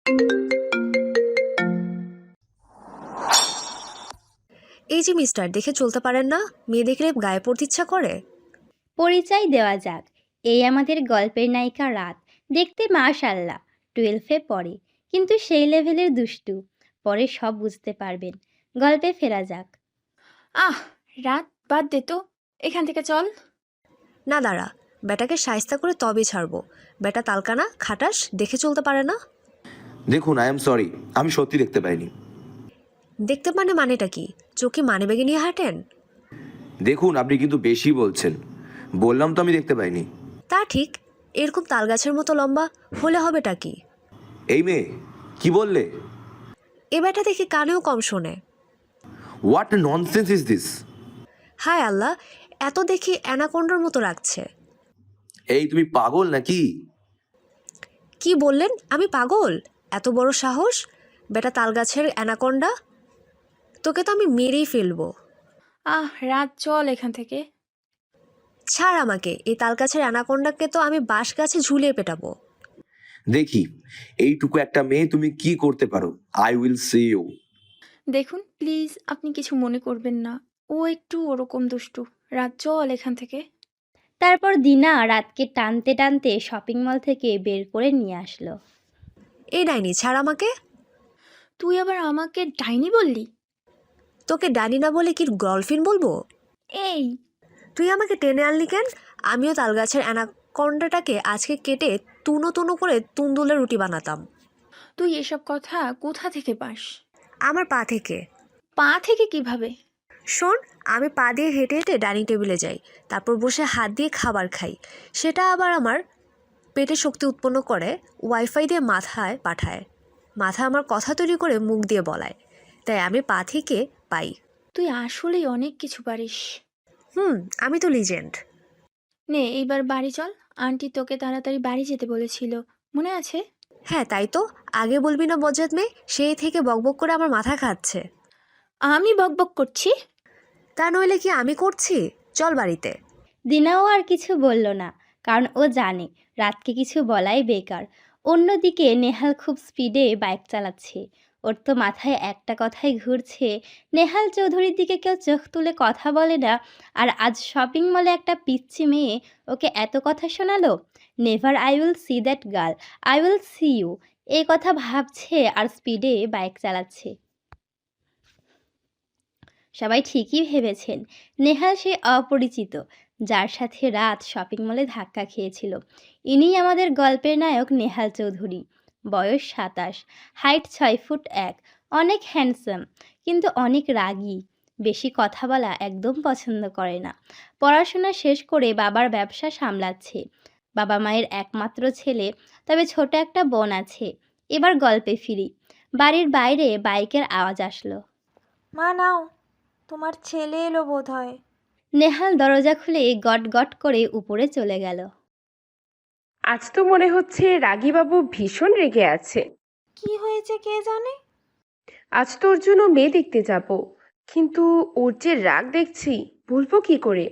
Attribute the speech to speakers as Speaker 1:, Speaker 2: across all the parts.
Speaker 1: এই যে মিস্টার, দেখে চলতে পারেন না? মেয়ে দেখলে গায়ে পড়তে ইচ্ছা করে।
Speaker 2: পরিচয় দেওয়া যাক, এই আমাদের গল্পের নায়িকা রাত। দেখতে মাশাআল্লাহ 12-এ পড়ে, কিন্তু সেই লেভেলের দুষ্টু। পরে সব বুঝতে পারবেন। গল্পে ফেরা যাক।
Speaker 3: আহ, রাত বাদ দে তো, এখান থেকে চল।
Speaker 1: না দাঁড়া, বেটাকে শায়েস্তা করে তবে ছাড়বো। বেটা তালকানা খাটাস, দেখে চলতে পারে না।
Speaker 4: দেখুন, আই এম সরি, আমি সত্যি দেখতে পাইনি।
Speaker 1: দেখতে মানেটা কি? চোখে মানে বেগে নিয়ে হাঁটেন?
Speaker 4: দেখুন, আপনি কিন্তু বেশি বলছেন। বললাম তো আমি দেখতে পাইনি।
Speaker 1: তা ঠিক, এরকম তালগাছের মতো লম্বা হলে হবেটা কি?
Speaker 4: এই মেয়ে, কি বললে?
Speaker 1: এ বেটা দেখে কানেও কম শোনে।
Speaker 4: What nonsense is this?
Speaker 1: হায় আল্লাহ, এত দেখি অ্যানাকোন্ডার মতো রাখছে।
Speaker 4: এই, তুমি পাগল নাকি?
Speaker 1: কি বললেন? আমি পাগল? এত বড় সাহস! বেটা তালগাছের অ্যানাকোন্ডা, তোকে তো আমি মেরেই ফেলবো।
Speaker 3: রাত চল এখান থেকে।
Speaker 1: ছাড় আমাকে, এই তালগাছের অ্যানাকোন্ডাকে তো আমি বাঁশ গাছে ঝুলিয়ে পেটাবো।
Speaker 4: দেখি এইটুকু একটা মেয়ে তুমি কি করতে পারো। I will see you.
Speaker 3: দেখুন প্লিজ, আপনি কিছু মনে করবেন না, ও একটু ওরকম দুষ্টু। রাত চল এখান থেকে।
Speaker 2: তারপর দিনা রাতকে টানতে টানতে শপিং মল থেকে বের করে নিয়ে আসলো।
Speaker 1: এই ডাইনি, ছাড় আমাকে।
Speaker 3: তুই আবার আমাকে ডাইনি বললি?
Speaker 1: তোকে ডাইনি না বলে কি গার্লফ্রেন্ড বলবো?
Speaker 3: এই,
Speaker 1: তুই আমাকে টেনে আনলি কেন? আমিও তালগাছের অ্যানাকোন্ডাটাকে আজকে কেটে তুনো তুনো করে তুন্দুলে রুটি বানাতাম।
Speaker 3: তুই এসব কথা কোথা থেকে পাস?
Speaker 1: আমার পা থেকে।
Speaker 3: পা থেকে কিভাবে?
Speaker 1: শোন, আমি পা দিয়ে হেঁটে হেঁটে ডাইনিং টেবিলে যাই, তারপর বসে হাত দিয়ে খাবার খাই। সেটা আবার আমার পেটে শক্তি উৎপন্ন করে, ওয়াইফাই দিয়ে মাথায় পাঠায়। মাথা আমার কথা তৈরি করে মুখ দিয়ে বলায়। তাই আমি পা থেকে পাই।
Speaker 3: তুই আসলেই অনেক কিছু পারিস।
Speaker 1: আমি তো লিজেন্ড।
Speaker 3: নে এইবার বাড়ি চল, আন্টি তোকে তাড়াতাড়ি বাড়ি যেতে বলেছিল, মনে আছে?
Speaker 1: হ্যাঁ তাই তো, আগে বলবি না বজ্জাত মেয়ে? সেই থেকে বকবক করে আমার মাথা খাচ্ছে।
Speaker 3: আমি বকবক করছি?
Speaker 1: তা নইলে কি আমি করছি? চল বাড়িতে।
Speaker 2: দিনাও আর কিছু বলল না, কারণ ও জানে রাতকে কিছু বলাই বেকার। অন্যদিকে নেহাল খুব স্পিডে বাইক চালাচ্ছে। ওর তো মাথায় একটা কথাই ঘুরছে, নেহাল চৌধুরীর দিকে কেউ চোখ তুলে কথা বলে না, আর আজ শপিং মলে একটা পিচ্চি মেয়ে ওকে এত কথা শোনালো। Never I will see that girl, I will see you, এই কথা ভাবছে আর স্পিডে বাইক চালাচ্ছে। সবাই ঠিকই ভেবেছেন নেহাল সে অপরিচিত যার সাথে রাত শপিং মলে ধাক্কা খেয়েছিল। ইনিই আমাদের গল্পের নায়ক নেহাল চৌধুরী। বয়স 27, হাইট 6 ফুট 1, অনেক হ্যান্ডসাম, কিন্তু অনেক রাগী। বেশি কথা বলা একদম পছন্দ করে না। পড়াশোনা শেষ করে বাবার ব্যবসা সামলাচ্ছে। বাবা মায়ের একমাত্র ছেলে, তবে ছোট একটা বোন আছে। এবার গল্পে ফিরি। বাড়ির বাইরে বাইকের আওয়াজ আসলো।
Speaker 5: মা নাও, তোমার ছেলে এলো বোধ হয়।
Speaker 2: নেহাল দরজা খুলে গট গট করে উপরে চলে গেল।
Speaker 6: আজ তো মনে হচ্ছে রাগীবাবু ভীষণ রেগে আছে।
Speaker 5: কি হয়েছে কে জানে।
Speaker 6: আজ তোর জন্য মেয়ে দেখতে যাব, কিন্তু ওর যে রাগ দেখছি, বলবো কি করে?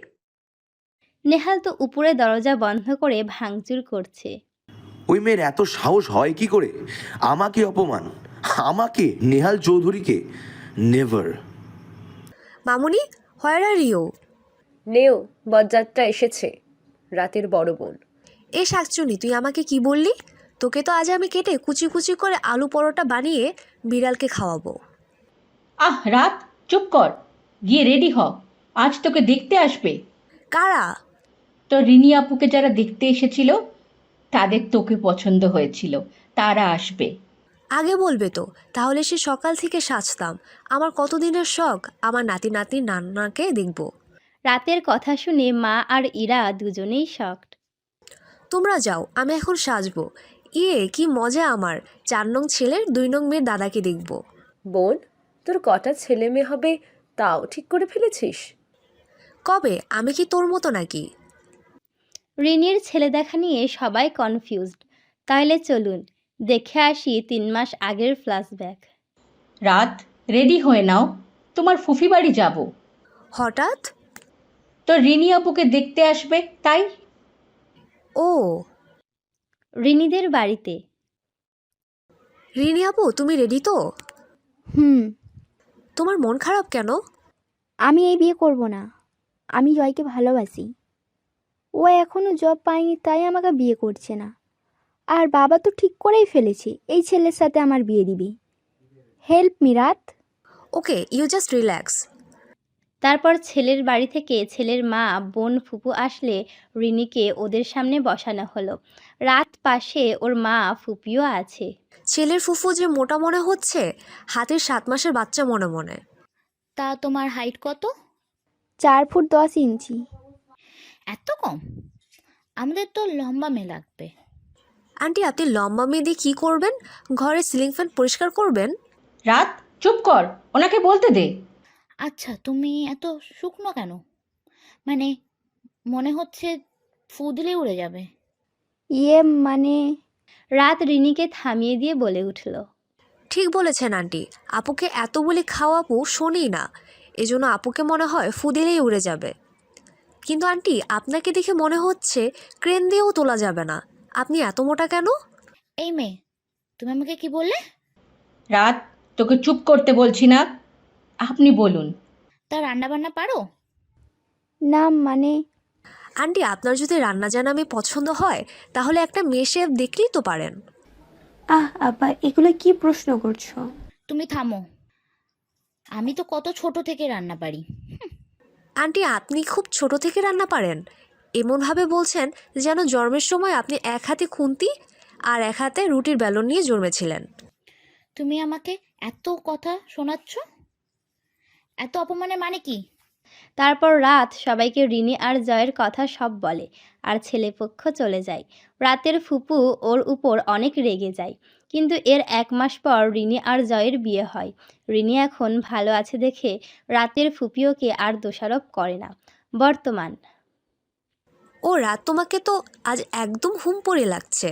Speaker 2: নেহাল তো উপরে দরজা বন্ধ করে ভাঙচুর করছে।
Speaker 4: ওই মেয়ের এত সাহস হয় কি করে? আমাকে অপমান, আমাকে, নেহাল চৌধুরীকে? Never.
Speaker 1: Mamuni, where are you?
Speaker 7: নেও, বরযাত্রা এসেছে, রাতের বড় বোন।
Speaker 1: এ শাকচুনি, তুই আমাকে কি বললি? তোকে তো আজ আমি কেটে কুচি কুচি করে আলু পরোটা বানিয়ে বিড়ালকে খাওয়াবো।
Speaker 8: রাত, চুপ কর, গিয়ে রেডি হ, আজ তোকে দেখতে আসবে।
Speaker 1: কারা?
Speaker 8: তো রিনি আপুকে যারা দেখতে এসেছিল, তাদের তোকে পছন্দ হয়েছিল, তারা আসবে।
Speaker 1: আগে বলবে তো, তাহলে সে সকাল থেকে সাজতাম। আমার কতদিনের শখ আমার নাতি নাতনি নান্নাকে দেখব।
Speaker 2: রাতের কথা শুনে মা আর ইরা দুজনেই শকড।
Speaker 1: তোমরা যাও, আমি এখন সাজবো। ইয়ে কি মজা আমার! 4 নং ছেলের 2 নং মেয়ের দাদাকে দেখব।
Speaker 7: বোন, তোর কটা ছেলে মেয়ে হবে তাও ঠিক করে ফেলেছিস?
Speaker 1: কবে? আমি কি তোর মতো নাকি?
Speaker 2: রিনির ছেলে দেখা নিয়ে সবাই কনফিউজড। তাহলে চলুন দেখে আসি 3 মাস আগের ফ্ল্যাশব্যাক।
Speaker 8: রাত, রেডি হয়ে নাও, তোমার ফুফি বাড়ি যাব।
Speaker 1: হঠাৎ?
Speaker 8: তো রিনি আপুকে দেখতে আসবে তাই।
Speaker 1: ও,
Speaker 2: রিনিদের বাড়িতে।
Speaker 1: রিনি আপু, তুমি রেডি তো?
Speaker 9: হুম।
Speaker 1: তোমার মন খারাপ কেন?
Speaker 9: আমি এই বিয়ে করব না। আমি জয়কে ভালোবাসি। ও এখনো জব পায়নি তাই আমাকে বিয়ে করছে না। আর বাবা তো ঠিক করেই ফেলেছে এই ছেলের সাথে আমার বিয়ে দিবি। হেল্প মি রাত।
Speaker 1: ওকে, ইউ জাস্ট রিল্যাক্স।
Speaker 2: তারপর ছেলের বাড়ি থেকে ছেলের মা, বোন, ফুপু আসলে রিনিকে ওদের সামনে বসানো হলো। রাত পাশে ওর মা, ফুপিও আছে।
Speaker 1: ছেলের ফুফু যে মোটা মনে হচ্ছে, হাতের 7 মাসের বাচ্চা মনে মনে।
Speaker 10: তা তোমার হাইট কত?
Speaker 9: 4 ফুট 10 ইঞ্চি।
Speaker 10: এত কম? আমাদের তো লম্বা মেয়ে লাগবে।
Speaker 1: আন্টি, আপনি লম্বা মেয়ে দিয়ে কী করবেন? ঘরে সিলিং ফ্যান পরিষ্কার করবেন?
Speaker 8: রাত, চুপ কর, ওনাকে বলতে দে।
Speaker 10: আচ্ছা, তুমি এত শুকনো কেন? মানে মনে হচ্ছে ফু দিলে উড়ে যাবে।
Speaker 9: ইয়ে মানে
Speaker 2: রাত রিনিকে থামিয়ে দিয়ে বলে উঠল।
Speaker 1: ঠিক বলেছেন আন্টি, আপুকে এত বলি খাও আপু শোনেই না, এজন্য আপুকে মনে হয় ফু দিলেই উড়ে যাবে। কিন্তু আন্টি, আপনাকে দেখে মনে হচ্ছে ক্রেন দিয়েও তোলা যাবে না। আপনি এত মোটা কেন?
Speaker 10: এই মেয়ে, তুমি আমাকে কি বললে?
Speaker 8: রাত, তোকে চুপ করতে বলছি না, আপনি বলুন।
Speaker 10: তা রান্না বান্না পারো?
Speaker 9: না মানে
Speaker 1: আন্টি, আপনার যদি রান্না জানা আমি পছন্দ হয় তাহলে একটা মেয়ে শেফ দেখলেই তো পারেন।
Speaker 5: আপা এগুলো কি প্রশ্ন করছো?
Speaker 10: তুমি থামো। আমি তো কত ছোট থেকে রান্না পারি।
Speaker 1: আন্টি, আপনি খুব ছোট থেকে রান্না পারেন? এমনভাবে বলছেন যেন জন্মের সময় আপনি এক হাতে খুন্তি আর এক হাতে রুটির বেলন নিয়ে জন্মেছিলেন।
Speaker 10: তুমি আমাকে এত কথা শোনাচ্ছ? এত অপমানের মানে কি?
Speaker 2: তারপর রাত সবাইকে রিনি আর জয়ের কথা সব বলে আর ছেলেপক্ষ চলে যায়। রাতের ফুপু ওর উপর অনেক রেগে যায়। কিন্তু এর 1 মাস পর রিনি আর জয়ের বিয়ে হয়। রিনি এখন ভালো আছে দেখে রাতের ফুপিওকে আর দোষারোপ করে না। বর্তমান।
Speaker 1: ও রাত, তোমাকে তো আজ একদম হুমপরি লাগছে।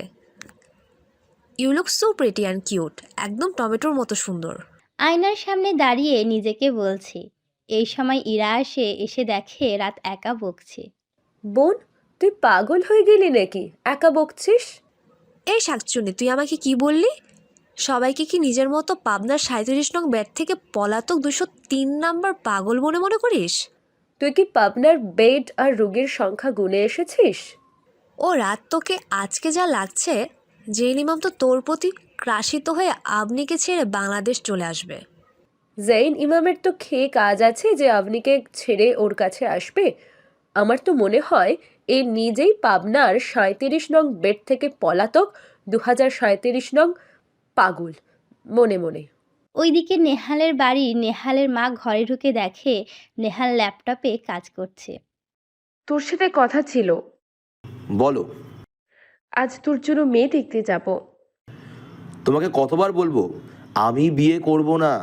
Speaker 1: You look so pretty and cute, একদম টমেটোর মতো সুন্দর।
Speaker 2: আয়নার সামনে দাঁড়িয়ে নিজেকে বলছে। এই সময় ইরা এসে দেখে রাত একা বকছে।
Speaker 7: বোন, তুই পাগল হয়ে গেলি নাকি? একা বকছিস?
Speaker 1: এই শাকচুনি, তুই আমাকে কি বললি? সবাইকে কি নিজের মতো পাবনার 37 নং ব্যাট থেকে পলাতক 203 নাম্বার পাগল মনে মনে করিস?
Speaker 7: তুই কি পাবনার বেড আর রোগীর সংখ্যা গুনে এসেছিস?
Speaker 1: ও রাত, তোকে আজকে যা লাগছে, জেইল ইমাম তো তোর প্রতি ক্রাশিত হয়ে আপনিকে ছেড়ে বাংলাদেশ চলে আসবে।
Speaker 7: জৈন ইমামের তো খেয়ে কাজ আছে যে আপনিকে ছেড়ে ওর কাছে আসবে। আমার তো মনে হয় এ নিজেই পাবনার 37 নং বেড থেকে পলাতক 2037 নং পাগল মনে মনে।
Speaker 2: ওইদিকে নেহালের বাড়ি। নেহালের মা ঘরে ঢুকে দেখে নেহাল ল্যাপটপে কাজ করছে।
Speaker 6: তোর সাথে কথা ছিল।
Speaker 4: বলো।
Speaker 6: আজ তোর জন্য মেয়ে দেখতে যাব।
Speaker 4: তোমাকে কতবার বলবো আমি বিয়ে করব না?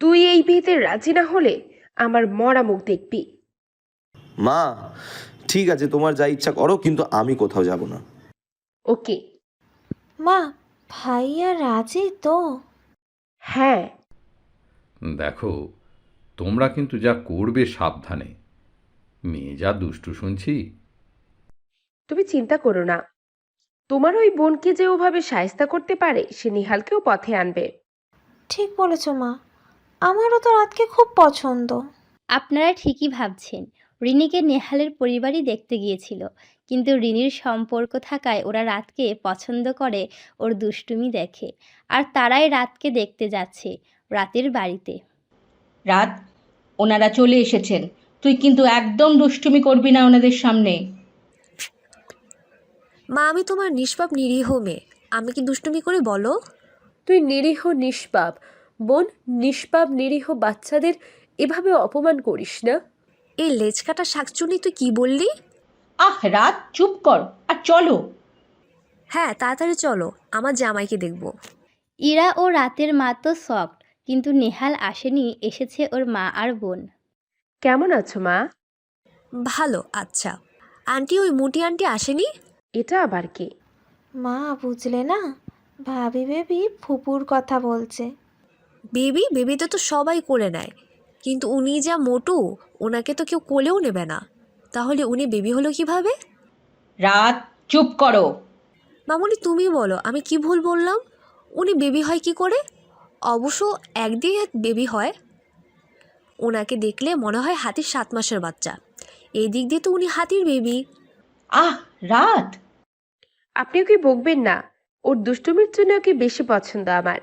Speaker 6: তুই এই বিয়েতে রাজি না হলে আমার মরা মুখ দেখবি।
Speaker 4: মা, ঠিক আছে, তোমার যা ইচ্ছা করো, কিন্তু আমি কোথাও যাব না।
Speaker 6: ওকে।
Speaker 5: মা, ভাইয়া রাজি তো?
Speaker 6: হ্যাঁ।
Speaker 11: দেখো, তোমরা কিন্তু যা করবে সাবধানে। মেয়ে যা দুষ্টু শুনছি।
Speaker 6: তুমি চিন্তা করো না, তোমার ওই বোনকে যে ওভাবে শায়েস্তা করতে পারে সে নিহালকেও পথে আনবে।
Speaker 5: ঠিক বলেছ মা, আমারও তো রাতকে খুব পছন্দ।
Speaker 2: আপনারা ঠিকই ভাবছেন। রিনিকে নেহালের পরিবারই দেখতে গিয়েছিল, কিন্তু রিনির সম্পর্ক থাকায় ওরা রাতকে পছন্দ করে, ওর দুষ্টুমি দেখে। আর তারাই রাতকে দেখতে যাচ্ছে রাতের বাড়িতে।
Speaker 8: রাত, ওনারা চলে এসেছেন, তুই কিন্তু একদম দুষ্টুমি করবি না ওনাদের সামনে।
Speaker 1: মা, আমি তোমার নিষ্পাপ নিরীহ মেয়ে, আমি কি দুষ্টুমি করে বলো?
Speaker 7: তুই নিরীহ নিষ্পাপ বোন, নিষ্পাপ নিরীহ বাচ্চাদের এভাবে অপমান করিস না।
Speaker 1: এই লেজ কাটা শাকচুনি, তুই কি বললি?
Speaker 8: রাত, চুপ কর আর চলো।
Speaker 1: হ্যাঁ, তাড়াতাড়ি চলো, আমার জামাইকে দেখব।
Speaker 2: ইরা ও রাতের মা তো শকড, কিন্তু নেহাল আসেনি, এসেছে ওর মা আর বোন।
Speaker 6: কেমন আছো মা?
Speaker 1: ভালো। আচ্ছা আন্টি, ওই মুটি আন্টি আসেনি?
Speaker 6: এটা আবার কে?
Speaker 5: মা, বুঝলে না, ভাবি বেবি ফুপুর কথা বলছে।
Speaker 1: বেবি বেবিতে তো সবাই কোলে নেয়, কিন্তু উনি যা মোটু, ওনাকে তো কেউ কোলেও নেবে না। তাহলে উনি বেবি হলো কিভাবে?
Speaker 8: রাত, চুপ করো।
Speaker 1: মামুনি, তুমি বলো আমি কি ভুল বললাম? উনি বেবি হয় কি করে? অবশ্য একদিকে বেবি হয়। ওনাকে দেখলে মনে হয় হাতির 7 মাসের বাচ্চা। এই দিক দিয়ে তো উনি হাতির বেবি।
Speaker 8: আহ রাত,
Speaker 6: আপনি ওকে বকবেন না। ওর দুষ্টুমির জন্য ওকে বেশি পছন্দ আমার।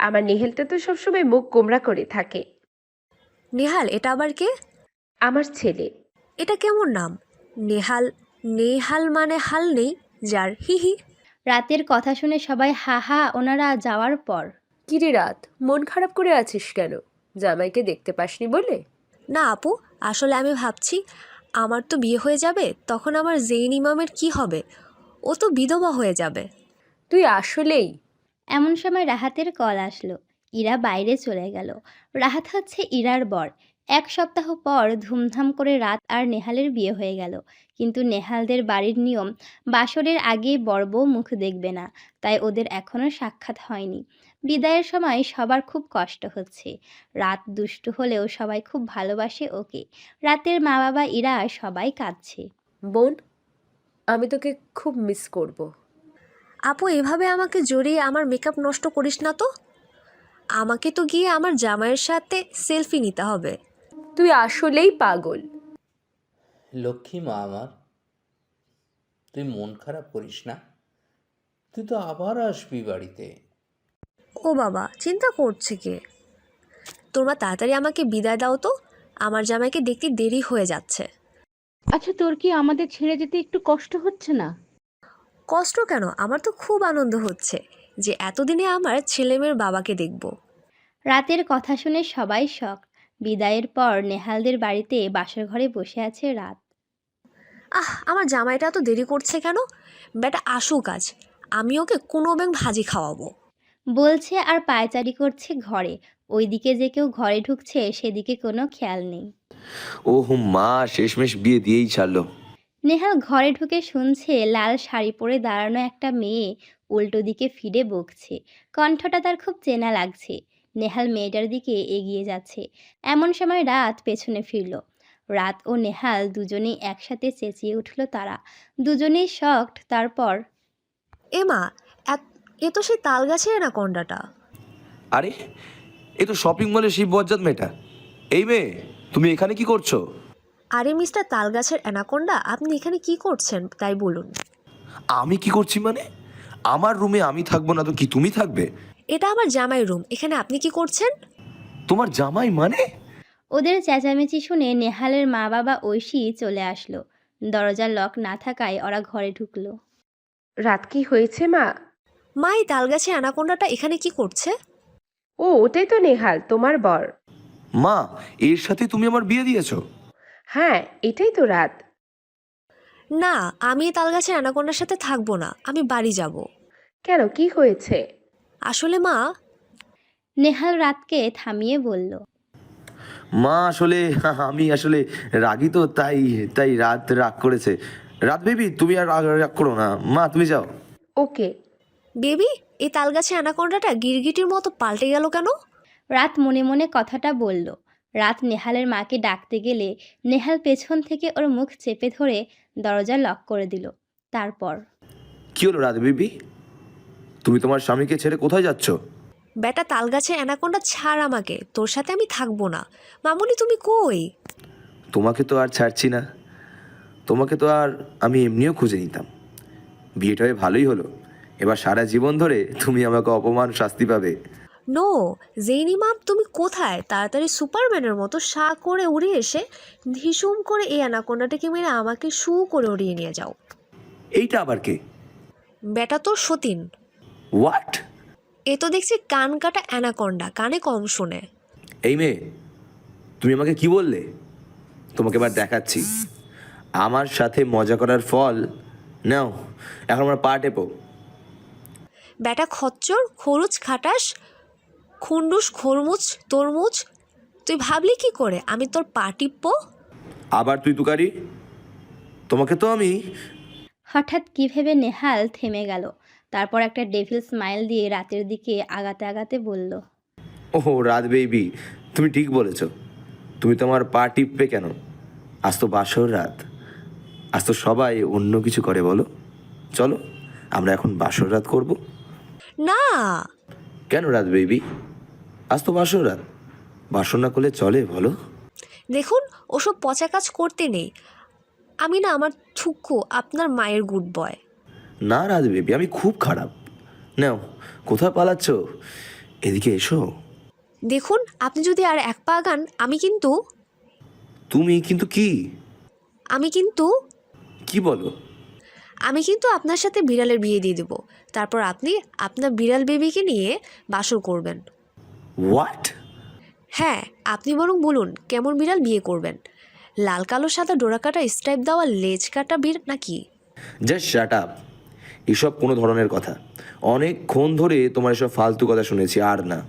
Speaker 6: আমার নেহেলটা তো সবসময় মুখ গোমড়া করে থাকে।
Speaker 1: নেহাল এটা আবার কে?
Speaker 6: আমার ছেলে।
Speaker 1: এটা কেমন নাম? নেহাল। নেহাল মানে হাল নেই যার, হি হি।
Speaker 2: রাতের কথা শুনে সবাই হা হা। ওনারা যাওয়ার পর
Speaker 7: কিরে রাত, মন খারাপ করে আছিস কেন? জামাইকে দেখতে পাসনি বলে?
Speaker 1: না আপু, আসলে আমি ভাবছি আমার তো বিয়ে হয়ে যাবে, তখন আমার জেইন ইমামের কি হবে? ও তো বিধবা হয়ে যাবে।
Speaker 7: তুই আসলেই।
Speaker 2: এমন সময় রাহাতের কল আসলো। ইরা বাইরে চলে গেল। রাহাত হচ্ছে ইরার বর। 1 সপ্তাহ পর ধুমধাম করে রাত আর নেহালের বিয়ে হয়ে গেল। কিন্তু নেহালদের বাড়ির নিয়ম, বাসরের আগে বর বউ মুখ দেখবে না, তাই ওদের এখনও সাক্ষাৎ হয়নি। বিদায়ের সময় সবার খুব কষ্ট হচ্ছে। রাত দুষ্টু হলেও সবাই খুব ভালোবাসে ওকে। রাতের মা বাবা ইরা সবাই কাঁদছে।
Speaker 7: বোন, আমি তোকে খুব মিস করব।
Speaker 1: আপু এভাবে আমাকে জড়িয়ে আমার মেকআপ নষ্ট করিস না তো। আমাকে তো গিয়ে আমার জামাইয়ের সাথে সেলফি নিতে হবে।
Speaker 7: তুই আসলেই পাগল।
Speaker 12: লক্ষ্মী মা আমার, তুই মন খারাপ করিস না, তুই তো আবার আসবি বাড়িতে।
Speaker 1: ও বাবা, চিন্তা করছে কে? তোমরা তাড়াতাড়ি আমাকে বিদায় দাও তো, আমার জামাইকে দেখতে দেরি হয়ে যাচ্ছে।
Speaker 8: আচ্ছা তোর কি আমাদের ছেড়ে যেতে একটু কষ্ট হচ্ছে না?
Speaker 1: কষ্ট কেন, আমার তো খুব আনন্দ হচ্ছে যে এতদিনে আমার ছেলেমেয়ের বাবাকে দেখব।
Speaker 2: রাতের কথা শুনে সবাই শক। বিদায়ের পর নেহালদের বাড়িতে বাসর ঘরে বসে আছে রাত।
Speaker 1: আমার জামাইটা তো দেরি করছে কেন? বেটা আসুক আজ, আমি ওকে কোনো ব্যাং ভাজি খাওয়াবো।
Speaker 2: বলছে আর পায়চারি করছে ঘরে। ওইদিকে যে কেউ ঘরে ঢুকছে সেদিকে কোনো খেয়াল নেই।
Speaker 4: ওহ মা, শেষমেশ বিয়ে দিয়েই ছাড়লো।
Speaker 2: নেহাল ঘরে ঢুকে শুনছে লাল শাড়ি পরে দাঁড়ানো একটা মেয়ে উল্টো দিকে ফিরে বকছে। কণ্ঠটা তার খুব চেনা লাগছে। নেহাল মেয়েটার দিকে এগিয়ে যাচ্ছে। এমন সময় রাত পেছনে ফিরল। রাত ও নেহাল দুজনেই একসাথে চেঁচিয়ে উঠল তারা। দুজনেই শকড। তারপর
Speaker 1: এমা, এ তো সেই তাল গাছের অ্যানাকোন্ডাটা।
Speaker 4: আরে, এ তো শপিং মলে শিব বজ্জাত মেয়েটা। এই মেয়ে, তুমি এখানে কি করছো?
Speaker 1: আরে মিস্টার তালগাছের অ্যানাকোন্ডা, আপনি এখানে কি করছেন তাই বলুন।
Speaker 4: আমি কি করছি মানে? আমার রুমে আমি থাকবো না তো কি তুমি থাকবে?
Speaker 1: এটা আমার জামাই রুম, এখানে আপনি কি করছেন?
Speaker 4: তোমার জামাই মানে?
Speaker 2: ওদের চেঁচামেচি শুনে নেহালের মা বাবা ঐশী চলে আসলো। দরজার লক না থাকায় ওরা ঘরে ঢুকলো।
Speaker 6: রাত কি হয়েছে মা?
Speaker 1: মা, এই তালগাছের অ্যানাকোন্ডাটা এখানে কি করছে?
Speaker 6: ও, ওটাই তো নেহাল, তোমার বর।
Speaker 4: মা, এর সাথে তুমি আমার বিয়ে দিয়েছো?
Speaker 6: হ্যাঁ, এটাই তো রাত।
Speaker 1: না, আমি এই তালগাছের অ্যানাকোন্ডার সাথে থাকবো না, আমি বাড়ি যাব।
Speaker 6: কেন, কি হয়েছে?
Speaker 1: আসলে মা,
Speaker 2: নেহাল রাতকে থামিয়ে বলল,
Speaker 4: মা আসলে আমি আসলে রাগী তো, তাই তাই রাত রাগ করেছে। রাত বেবি, তুমি আর রাগ করো না, মা তুমি যাও।
Speaker 6: ওকে।
Speaker 1: বেবি, এই তালগাছের অ্যানাকোন্ডাটা গিরগিটির মতো পাল্টে গেল কেন?
Speaker 2: রাত মনে মনে কথাটা বলল। রাত নেহালের মাকে ডাকতে গেলে নেহাল পেছন থেকে ওর মুখ চেপে ধরে দরজা লক করে দিল। তারপর
Speaker 4: কি হলো রাত বেবি, তুমি তোমার স্বামীকে ছেড়ে কোথায় যাচ্ছ?
Speaker 1: বেটা তালগাছের অ্যানাকোন্ডা ছাড় আমাকে, তোর সাথে আমি থাকবো না। মামুনি তুমি কই?
Speaker 4: তোমাকে তো আর ছাড়ছি না, তোমাকে তো আর আমি এমনিও খুঁজে নিতাম। বিয়েটা হয়ে ভালোই হলো, এবার সারা জীবন ধরে তুমি আমাকে অপমান শাস্তি পাবে।
Speaker 1: নো, জেইনি মাম তুমি কোথায়? তাড়াতাড়ি সুপারম্যানের মতো শা করে উড়ে এসে ধিসুম করে এই অ্যানাকোন্ডাটাকে মেরে আমাকে শু করে উড়িয়ে নিয়ে যাও।
Speaker 4: এইটা আবার কে?
Speaker 1: বেটা তোর সতীন।
Speaker 4: হোয়াট?
Speaker 1: এ তো দেখছি কান কাটা অ্যানাকোন্ডা, কানে কম শোনে।
Speaker 4: এই মেয়ে, তুমি আমাকে কি বললে? তোমাকে এবার দেখাচ্ছি আমার সাথে মজা করার ফল। নাও, এখন আমার পা টেপো।
Speaker 1: বেটা খচ্চর, খরুচ খাটাস, খুন্ডুস, খরমুচ, তরমুজ, তুই ভাবলি কি করে আমি তোর পা টিপবো?
Speaker 4: আবার তুই তুকারি, তোমাকে তো আমি।
Speaker 2: হঠাৎ কি ভেবে নেহাল থেমে গেল। তারপর একটা ডেভিল স্মাইল দিয়ে রাতের দিকে আগাতে আগাতে বলল,
Speaker 4: ওহো রাত বেবি, তুমি ঠিক বলেছ। তুমি তোমার পা টিপবে কেন? আজ তো বাসর রাত, আজ তো সবাই অন্য কিছু করে বলো। চলো আমরা এখন বাসর রাত করব।
Speaker 1: না।
Speaker 4: কেন রাত বেবি? আজ তো বাসর রাত, বাসর না করলে চলে বলো?
Speaker 1: দেখুন, ওসব পচা কাজ করতে নেই। আমি না আমার থুক্কু আপনার মায়ের গুড বয়।
Speaker 4: না রাত বেবি, আমি খুব খারাপ। নাও, কোথায় পালাচ্ছ? এদিকে এসো।
Speaker 1: দেখুন, আপনি যদি আর এক পা আগান
Speaker 4: তুমি কিন্তু কি
Speaker 1: আমি কিন্তু
Speaker 4: কি বলো?
Speaker 1: আমি কিন্তু আপনার সাথে বিড়ালের বিয়ে দিয়ে দেব। তারপর আপনি আপনার বিড়াল বেবিকে নিয়ে বাসর করবেন।
Speaker 4: হোয়াট?
Speaker 1: হ্যাঁ, আপনি বরং বলুন কেমন বিড়াল বিয়ে করবেন? লাল কালো সাদা ডোরা কাটা স্ট্রাইপ দেওয়া লেজ কাটা বিড় নাকি?
Speaker 4: Just shut up. এসব কোনো ধরনের কথা। অনেকক্ষণ ধরে তোমার এসব ফালতু কথা শুনেছি, আর না।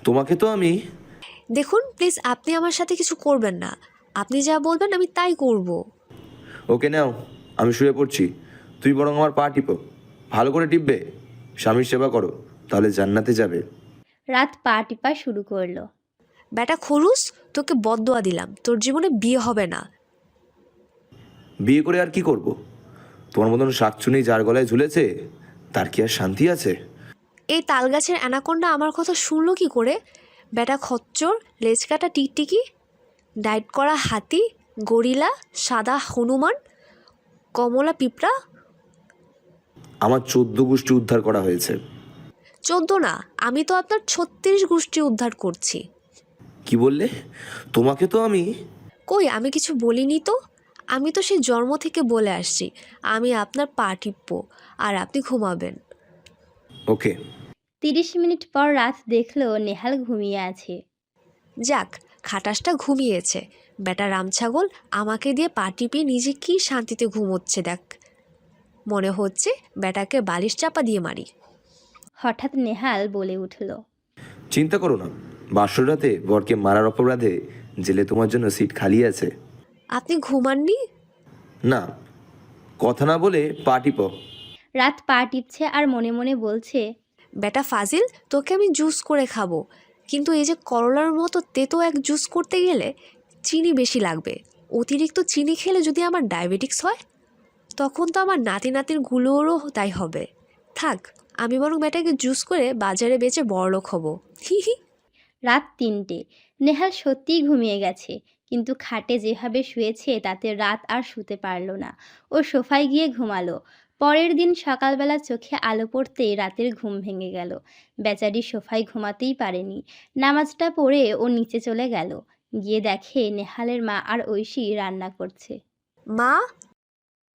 Speaker 4: তোমাকে তো আমি
Speaker 1: দেখুন প্লিজ, আপনি আমার সাথে কিছু করবেন না। আপনি যা বলবেন আমি তাই করব।
Speaker 4: ওকে নাও, আমি শুয়ে পড়ছি। তুই বরং আমার পা টিপো, ভালো করে টিপবে। স্বামীর সেবা করো, তাহলে জান্নাতে যাবে।
Speaker 2: রাত পা টিপা শুরু করলো।
Speaker 1: বেটা খরুস, তোকে বদদোয়া দিলাম, তোর জীবনে বিয়ে হবে না।
Speaker 4: বিয়ে করে আর কি করব? তোমার মতন শাকচুনি যার গলায় ঝুলেছে, তার কি আর শান্তি আছে?
Speaker 1: এই তালগাছের অ্যানাকোন্ডা আমার কথা শুনলো কি করে? বেটা খচ্চর, লেজ কাটা টিকটিকি, ডায়েট করা হাতি, গরিলা, সাদা হনুমান, কমলা পিঁপড়া।
Speaker 4: আমার 14 গোষ্ঠী উদ্ধার করা হয়েছে।
Speaker 1: 14 না, আমি তো আপনার 36 গোষ্ঠী উদ্ধার করছি।
Speaker 4: কি বললে? তোমাকে তো আমি
Speaker 1: কই, আমি কিছু বলিনি তো। আমি তো সেই জন্ম থেকে বলে আসছি আমি আপনার পা টিপবো আর আপনি ঘুমাবেন।
Speaker 4: ওকে।
Speaker 2: 30 মিনিট পর রাত দেখলো নেহাল ঘুমিয়ে আছে।
Speaker 1: যাক, খাটাসটা ঘুমিয়েছে। বেটা রামছাগল আমাকে দিয়ে পা টিপিয়ে নিজে কি শান্তিতে ঘুমোচ্ছে দেখ। মনে হচ্ছে বেটাকে বালিশ চাপা দিয়ে মারি।
Speaker 2: হঠাৎ নেহাল বলে উঠল,
Speaker 4: চিন্তা করো না, বাসর রাতে বরকে মারার অপরাধে জেলে তোমার জন্য সিট খালি আছে।
Speaker 1: আপনি ঘুমাননি?
Speaker 4: না, কথা না বলে পা টিপো।
Speaker 2: রাত পা টিপছে আর মনে মনে বলছে,
Speaker 1: বেটা ফাজিল, তোকে আমি জুস করে খাবো, কিন্তু এই যে করলার মতো তেতো এক জুস করতে গেলে চিনি বেশি লাগবে। অতিরিক্ত চিনি খেলে যদি আমার ডায়াবেটিক্স হয়, তখন তো আমার নাতি নাতির গুলোরও তাই হবে। থাক, আমি বরং বেটাকে জুস করে বাজারে বেচে বড়লোক হব। হি হি।
Speaker 2: রাত 3টে। নেহাল সত্যিই ঘুমিয়ে গেছে, কিন্তু খাটে যেভাবে শুয়েছে তাতে রাত আর শুতে পারল না। ও সোফায় গিয়ে ঘুমালো। পরের দিন সকালবেলা চোখে আলো পড়তেই রাতের ঘুম ভেঙে গেল। বেচারি সোফায় ঘুমাতেই পারেনি। নামাজটা পড়ে ও নিচে চলে গেল। গিয়ে দেখে নেহালের মা আর ঐশী রান্না করছে।
Speaker 1: মা,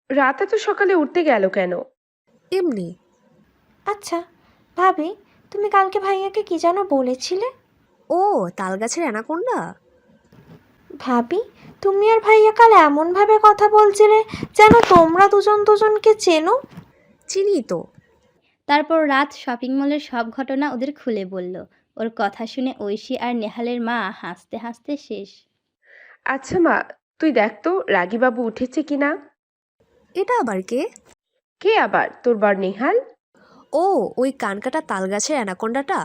Speaker 6: রাত এত সকালে উঠতে গেল কেন?
Speaker 1: এমনি।
Speaker 5: আচ্ছা ভাবি, তুমি কালকে ভাইয়াকে কি যেন বলেছিলে?
Speaker 1: ও, তালগাছের অ্যানাকোন্ডা।
Speaker 5: ভাবি, তুমি আর ভাইয়া কাল এমনভাবে কথা বলছিলে যেন তোমরা দুজন দুজনকে চেনো।
Speaker 1: চিনি তো।
Speaker 2: তারপর রাত শপিং মলের সব ঘটনা ওদের খুলে বলল। ওর কথা শুনে ঐশী আর নেহালের মা হাসতে হাসতে শেষ।
Speaker 6: আচ্ছা মা, তুই দেখ তো রাগীবাবু উঠেছে কিনা।
Speaker 1: এটা আবার কে?
Speaker 6: কে আবার? তোর বর নেহাল।
Speaker 1: ও, ওই কানকাটা তালগাছের অ্যানাকোন্ডাটা।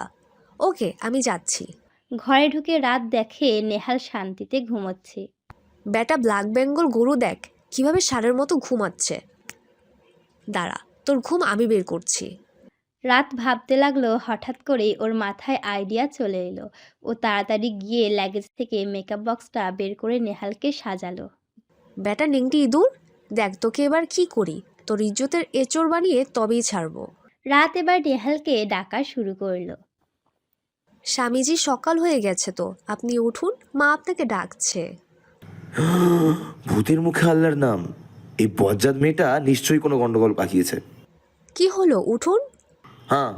Speaker 1: ওকে, আমি যাচ্ছি।
Speaker 2: ঘরে ঢুকে রাত দেখে নেহাল শান্তিতে ঘুমোচ্ছে।
Speaker 1: বেটা ব্ল্যাক বেঙ্গল গরু দেখ কিভাবে ষাঁড়ের মতো ঘুমাচ্ছে। দাঁড়া, তোর ঘুম আমি বের করছি।
Speaker 2: রাত ভাবতে লাগলো, হঠাৎ করেই ওর মাথায় আইডিয়া চলে এলো। ও তাড়াতাড়ি গিয়ে লাগেজ থেকে মেকআপ বক্সটা বের করে নেহালকে সাজালো।
Speaker 1: বেটা নেংটি ইঁদুর, দেখ তোকে এবার কি করি। তোর ইজ্জতের এঁচড় বানিয়ে তবেই ছাড়বো।
Speaker 2: রাত এবার নেহালকে ডাকা শুরু করলো।
Speaker 1: স্বামীজি, সকাল হয়ে গেছে তো, আপনি উঠুন, মা আপনাকে ডাকছে।
Speaker 4: ভূতের মুখে আল্লাহর নাম। এই বজ্জাত মেয়েটা নিশ্চয়ই কোনো গন্ডগোল পাকিয়েছে।
Speaker 1: কি হলো, উঠুন।
Speaker 4: হ্যাঁ,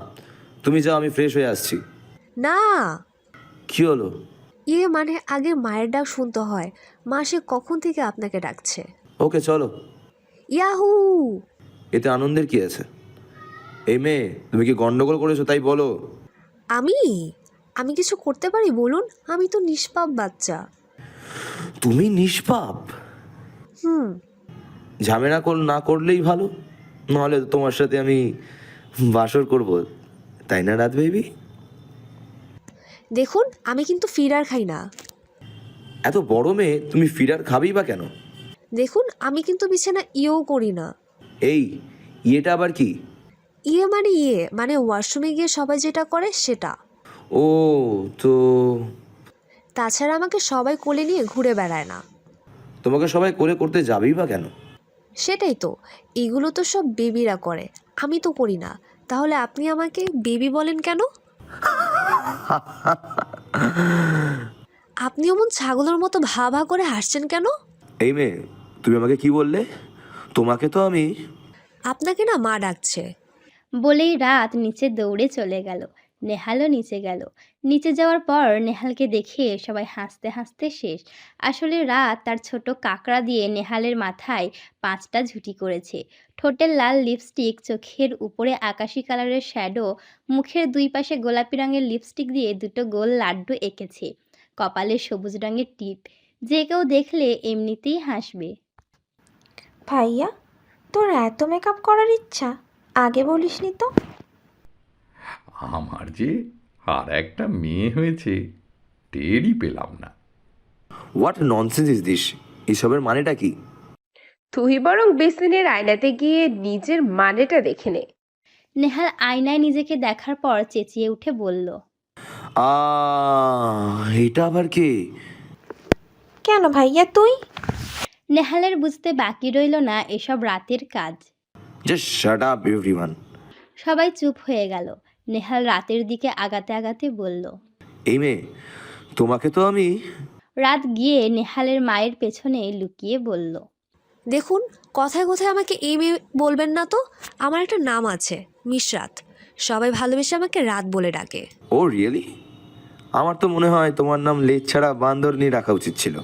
Speaker 4: তুমি যাও, আমি ফ্রেশ হয়ে আসছি।
Speaker 1: না,
Speaker 4: কি হলো?
Speaker 1: মানে আগে মায়ের ডাক শুনতে হয়। মা সে কখন থেকে আপনাকে ডাকছে।
Speaker 4: ওকে চলো।
Speaker 1: ইয়াহু।
Speaker 4: এতে আনন্দের কি আছে? এই মেয়ে, তুমি কি গন্ডগোল করেছো তাই বলো?
Speaker 1: আমি কিছু করতে পারি বলুন? আমি তো নিষ্পাপ বাচ্চা।
Speaker 4: তুমি নিষ্পাপ? ঝামেলা না করলেই ভালো, নাহলে তোমার সাথে আমি বাসর করব, তাই না রাত বেবি?
Speaker 1: দেখুন, আমি কিন্তু ফিডার খাই না।
Speaker 4: এত বড় মেয়ে, তুমি ফিডার খাবেই বা কেন?
Speaker 1: দেখুন, আমি কিন্তু বিছানা ইয়েও করি না।
Speaker 4: এই, ইয়েটা আবার কি?
Speaker 1: মানে ওয়াশরুমে গিয়ে সবাই যেটা করে সেটা।
Speaker 4: ও, তো
Speaker 1: তাছাড়া আমাকে সবাই কোলে নিয়ে ঘুরে বেড়ায় না।
Speaker 4: তোমাকে সবাই কোলে করতে যাবেই বা কেন?
Speaker 1: সেটাই তো, এগুলো তো সব বেবিরা করে, আমি তো করি না। তাহলে আপনি আমাকে বেবি বলেন কেন? আপনি এমন ছাগলের মতো ভা ভা করে হাসছেন কেন?
Speaker 4: এই মেয়ে, তুমি আমাকে কি বললে? তোমাকে তো আমি
Speaker 1: আপনাকে না মা ডাকছে।
Speaker 2: বলেই রাত নিচে দৌড়ে চলে গেল। নেহালও নিচে গেল। নিচে যাওয়ার পর নেহালকে দেখে সবাই হাসতে হাসতে শেষ। আসলে রাত তার ছোট কাঁকড়া দিয়ে নেহালের মাথায় 5টা ঝুঁটি করেছে। ঠোঁটের লাল লিপস্টিক, চোখের উপরে আকাশি কালারের শ্যাডো, মুখের দুই পাশে গোলাপি রঙের লিপস্টিক দিয়ে 2টো গোল লাড্ডু এঁকেছে, কপালে সবুজ রঙের টিপ। যে কেউ দেখলে এমনিতেই হাসবে।
Speaker 5: ভাইয়া, তোর এত মেকআপ করার ইচ্ছা, আগে বলিসনি তো?
Speaker 11: আমার যে আর একটা মেয়ে হয়েছে, টেরই পেলাম না।
Speaker 4: What nonsense is this? এসবের মানেটা কি?
Speaker 6: তুই বরং বেসিনের আয়নাতে গিয়ে নিজের মানেটা দেখে নে।
Speaker 2: নেহাল আয়নায় নিজেকে দেখার পর চেঁচিয়ে উঠে বলল,
Speaker 4: এটা আবার কে?
Speaker 5: কেন ভাইয়া তুই?
Speaker 2: নেহালের বুঝতে বাকি রইল না এসব রাতের কাজ।
Speaker 4: Just shut up everyone.
Speaker 2: সবাই চুপ হয়ে গেল। নেহাল রাতের দিকে আগাতে আগাতে বলল,
Speaker 4: এই মেয়ে, তোমাকে তো আমি
Speaker 2: রাত গিয়ে নেহালের মায়ের পেছনে লুকিয়ে বলল,
Speaker 1: দেখুন, কথায় কথায় আমাকে এই মেয়ে বলবেন না তো। আমার একটা নাম আছে, মিশরাত। সবাই ভালোবেসে আমাকে রাত বলে ডাকে।
Speaker 4: ও রিয়েলি? আমার তো মনে হয় তোমার নাম লেজ ছাড়া বান্দরনি রাখা উচিত ছিল।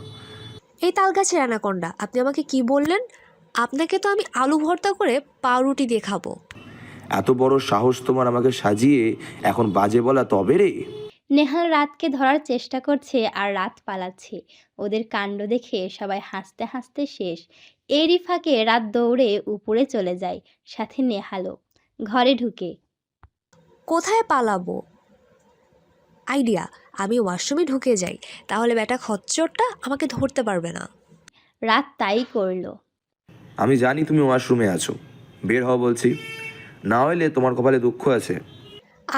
Speaker 1: এই তালগাছের অ্যানাকোন্ডা, আপনি আমাকে কি বললেন? আপনাকে তো আমি আলু ভর্তা করে পাউরুটি দিয়ে খাবো।
Speaker 4: এত বড় সাহস তোমার আমাকে সাজিয়ে এখন বাজে বলা, তবে রে?
Speaker 2: নেহাল রাতকে ধরার চেষ্টা করছে আর রাত পালাচ্ছে। ওদের কাণ্ড দেখে সবাই হাসতে হাসতে শেষ। এরই ফাঁকে রাত দৌড়ে উপরে চলে যায়, সাথে নেহালও। ঘরে ঢুকে
Speaker 1: কোথায় পালাবো? আইডিয়া, আমি ওয়াশরুমে ঢুকে যাই, তাহলে বেটা খচ্চরটা আমাকে ধরতে পারবে না।
Speaker 2: রাত তাই করলো।
Speaker 4: আমি জানি তুমি ওয়াশরুমে আছো, বের হও বলছি, না হলে তোমার কপালে দুঃখ আছে।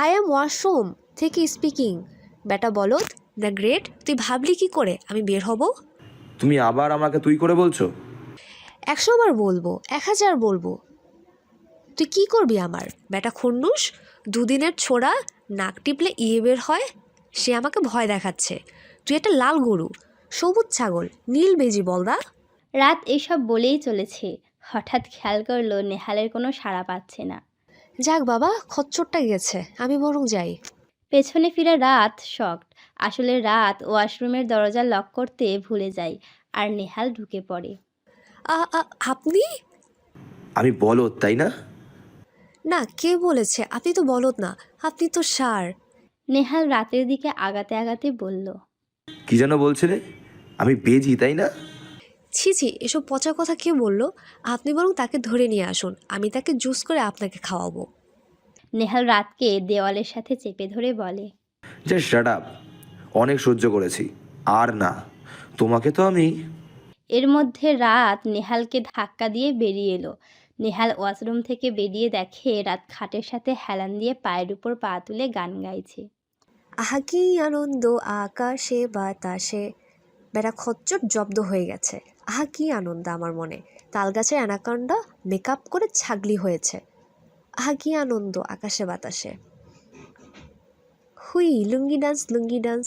Speaker 1: আই এম ওয়াশরুম থেকে স্পিকিং। বেটা বলদ, দ্য গ্রেট, তুই ভাবলি কি করে আমি বের হব?
Speaker 4: তুমি আবার আমাকে তুই করে বলছো?
Speaker 1: 100 বার বলবো, 1000 বলবো। তুই কি করবি আমার? বেটা খন্ডুস, দুদিনের ছোড়া, নাক টিপলে বের হয়। সে আমাকে ভয় দেখাচ্ছে। তুই একটা লাল গরু, সবুজ ছাগল, নীল বেজি বলদা।
Speaker 2: রাত এসব বলেই চলেছে, হঠাৎ খেয়াল করলো নেহালের কোনো সাড়া পাচ্ছে না।
Speaker 1: যাক বাবা, খচ্চরটা গেছে, আমি বরং যাই।
Speaker 2: পেছনে ফিরে রাত শকড। আসলে রাত ওয়াশরুমের দরজা লক করতে ভুলে যায় আর নেহাল ঢুকে পড়ে।
Speaker 1: আপনি?
Speaker 4: আমি বলদ, তাই না?
Speaker 1: না, কে বলেছে? আপনি তো বলদ না, আপনি তো ষাঁড়।
Speaker 2: নেহাল রাতের দিকে আগাতে আগাতে বলল,
Speaker 4: কি যেন বলছিলে? আমি বেজি, তাই না?
Speaker 1: ছি ছি, এসব পচা কথা কে বললো? আপনি বরং তাকে ধরে নিয়ে আসুন, আমি তাকে জুস করে আপনাকে খাওয়াবো।
Speaker 2: নেহাল রাতকে দেওয়ালের সাথে চেপে ধরে বলে,
Speaker 4: জাস্ট শাট আপ, অনেক সহ্য করেছি, আর না। তোমাকে তো আমি
Speaker 2: এর মধ্যে রাত নেহালকে ধাক্কা দিয়ে বেরিয়ে এলো। নেহাল ওয়াশরুম থেকে বেরিয়ে দেখে রাত খাটের সাথে হেলান দিয়ে পায়ের উপর পা তুলে গান গাইছে।
Speaker 1: আহা কি আনন্দ আকাশে বাতাসে। বেটা খচ্চর জব্দ হয়ে গেছে। আহা কি আনন্দ আমার মনে। তালগাছের অ্যানাকন্ডা মেকআপ করে ছাগলি হয়েছে। আহা কি আনন্দ আকাশে বাতাসে। হুই লুঙ্গি ডান্স, লুঙ্গি ডান্স।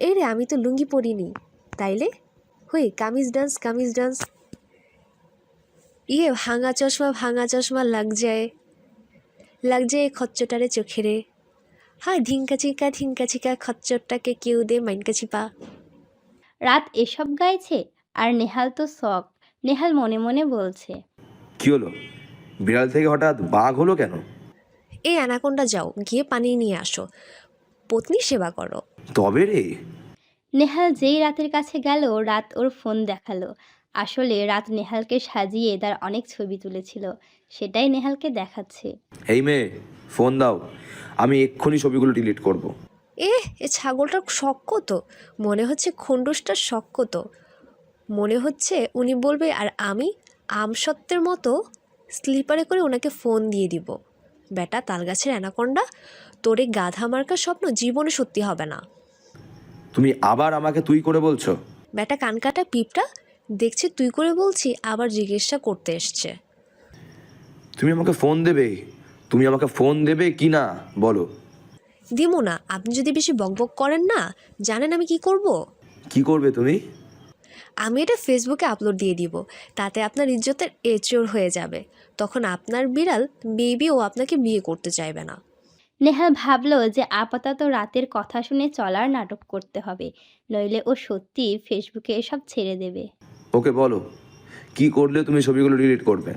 Speaker 1: এই রে, আমি তো লুঙ্গি পরিনি, তাইলে হুই কামিজ ডান্স, কামিজ ডান্স। ভাঙা চশমা লাগ যায় খচ্চটারে চোখেরে। হায় ধিঙ্কা চিকা খচ্চরটাকে কেউ দে মাইনকা চিপা।
Speaker 2: রাত এসব গাইছে আর নেহাল তো শক। নেহাল মনে মনে বলছে,
Speaker 4: কি হলো? বিড়াল থেকে হঠাৎ বাঘ হলো কেন?
Speaker 1: এই অ্যানাকোন্ডা, যাও গিয়ে পানি নিয়ে আসো, পত্নী সেবা করো।
Speaker 4: তবে রে?
Speaker 2: নেহাল যেই রাতের কাছে গেল, রাত ওর ফোন দেখালো। আসলে রাত নেহালকে সাজিয়ে তার অনেক ছবি তুলেছিল, সেটাই নেহালকে দেখাচ্ছে।
Speaker 4: এই মেয়ে, ফোন দাও, আমি এক্ষুনি ছবিগুলো ডিলিট করব।
Speaker 1: এ ছাগলটার শক্ক তো, মনে হচ্ছে খন্ডুসটার শক্ক তো, মনে হচ্ছে উনি বলবে আর আমি আমসত্ত্বের মতো স্লিপারে করে ওনাকে ফোন দিয়ে দিব। বেটা তালগাছের অ্যানাকোন্ডা, তোর এই গাধা মার্কার স্বপ্ন জীবনে সত্যি হবে না।
Speaker 4: তুমি আবার আমাকে তুই করে বলছো?
Speaker 1: বেটা কানকাটা পিঁপড়া, দেখছি তুই করে বলছি আবার জিজ্ঞাসা করতে এসছে।
Speaker 4: তুমি আমাকে ফোন দেবে? তুমি আমাকে ফোন দেবে কি না বলো?
Speaker 1: দিমু না। আপনি যদি বেশি বকবক করেন না, জানেন আমি কি করব?
Speaker 4: কি করবে তুমি?
Speaker 1: আমি এটা ফেসবুকে আপলোড দিয়ে দিব, তাতে আপনার ইজ্জতের এচোর হয়ে যাবে। তখন আপনার বিড়াল বেবিও আপনাকে বিয়ে করতে চাইবে না।
Speaker 2: নেহাল ভাবল যে আপাতত রাতের কথা শুনে চলার নাটক করতে হবে, নইলে ও সত্যি ফেসবুকে এসব ছেড়ে দেবে।
Speaker 4: ওকে বলো কি করলে তুমি ছবিগুলো ডিলিট করবে।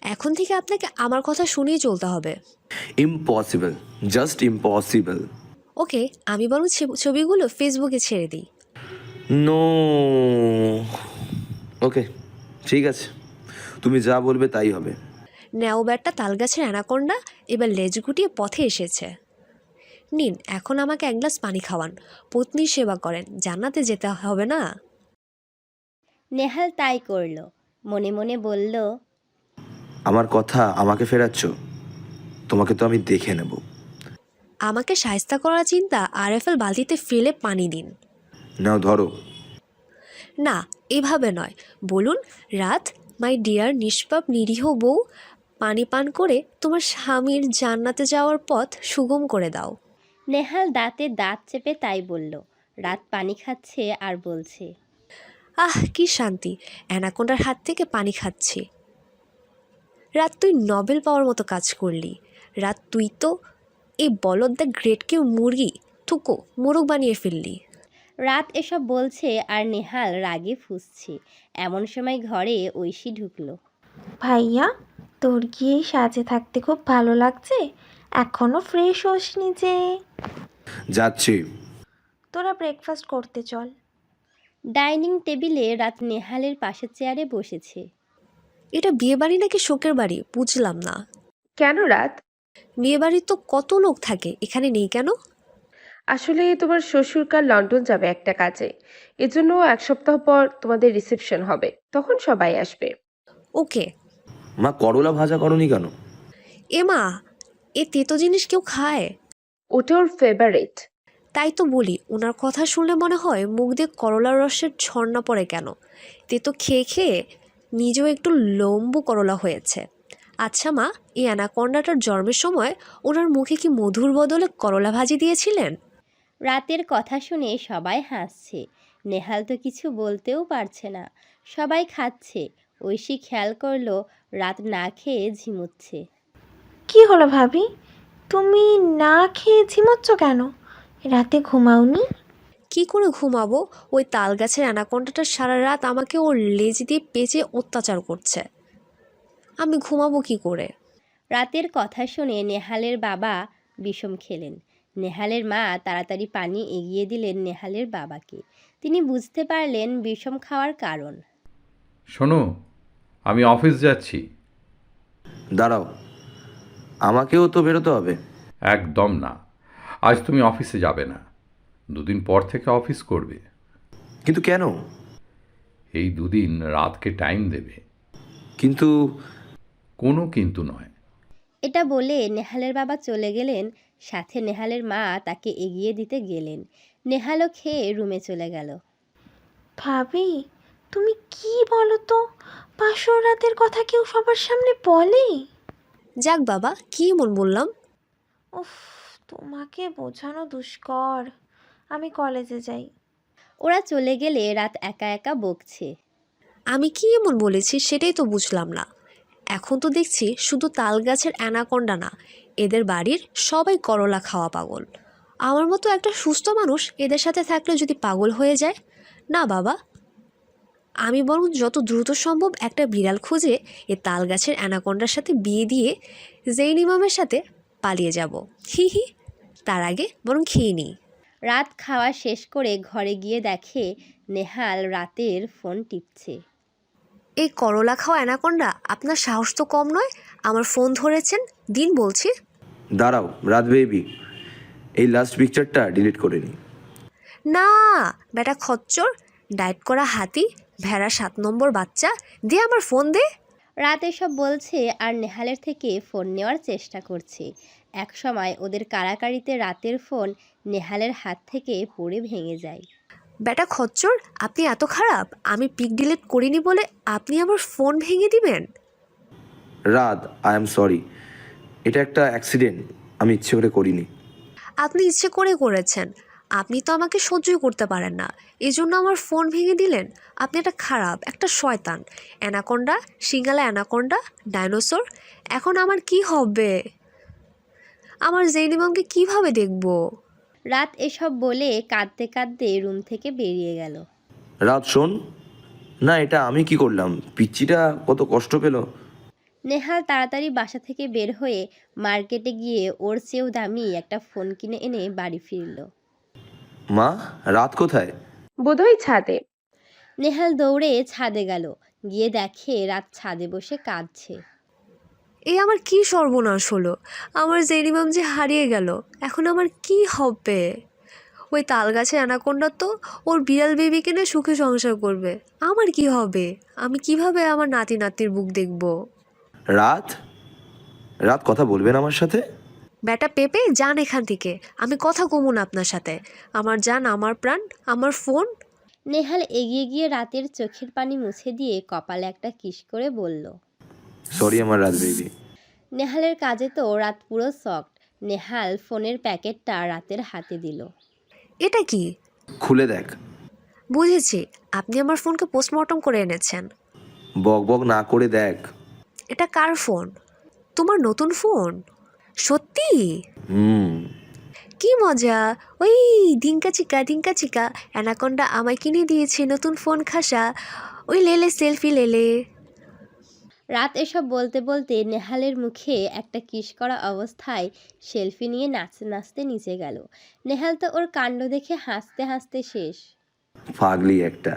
Speaker 1: এখন থেকে আপনাকে আমার কথা শুনেই চলতে হবে।
Speaker 4: Impossible, just impossible.
Speaker 1: ওকে, আমি বরং ছবিগুলো ফেসবুকে ছেড়ে দিই।
Speaker 4: নো। ওকে, ঠিক আছে, তুমি যা বলবে তাই হবে।
Speaker 1: নেও ব্যাটটা তালগাছের অ্যানাকোন্ডা এবার লেজ গুটিয়ে পথে এসেছে। নিন, এখন আমাকে এক গ্লাস পানি খাওয়ান, পত্নীর সেবা করেন, জান্নাতে যেতে হবে না?
Speaker 2: নেহাল তাই করলো, মনে মনে বলল,
Speaker 4: আমার কথা আমাকে ফেরাচ্ছ? তোমাকে তো আমি দেখে নেব।
Speaker 1: আমাকে শায়েস্তা করার চিন্তা আরএফএল বালতিতে ফেলে পানি দিন।
Speaker 4: নাও ধরো।
Speaker 1: না, এভাবে নয়। বলুন, রাত মাই ডিয়ার নিষ্পাপ নিরীহ বউ, পানি পান করে তোমার স্বামীর জান্নাতে যাওয়ার পথ সুগম করে দাও।
Speaker 2: নেহাল দাঁতে দাঁত চেপে তাই বলল। রাত পানি খাচ্ছে আর বলছে,
Speaker 1: আহ কি শান্তি, অ্যানাকোন্ডার হাত থেকে পানি খাচ্ছি। রাত, তুই নোবেল পাওয়ার মতো কাজ করলি। রাত, তুই তো এই বলদ দ্য গ্রেটকেও মুরগি থুকো মোরগ বানিয়ে ফেললি।
Speaker 2: রাত এসব বলছে আর নেহাল রাগে ফুঁসছে। এমন সময় ঘরে ঐশী ঢুকলো।
Speaker 5: ভাইয়া, তোর কি এই সাজে থাকতে খুব ভালো লাগছে? এখনো ফ্রেশ হোসনি যে?
Speaker 4: যাচ্ছি।
Speaker 5: তোরা ব্রেকফাস্ট করতে চল।
Speaker 2: ডাইনিং টেবিলে রাত নেহালের পাশের চেয়ারে বসেছে।
Speaker 1: এটা বিয়ে বাড়ি নাকি শোকের বাড়ি বুঝলাম না।
Speaker 6: কেন রাত?
Speaker 1: বিয়ে বাড়ি তো কত লোক থাকে, এখানে নেই কেন?
Speaker 6: আসলে তোমার শ্বশুরকাল লন্ডন যাবে একটা কাজে, এজন্য 1 সপ্তাহ পর তোমাদের রিসেপশন হবে, তখন সবাই আসবে।
Speaker 1: ওকে।
Speaker 4: মা, করলা ভাজা করনি কেন?
Speaker 1: এমা, এ তেতো জিনিস কেউ খায়?
Speaker 6: ওটা ওর ফেভারিট।
Speaker 1: তাই তো বলি, ওনার কথা শুনলে মনে হয় মুখ দিয়ে করলার রসের ঝর্ণা পড়ে কেন। তেতো খেয়ে খেয়ে নিজেও একটু লম্বু করলা হয়েছে। আচ্ছা মা, এই অ্যানাকোন্ডাটার জন্মের সময় ওনার মুখে কি মধুর বদলে করলা ভাজি দিয়েছিলেন?
Speaker 2: রাতের কথা শুনে সবাই হাসছে। নেহাল তো কিছু বলতেও পারছে না। সবাই খাচ্ছে। ঐশী খেয়াল করলো রাত না খেয়ে ঝিমুচ্ছে।
Speaker 5: কি হলো ভাবি, তুমি না খেয়ে ঝিমোচ্ছ কেন? রাতে ঘুমাওনি?
Speaker 1: কি করে ঘুমাবো? ওই তাল গাছের অ্যানাকোন্ডাটা সারা রাত আমাকে ওর লেজ দিয়ে পেঁচে অত্যাচার করছে। আমি ঘুমাবো কি করে?
Speaker 2: রাতের কথা শুনে নেহালের বাবা বিষম খেলেন। নেহালের মা তাড়াতাড়ি পানি এগিয়ে দিলেন নেহালের বাবাকে। তিনি বুঝতে পারলেন বিষম খাওয়ার কারণ।
Speaker 11: শোনো, আমি অফিস যাচ্ছি।
Speaker 4: দাঁড়াও, আমাকেও তো বেরোতে হবে।
Speaker 11: একদম না, আজ তুমি অফিসে যাবে না, 2 দিন পর থেকে অফিস করবে।
Speaker 4: কিন্তু কেন?
Speaker 11: এই 2 দিন রাতকে টাইম দেবে।
Speaker 4: কিন্তু
Speaker 11: কোনো কিন্তু নয়।
Speaker 2: এটা বলে নেহালের বাবা চলে গেলেন। সাথে নেহালের মা তাকে এগিয়ে দিতে গেলেন। নেহালও খেয়ে রুমে চলে গেল।
Speaker 5: ভাবি, তুমি কি বলো তো, পাঁচশো রাতের কথা কেউ সবার সামনে বলে?
Speaker 1: যাক বাবা, কি মন বললাম।
Speaker 5: উফ, তোমাকে বোঝানো দুষ্কর। আমি কলেজে যাই।
Speaker 2: ওরা চলে গেলে রাত একা একা বকছে।
Speaker 1: আমি কি এমন বলেছি সেটাই তো বুঝলাম না। এখন তো দেখছি শুধু তাল গাছের অ্যানাকোন্ডা না, এদের বাড়ির সবাই করলা খাওয়া পাগল। আমার মতো একটা সুস্থ মানুষ এদের সাথে থাকলে যদি পাগল হয়ে যায়, না বাবা, আমি বরং যত দ্রুত সম্ভব একটা বিড়াল খুঁজে এ তাল গাছের অ্যানাকোন্ডার সাথে বিয়ে দিয়ে জেইন ইমামের সাথে পালিয়ে যাব। হি হি, তার আগে বরং খেয়ে নিই।
Speaker 2: রাত খাওয়া শেষ করে ঘরে গিয়ে দেখে নেহাল রাতের ফোন টিপছে।
Speaker 1: এই করলা খাওয়া অ্যানাকোন্ডা, আপনার সাহস তো কম নয়, আমার ফোন ধরেছেন। দিন বলছি।
Speaker 4: দাঁড়াও রাত বেবি, এই লাস্ট পিকচারটা ডিলিট করে নিই।
Speaker 1: না বেটা খচ্চর, ডায়েট করা হাতি, ভেড়া 7 নম্বর বাচ্চা, দে আমার ফোন দে।
Speaker 2: রাত এসব বলছে আর নেহালের থেকে ফোন নেওয়ার চেষ্টা করছে। এক সময় ওদের কাড়াকাড়িতে রাতের ফোন নেহালের হাত থেকে পড়ে ভেঙে যায়।
Speaker 1: বেটা খচ্চর, আপনি এত খারাপ? আমি পিক ডিলিট করিনি বলে আপনি আমার ফোন ভেঙে দিবেন?
Speaker 4: রাত, আই এম সরি, এটা একটা অ্যাক্সিডেন্ট, আমি ইচ্ছে করে করিনি।
Speaker 1: আপনি ইচ্ছে করে করেছেন। আপনি তো আমাকে সহ্যই করতে পারেন না, এই জন্য আমার ফোন ভেঙে দিলেন। আপনি একটা খারাপ, একটা শয়তান, অ্যানাকোন্ডা, সিঙ্গালা অ্যানাকোন্ডা, ডাইনোসর। এখন আমার কি হবে? আমার জেনিমামকে কিভাবে দেখবো?
Speaker 2: রাত এসব বলে কাঁদতে কাঁদতে রুম থেকে বেরিয়ে গেল।
Speaker 4: রাত শোন না, এটা আমি কি করলাম? পিচ্চিটা কত কষ্ট পেল।
Speaker 2: নেহাল তাড়াতাড়ি বাসা থেকে বের হয়ে মার্কেটে গিয়ে ওর চেয়েও দামি একটা ফোন কিনে এনে বাড়ি ফিরল।
Speaker 4: মা, রাত কোথায়?
Speaker 6: বোধহয় ছাদে।
Speaker 2: নেহাল দৌড়ে ছাদে গেল, গিয়ে দেখে রাত ছাদে বসে কাঁদছে।
Speaker 1: এই আমার কি সর্বনাশ হলো! আমার জেনিমাম যে হারিয়ে গেল, এখন আমার কি হবে? ওই তাল গাছে অ্যানাকোন্ডা তো ওর বিড়াল বেবি কিনে সুখে সংসার করবে, আমার কি হবে? আমি কিভাবে আমার নাতি নাতির বুক দেখব?
Speaker 4: রাত, রাত কথা বলবেন আমার সাথে?
Speaker 1: বেটা পেপে, যান এখান থেকে, আমি কথা কমু না আপনার সাথে। আমার জান, আমার প্রাণ, আমার ফোন।
Speaker 2: নেহাল এগিয়ে গিয়ে রাতের চোখের পানি মুছে দিয়ে কপালে একটা কিস করে বলল,
Speaker 4: সরি আমার রাত বেবি।
Speaker 2: নেহালের কাজে তো রাত পুরো শকড। নেহাল ফোনের প্যাকেটটা রাতের হাতে দিল।
Speaker 1: এটা কি?
Speaker 4: খুলে দেখ।
Speaker 1: বুঝেছি, আপনি আমার ফোনকে পোস্টমর্টম করে এনেছেন।
Speaker 4: বক বক না করে দেখ।
Speaker 1: এটা কার ফোন? তোমার নতুন ফোন? সত্যি? কি মজা! ওই ডিঙ্কা চিকা অ্যানাকোন্ডা আমায় কিনে দিয়েছে নতুন ফোন খাসা। ওই লেলে সেলফি লেলে।
Speaker 2: রাত এসব বলতে বলতে নেহালের মুখে একটা কিস করা অবস্থায় সেলফি নিয়ে নাচতে নাচতে নিচে গেল। নেহাল তো ওর কাণ্ড দেখে হাসতে হাসতে শেষ।
Speaker 4: পাগলি একটা।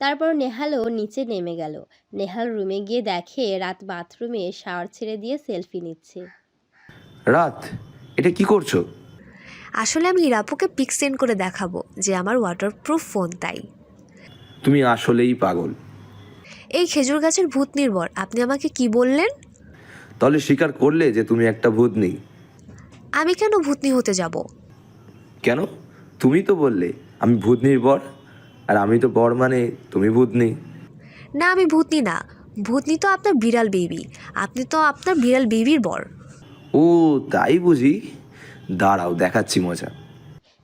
Speaker 2: তারপর নেহালও নিচে নেমে গেল। নেহাল রুমে গিয়ে দেখে রাত বাথরুমে শাওয়ার ছেড়ে দিয়ে সেলফি নিচ্ছে।
Speaker 4: রাত, এটা কি করছো?
Speaker 1: আসলে আমি ইরাপুকে পিক সেন্ড করে দেখাবো যে আমার ওয়াটারপ্রুফ ফোন, তাই।
Speaker 4: তুমি আসলেই পাগল।
Speaker 1: এই খেজুর গাছের ভূত নির্ভর, আপনি আমাকে কি বললেন?
Speaker 4: তাহলে স্বীকার করলে যে তুমি একটা ভূতনি।
Speaker 1: আমি কেন ভূতনি হতে যাব?
Speaker 4: কেন? তুমি তো বললে আমি ভূতনির বর, আর আমি তো বর মানে তুমি ভূতনি।
Speaker 1: না, আমি ভূতনি না। ভূতনি তো আপনার বিড়াল বেবি, আপনি তো আপনার বিড়াল বেবির বর।
Speaker 4: ও তাই বুঝি, দাঁড়াও দেখাচ্ছি মজা।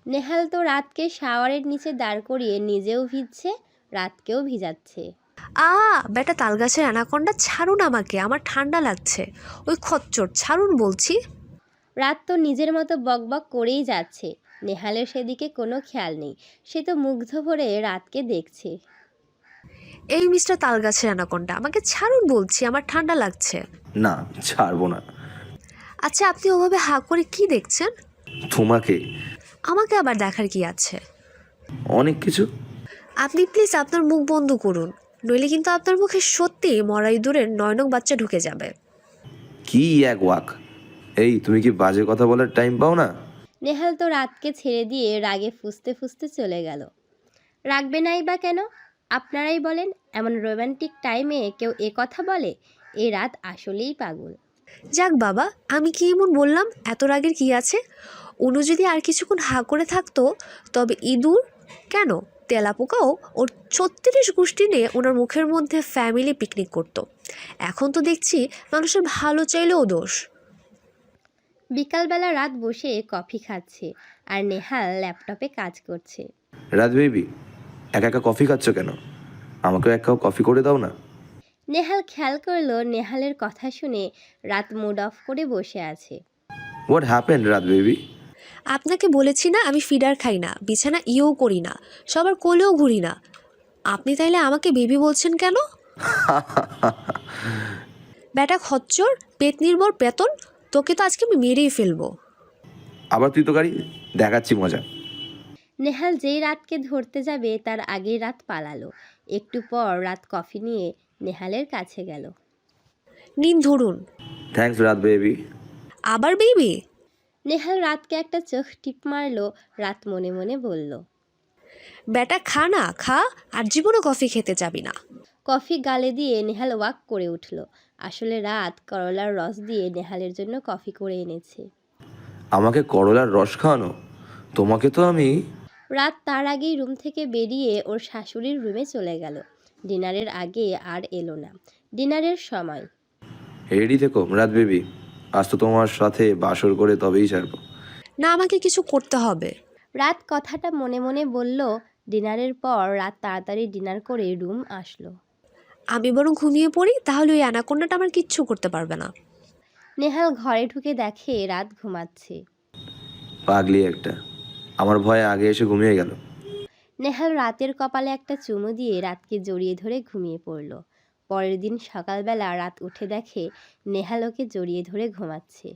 Speaker 2: নেহাল তো রাতকে শাওয়ারের নিচে দাঁড় করিয়ে নিজেও ভিজছে, রাতকেও ভিজাচ্ছে।
Speaker 1: বেটা তালগাছের অ্যানাকোন্ডা, ছাড়ুন আমাকে, আমার ঠান্ডা লাগছে। ওই খচ্চর, ছাড়ুন বলছি।
Speaker 2: রাত তো নিজের মতো বকবক করেই যাচ্ছে। নেহালের সেদিকে কোনো খেয়াল নেই, সে তো মুগ্ধ ভরে রাতকে দেখছে।
Speaker 1: এই মিস্টার তালগাছের অ্যানাকোন্ডা, আমাকে ছাড়ুন বলছি, আমার ঠান্ডা লাগছে।
Speaker 4: না, ছাড়বো না।
Speaker 1: আচ্ছা, আপনি ওভাবে হাঁ করে কি দেখছেন?
Speaker 4: তোমাকে।
Speaker 1: আমাকে আবার দেখার কি আছে?
Speaker 4: অনেক কিছু।
Speaker 1: আপনি প্লিজ আপনার মুখ বন্ধ করুন, নইলে কিন্তু আপনার মুখে সত্যি মরা ইঁদুরের নয়নক বাচ্চা ঢুকে যাবে।
Speaker 4: কি এক ওয়াক! এই, তুমি কি বাজে কথা বলার টাইম পাও না?
Speaker 2: নেহাল তো রাতকে ছেড়ে দিয়ে রাগে ফুঁসতে ফুঁসতে চলে গেল। রাখবে নাই বা কেন? আপনারাই বলেন, এমন রোম্যান্টিক টাইমে কেউ এ কথা বলে? এ রাত আসলেই পাগল।
Speaker 1: যাক বাবা, আমি কি এমন বললাম? এত রাগের কি আছে? অনু যদি আর কিছুক্ষণ হাঁ করে থাকতো, তবে ইঁদুর কেন, তেলাপোকাও ওর 36 গোষ্ঠী নিয়ে ওনার মুখের মধ্যে ফ্যামিলি পিকনিক করতো। এখন তো দেখছি মানুষের ভালো চাইলেও দোষ।
Speaker 2: বিকালবেলা রাত বসে কফি খাচ্ছে আর নেহাল ল্যাপটপে কাজ করছে।
Speaker 4: রাত বেবি, একা একা কফি খাচ্ছ কেন? আমাকেও এক কাপ কফি করে দাও না।
Speaker 2: নেহাল খেয়াল করলো নেহালের কথা শুনে রাত মুড অফ করে বসে আছে।
Speaker 4: হোয়াট হ্যাপেন রাত বেবি?
Speaker 1: আপনাকে বলেছি না, আমি ফিডার খাই না, বিছানা ইয়েও করি না, সবার কোলেও ঘুরি না। আপনি তাইলে আমাকে বেবি বলছেন কেন? বেটা খচ্চর, পেট নির্ভর পেতন, তোকে তো আজকে আমি মেরেই ফেলবো।
Speaker 4: আবার তুই তো গাড়ি, দেখাচ্ছি মজা।
Speaker 2: নেহাল যেই রাতকে ধরতে যাবে তার আগেই রাত পালালো। একটু পর রাত কফি নিয়ে নেহালের কাছে গেল।
Speaker 1: নিন ধরুন।
Speaker 4: থ্যাঙ্কস রাত বেবি।
Speaker 1: আবার বেবি?
Speaker 2: নেহাল রাতকে একটা চোখ টিপ মারলো। রাত মনে মনে বলল,
Speaker 1: বেটা খা না, খা, আর জীবনও কফি খেতে যাবি না।
Speaker 2: কফি গালে দিয়ে নেহাল ওয়াক করে উঠল। আসলে রাত করলার রস দিয়ে নেহালের জন্য কফি করে এনেছে।
Speaker 4: আমাকে করলার রস খাওয়ানো? তোমাকে তো আমি...
Speaker 2: রাত তার আগেই রুম থেকে বেরিয়ে ওর শাশুড়ির রুমে চলে গেল। ডিনারের আগে আর এলো না। ডিনারের সময়।
Speaker 4: রেডি থেকো রাত বেবি, আজ তো তোমার সাথে বাসর করে তবেই ছাড়বো।
Speaker 1: না, আমাকে কিছু করতে হবে।
Speaker 2: রাত কথাটা মনে মনে বলল। ডিনারের পর রাত তাড়াতাড়ি ডিনার করে রুম আসলো।
Speaker 1: আমি বরং ঘুমিয়ে পড়ি, তাহলে ওই অ্যানাকোন্ডাটা আমার কিচ্ছু করতে পারবে না।
Speaker 2: নেহাল ঘরে ঢুকে দেখে রাত ঘুমাচ্ছে।
Speaker 4: পাগলি একটা, আমার ভয়ে আগে এসে ঘুমিয়ে গেল।
Speaker 2: নেহাল রাতের কপালে একটা চুমু দিয়ে রাতকে জড়িয়ে ধরে ঘুমিয়ে পড়ল। পরের দিন সকালবেলা রাত উঠে দেখে নেহাল ওকে জড়িয়ে ধরে ঘুমাচ্ছে।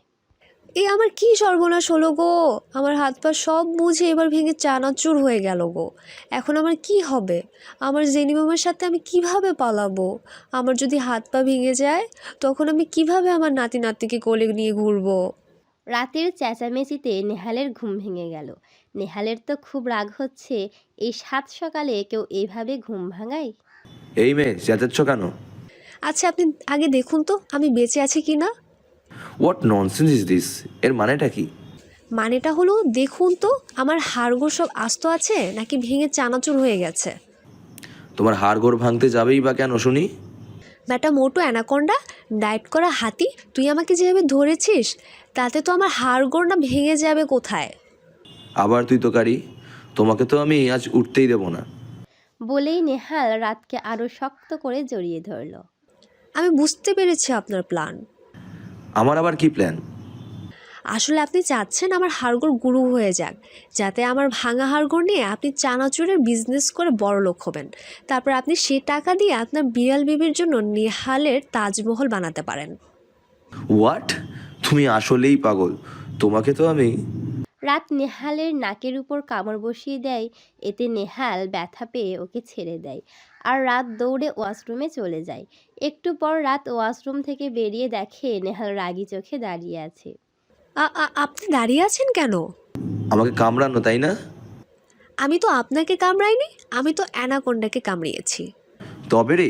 Speaker 1: এ আমার কি সর্বনাশ হলো গো! আমার হাত পা সব বুঝে এবার ভেঙে চানাচুর হয়ে গেল গো। এখন আমার কি হবে? আমার জেনিমামার সাথে আমি কিভাবে পালাবো? আমার যদি হাত পা ভেঙে যায়, তখন আমি কিভাবে আমার নাতি নাতনিকে কোলে নিয়ে ঘুরবো?
Speaker 2: রাতের চেঁচামেচিতে নেহালের ঘুম ভেঙে গেল। নেহালের তো খুব রাগ হচ্ছে, এই সাত সকালে কেউ এইভাবে ঘুম ভাঙায়?
Speaker 4: এই মেয়ে, চেঁচাচ্ছ কেন?
Speaker 1: আচ্ছা, আপনি আগে দেখুন তো আমি বেঁচে আছি কি না।
Speaker 4: What nonsense is this? এর মানেটা কি?
Speaker 1: মানেটা হলো, দেখুন তো আমার হাড়গোড় সব আস্ত আছে নাকি ভেঙে চানাচুর হয়ে গেছে।
Speaker 4: তোমার হাড়গোড় ভাঙতে যাবেই বা কেন শুনি?
Speaker 1: ব্যাটা মোটো অ্যানাকোন্ডা, ডায়েট করা হাতি, তুই আমাকে যেভাবে ধরেছিস তাতে তো আমার হাড়গোড় না ভেঙে যাবে কোথায়।
Speaker 4: আবার তুই তো কারি, তোমাকে তো আমি আজ উঠতেই দেবো না।
Speaker 2: বলেই নেহাল রাতকে আরো শক্ত করে জড়িয়ে ধরল।
Speaker 1: আমি বুঝতে পেরেছি আপনার প্ল্যান।
Speaker 4: আমার আবার কি প্ল্যান?
Speaker 1: আসলে আপনি চাচ্ছেন আমার হাড়গোড় গুঁড়ো হয়ে যাক, যাতে আমার ভাঙা হাড়গোড় নিয়ে আপনি চানাচুরের বিজনেস করে বড়লোক হবেন। তারপর আপনি সে টাকা দিয়ে আপনার বিড়াল বেবির জন্য নেহালের তাজমহল বানাতে পারেন।
Speaker 4: হোয়াট? তুমি আসলেই পাগল, তোমাকে তো আমি...
Speaker 2: রাত নেহালের নাকের উপর কামড় বসিয়ে দেয়। এতে নেহাল ব্যথা পেয়ে ওকে ছেড়ে দেয় আর রাত দৌড়ে ওয়াশরুমে চলে যায়। একটু পর রাত ওয়াশরুম থেকে বেরিয়ে দেখে নেহাল রাগী চোখে দাঁড়িয়ে আছে।
Speaker 1: আপনি দাঁড়িয়ে আছেন কেন?
Speaker 4: আমাকে কামড়ানো, তাই না?
Speaker 1: আমি তো আপনাকে কামড়াইনি, আমি তো অ্যানাকোন্ডাকে কামড়িয়েছি।
Speaker 4: তবে রে।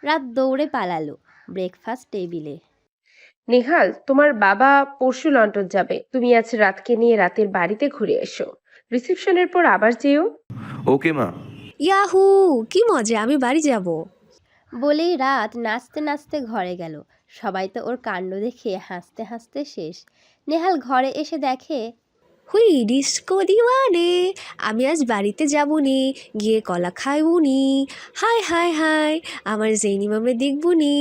Speaker 2: রাত দৌড়ে পালালো ব্রেকফাস্ট টেবিলে।
Speaker 6: নেহাল, তোমার বাবা পরশু লন্ডন যাবে, তুমি আজ রাতকে নিয়ে রাতের বাড়িতে ঘুরে এসো। রিসেপশনের পর আবার যেও।
Speaker 4: ওকে মা।
Speaker 1: ইয়াহু, কি মজা, আমি বাড়ি যাব।
Speaker 2: বলেই রাত নাচতে নাচতে ঘরে গেল। সবাই তো ওর কাণ্ড দেখে হাসতে হাসতে শেষ। নেহাল ঘরে এসে দেখে,
Speaker 1: হুই ডিস্কো দিওয়ানে, আমি আজ বাড়িতে যাবনি, গিয়ে কলা খাইবুনি। হাই হাই হাই, আমার জেনিমামে দেখবুনি।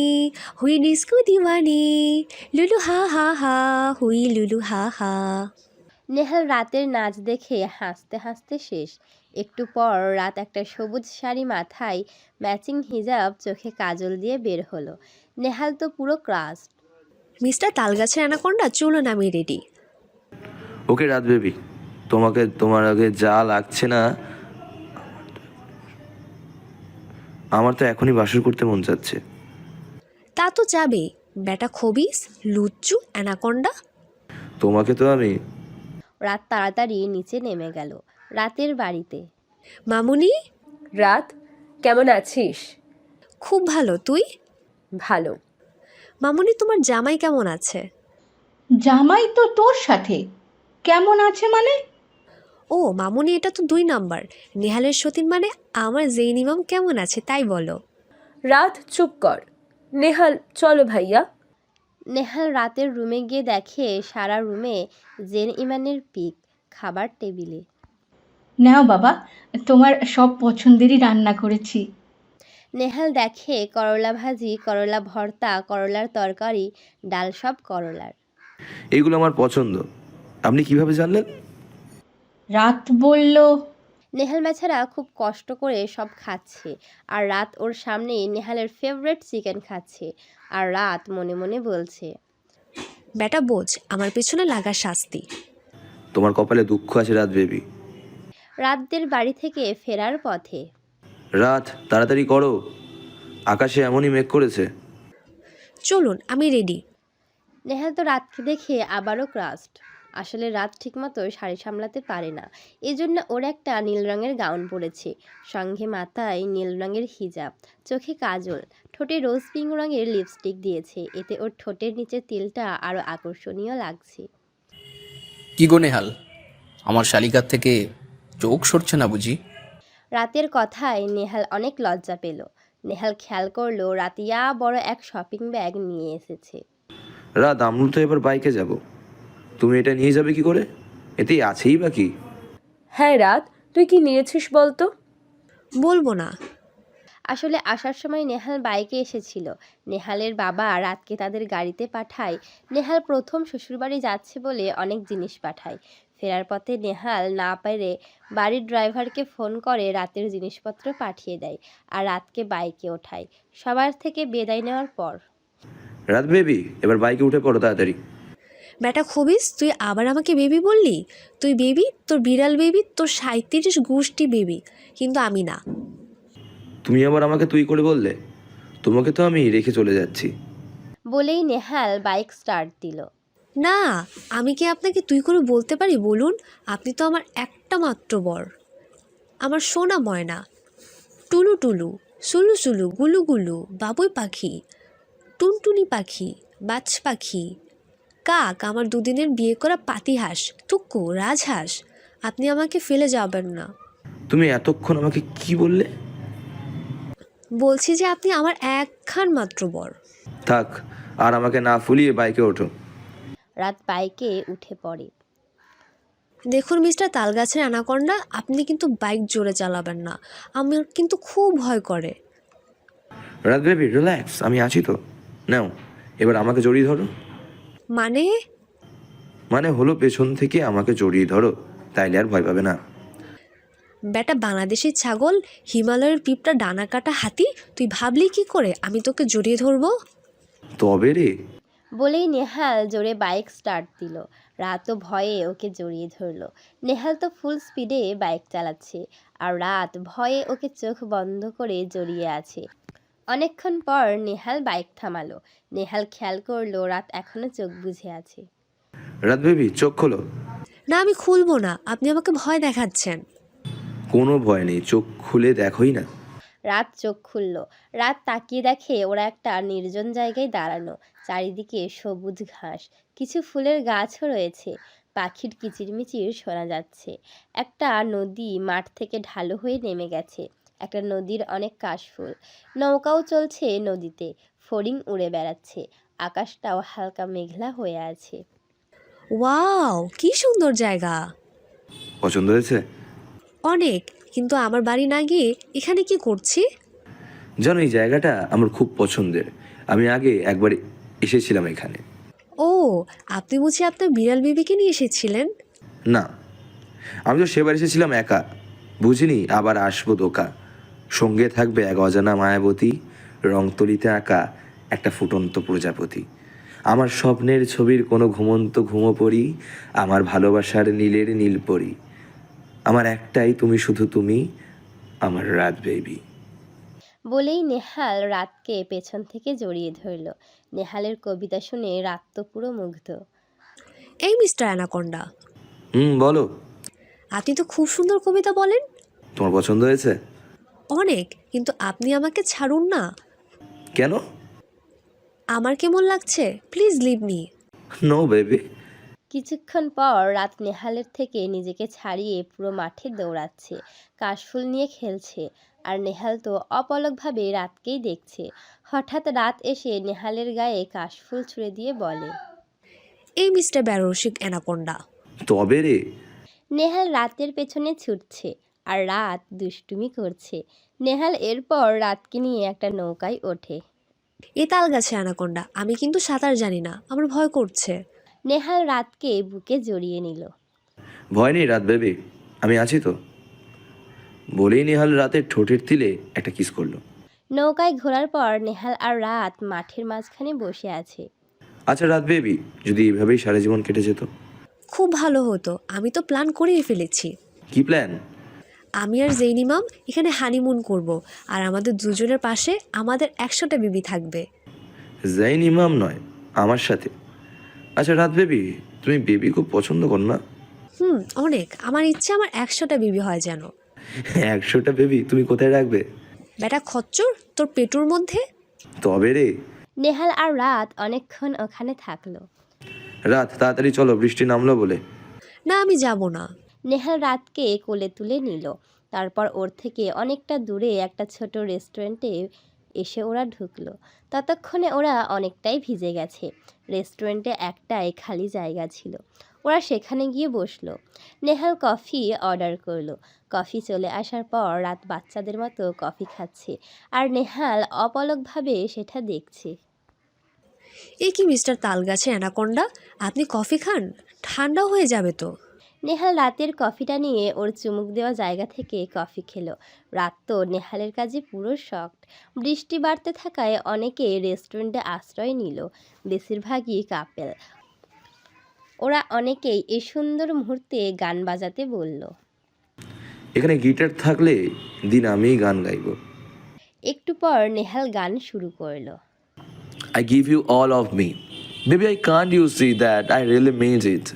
Speaker 1: হুই ডিস্কো দিওয়ানে, লুলু হা হা হা, হুই লুলু হা হা।
Speaker 2: নেহাল রাতের নাচ দেখে হাসতে হাসতে শেষ। একটু পর রাত একটা সবুজ শাড়ি মাথায়, ম্যাচিং হিজাব, চোখে কাজল দিয়ে বের হলো। নেহাল তো পুরো ক্রাশ।
Speaker 1: মিস্টার তালগাছের অ্যানাকোন্ডা, চলুন আমি রেডি।
Speaker 4: ওকে রাত বেবি, তোমার আগে যা লাগছে না, আমার তো এখনই বাসর করতে মন চাচ্ছে।
Speaker 1: তা তো যাবেই, ব্যাটা খবিস, লুচ্চু, অ্যানাকোন্ডা।
Speaker 4: তোমাকে তো আমি...
Speaker 2: রাত তাড়াতাড়ি নিচে নেমে গেল রাতের বাড়িতে।
Speaker 1: মামুনি।
Speaker 7: রাত, কেমন আছিস?
Speaker 1: খুব ভালো, তুই?
Speaker 7: ভালো।
Speaker 1: মামুনি, তোমার জামাই কেমন আছে?
Speaker 8: জামাই তো তোর সাথে, কেমন আছে মানে?
Speaker 1: ও মামুনি, এটা তো 2 নাম্বার। নেহালের সতীন মানে আমার জেনিমাম কেমন আছে তাই বলো।
Speaker 7: রাত চুপ কর। নেহাল, চলো ভাইয়া।
Speaker 2: নেহাল রাতের রুমে গিয়ে দেখে সারা রুমে জেন ইমানের পিক খাবার টেবিলে।
Speaker 8: নাও বাবা, তোমার সব পছন্দেরই রান্না করেছি।
Speaker 2: নেহাল দেখে করলা ভাজি, করলা ভর্তা, করলার তরকারি, ডাল, সব করলার।
Speaker 4: এগুলো আমার পছন্দ। আপনি কিভাবে জানলেন?
Speaker 8: রাত বলল।
Speaker 2: নেহাল বেচারা খুব কষ্ট করে সব খাচ্ছে আর রাত ওর সামনে নেহালের ফেভারিট চিকেন খাচ্ছে আর রাত মনে মনে বলছে,
Speaker 1: ব্যাটা বোঝ, আমার পেছনে লাগার শাস্তি।
Speaker 4: তোমার কপালে দুঃখ আছে রাত বেবি।
Speaker 2: রাতদের বাড়ি থেকে ফেরার পথে।
Speaker 4: রাত, তাড়াতাড়ি করো, আকাশে এমনই মেঘ করেছে।
Speaker 1: চলুন আমি রেডি।
Speaker 2: নেহাল তো রাতকে দেখে আবারও ক্রাস্ট। আসলে রাত ঠিকমতো শাড়ি সামলাতে পারে না, এজন্য ওর একটা নীল রঙের গাউন পরেছে, সঙ্গে মাথায় নীল রঙের হিজাব, চোখে কাজল, ঠোঁটে রোজ পিঙ্ক রঙের লিপস্টিক দিয়েছে। এতে ওর ঠোঁটের নিচের তিলটা আরও আকর্ষণীয় লাগছে।
Speaker 13: কি গো নেহাল, আমার শালিকার থেকে চোখ সরছে না বুঝি?
Speaker 2: রাতের কথায় নেহাল অনেক লজ্জা পেল। নেহাল খেয়াল করলো রাতিয়া বড় এক শপিং ব্যাগ নিয়ে এসেছে।
Speaker 4: রাত, আমরা তো এবার বাইকে যাব, তুমি এটা নিয়ে যাবে কি করে? এতেই আছেই বা কি?
Speaker 7: হ্যাঁ রাত, তুই কি নিয়েছিস বলতো?
Speaker 1: বলবো না।
Speaker 2: আসলে আসার সময় নেহাল বাইকে এসেছিল। নেহালের বাবা রাতকে তাদের গাড়িতে পাঠায়। নেহাল প্রথম শ্বশুরবাড়ি যাচ্ছে বলে অনেক জিনিস পাঠায়। ফেরার পথে নেহাল না পেরে বাড়ির ড্রাইভারকে ফোন করে রাতের জিনিসপত্র পাঠিয়ে দেয় আর রাতকে বাইকে ওঠায়। সবার থেকে বিদায় নেওয়ার পর
Speaker 4: রাত বেবি, এবার বাইকে উঠে পড়ো তাড়াতাড়ি।
Speaker 1: বেটা খবিস, তুই আবার আমাকে বেবি বললি? তুই বেবি, তোর বিড়াল বেবি, তোর 37 গোষ্ঠী বেবি, কিন্তু আমি না।
Speaker 4: তুমি আবার আমাকে তুই করে বললে? তোমাকে তো আমি রেখে চলে যাচ্ছি।
Speaker 2: বলেই নেহাল বাইক স্টার্ট দিল।
Speaker 1: না, আমি কি আপনাকে তুই করে বলতে পারি বলুন? আপনি তো আমার একটা মাত্র বর, আমার সোনা ময়না, টুলু টুলু, সুলু সুলু, গুলু গুলু, বাবুই পাখি, টুনটুনি পাখি, বাজ পাখি, কাক, আমার দুদিনের বিয়ে করা পাতিহাঁস, টুকু রাজহাঁস। আপনি আমাকে ফেলে যাবেন না।
Speaker 4: তুমি এতক্ষণ আমাকে কি বললে?
Speaker 1: বলছি যে আপনি আমার একখান মাত্র বর।
Speaker 4: থাক, আর আমাকে না ফুলিয়ে বাইকে ওঠো।
Speaker 2: রাত বাইকে উঠে পড়ে।
Speaker 1: দেখুন মিস্টার তালগাছের অ্যানাকন্ডা, আপনি কিন্তু বাইক জোরে চালাবেন না, আমার কিন্তু খুব ভয় করে।
Speaker 4: রাত বেবি রিল্যাক্স, আমি আছি তো। নাও, এবার আমাকে জড়িয়ে ধরো।
Speaker 1: মানে
Speaker 4: হলো পেছন থেকে আমাকে জড়িয়ে ধরো, তাইলে আর ভয় পাবে না।
Speaker 1: বেটা বাংলাদেশি ছাগল, হিমালয়ের পিঁপড়া, ডানা কাটা হাতি, তুই ভাবলি কি করে আমি তোকে জড়িয়ে ধরবো?
Speaker 4: তবে রে।
Speaker 2: বলেই নেহাল জোরে বাইক স্টার্ট দিল। রাতও ভয়ে ওকে জড়িয়ে ধরলো। নেহাল তো ফুল স্পিডে বাইক চালাচ্ছে আর রাত ভয়ে ওকে চোখ বন্ধ করে জড়িয়ে আছে। অনেকক্ষণ পর নেহাল বাইক থামালো। নেহাল খেয়াল করলো রাত এখনো চোখ বুজে আছে।
Speaker 4: রাত বেবি চোখ খোলো।
Speaker 1: না, আমি খুলবো না, আপনি আমাকে ভয় দেখাচ্ছেন।
Speaker 4: কোনো ভয় নেই, চোখ খুলে দেখোই না।
Speaker 2: রাত চোখ খুলল। রাত তাকিয়ে দেখে ওরা একটা নির্জন জায়গায় দাঁড়ানো। চারিদিকে সবুজ ঘাস, কিছু ফুলের গাছও রয়েছে। পাখির কিচিরমিচির শোনা যাচ্ছে। একটা নদী মাঠ থেকে ঢালু হয়ে নেমে গেছে। একটা নদীর অনেক কাশফুল। নৌকাও চলছে নদীতে। ফড়িং উড়ে বেড়াচ্ছে। আকাশটাও হালকা মেঘলা হয়ে আছে।
Speaker 1: ওয়াও, কি সুন্দর জায়গা।
Speaker 4: পছন্দ হয়েছে?
Speaker 1: অনেক, কিন্তু আমার বাড়ি না গিয়ে এখানে কি করছি?
Speaker 4: জানো, এই জায়গাটা আমার খুব পছন্দের। আমি আগে একবার এসেছিলাম এখানে।
Speaker 1: ও, আপনি বুঝি আপনার বিড়াল বেবিকে নিয়ে এসেছিলেন?
Speaker 4: না, আমি তো সেবার এসেছিলাম একা, বুঝিনি আবার আসবো দোকা। সঙ্গে থাকবে এক অজানা মায়াবতী, রংতলিতে আঁকা একটা ফুটন্ত প্রজাপতি। আমার স্বপ্নের ছবির কোনো ঘুমন্ত ঘুমোপরি, আমার ভালোবাসার নীলের নীলপরি। আমার একটাই তুমি, শুধু তুমি, আমার রাত বেবি।
Speaker 2: বলেই নেহাল রাতকে পেছন থেকে জড়িয়ে ধরল। নেহালের কবিতা শুনে রাত তো পুরো মুগ্ধ।
Speaker 1: এই মিস্টার অ্যানাকন্ডা,
Speaker 4: বলো।
Speaker 1: আপনি তো খুব সুন্দর কবিতা বলেন।
Speaker 4: তোমার পছন্দ হয়েছে?
Speaker 1: অনেক, কিন্তু আপনি আমাকে ছাড়ুন না।
Speaker 4: কেন?
Speaker 1: আমার কেমন লাগছে, please leave me.
Speaker 4: No baby.
Speaker 2: কিছুক্ষণ পর রাত নেহালের থেকে নিজেকে ছাড়িয়ে পুরো মাঠে দৌড়াচ্ছে, কাশফুল নিয়ে খেলছে। আর নেহাল তো অপলকভাবে রাতকেই দেখছে। হঠাৎ রাত এসে নেহালের গায়ে কাশফুল ছুঁড়ে দিয়ে বলে,
Speaker 1: এই মিস্টার ব্যারসিক অ্যানাকন্ডা।
Speaker 4: তবে রে।
Speaker 2: নেহাল রাতের পেছনে ছুটছে আর রাত দুষ্টুমি করছে। নেহাল এরপর রাতকে নিয়ে একটা নৌকায় ওঠে।
Speaker 1: এ তাল গাছে অ্যানাকন্ডা, আমি কিন্তু সাঁতার জানি না, আমার ভয় করছে।
Speaker 2: নেহাল রাতকে বুকে জড়িয়ে নিল।
Speaker 4: ভয় নেই রাত বেবি, আমি আছি তো। বলেই নেহাল রাতের ঠোঁটের তিলে একটা কিস করলো।
Speaker 2: নৌকায় ঘোরার পর নেহাল আর রাত মাঠের মাঝখানে বসে আছে।
Speaker 4: আচ্ছা রাত বেবি, যদি এইভাবেই সারা জীবন কেটে যেত?
Speaker 1: খুব ভালো হতো, আমি তো প্ল্যান করেই ফেলেছি।
Speaker 4: কি প্ল্যান?
Speaker 1: আমি আর জেইন ইমাম এখানে হানিমুন করব, আর আমাদের দুজনের পাশে আমাদের 100টা বিবি থাকবে।
Speaker 4: জাইন ইমাম নয়, আমার সাথে। আচ্ছা রাত বেবি, তুমি বেবি খুব পছন্দ কর না?
Speaker 1: অনেক। আমার ইচ্ছে আমার 100টা বেবি হয় যেন।
Speaker 4: 100টা বেবি তুমি কোথায় রাখবে?
Speaker 1: বেটা খচ্চর, তোর পেটুর মধ্যে।
Speaker 4: তবে রে।
Speaker 2: নেহাল আর রাত অনেকক্ষণ ওখানে থাকলো।
Speaker 4: রাত, তাড়াতাড়ি চলো, বৃষ্টি নামলো বলে।
Speaker 1: না, আমি যাব না।
Speaker 2: নেহাল রাতকে কোলে তুলে নিল। তারপর ওর থেকে অনেকটা দূরে একটা ছোট রেস্টুরেন্টে এসে ওরা ঢুকলো। ততক্ষণে ওরা অনেকটাই ভিজে গেছে। রেস্টুরেন্টে একটাই খালি জায়গা ছিল। ওরা সেখানে গিয়ে বসলো। নেহাল কফি অর্ডার করলো। কফি চলে আসার পর রাত বাচ্চাদের মতো কফি খাচ্ছে আর নেহাল অপলকভাবে সেটা দেখছে।
Speaker 1: এ কি মিস্টার তালগাছের অ্যানাকোন্ডা, আপনি কফি খান? ঠান্ডা হয়ে যাবে তো।
Speaker 2: নেহাল রাতের কফিটা নিয়ে ওর চুমুক দেওয়া জায়গা থেকে কফি খেলো। রাত তো নেহালের কাজে পুরো শকড। বৃষ্টি বাড়তে থাকায় অনেকে রেস্টুরেন্টে আশ্রয় নিল, বেশিরভাগই কাপেল। ওরা অনেকেই এই সুন্দর মুহূর্তে গান বাজাতে বলল।
Speaker 4: এখানে গিটার থাকলে দিন আমিই গান গাইবো।
Speaker 2: একটু পর নেহাল গান শুরু করলো।
Speaker 4: I give you all of me. Baby, I can't you see that I really mean it.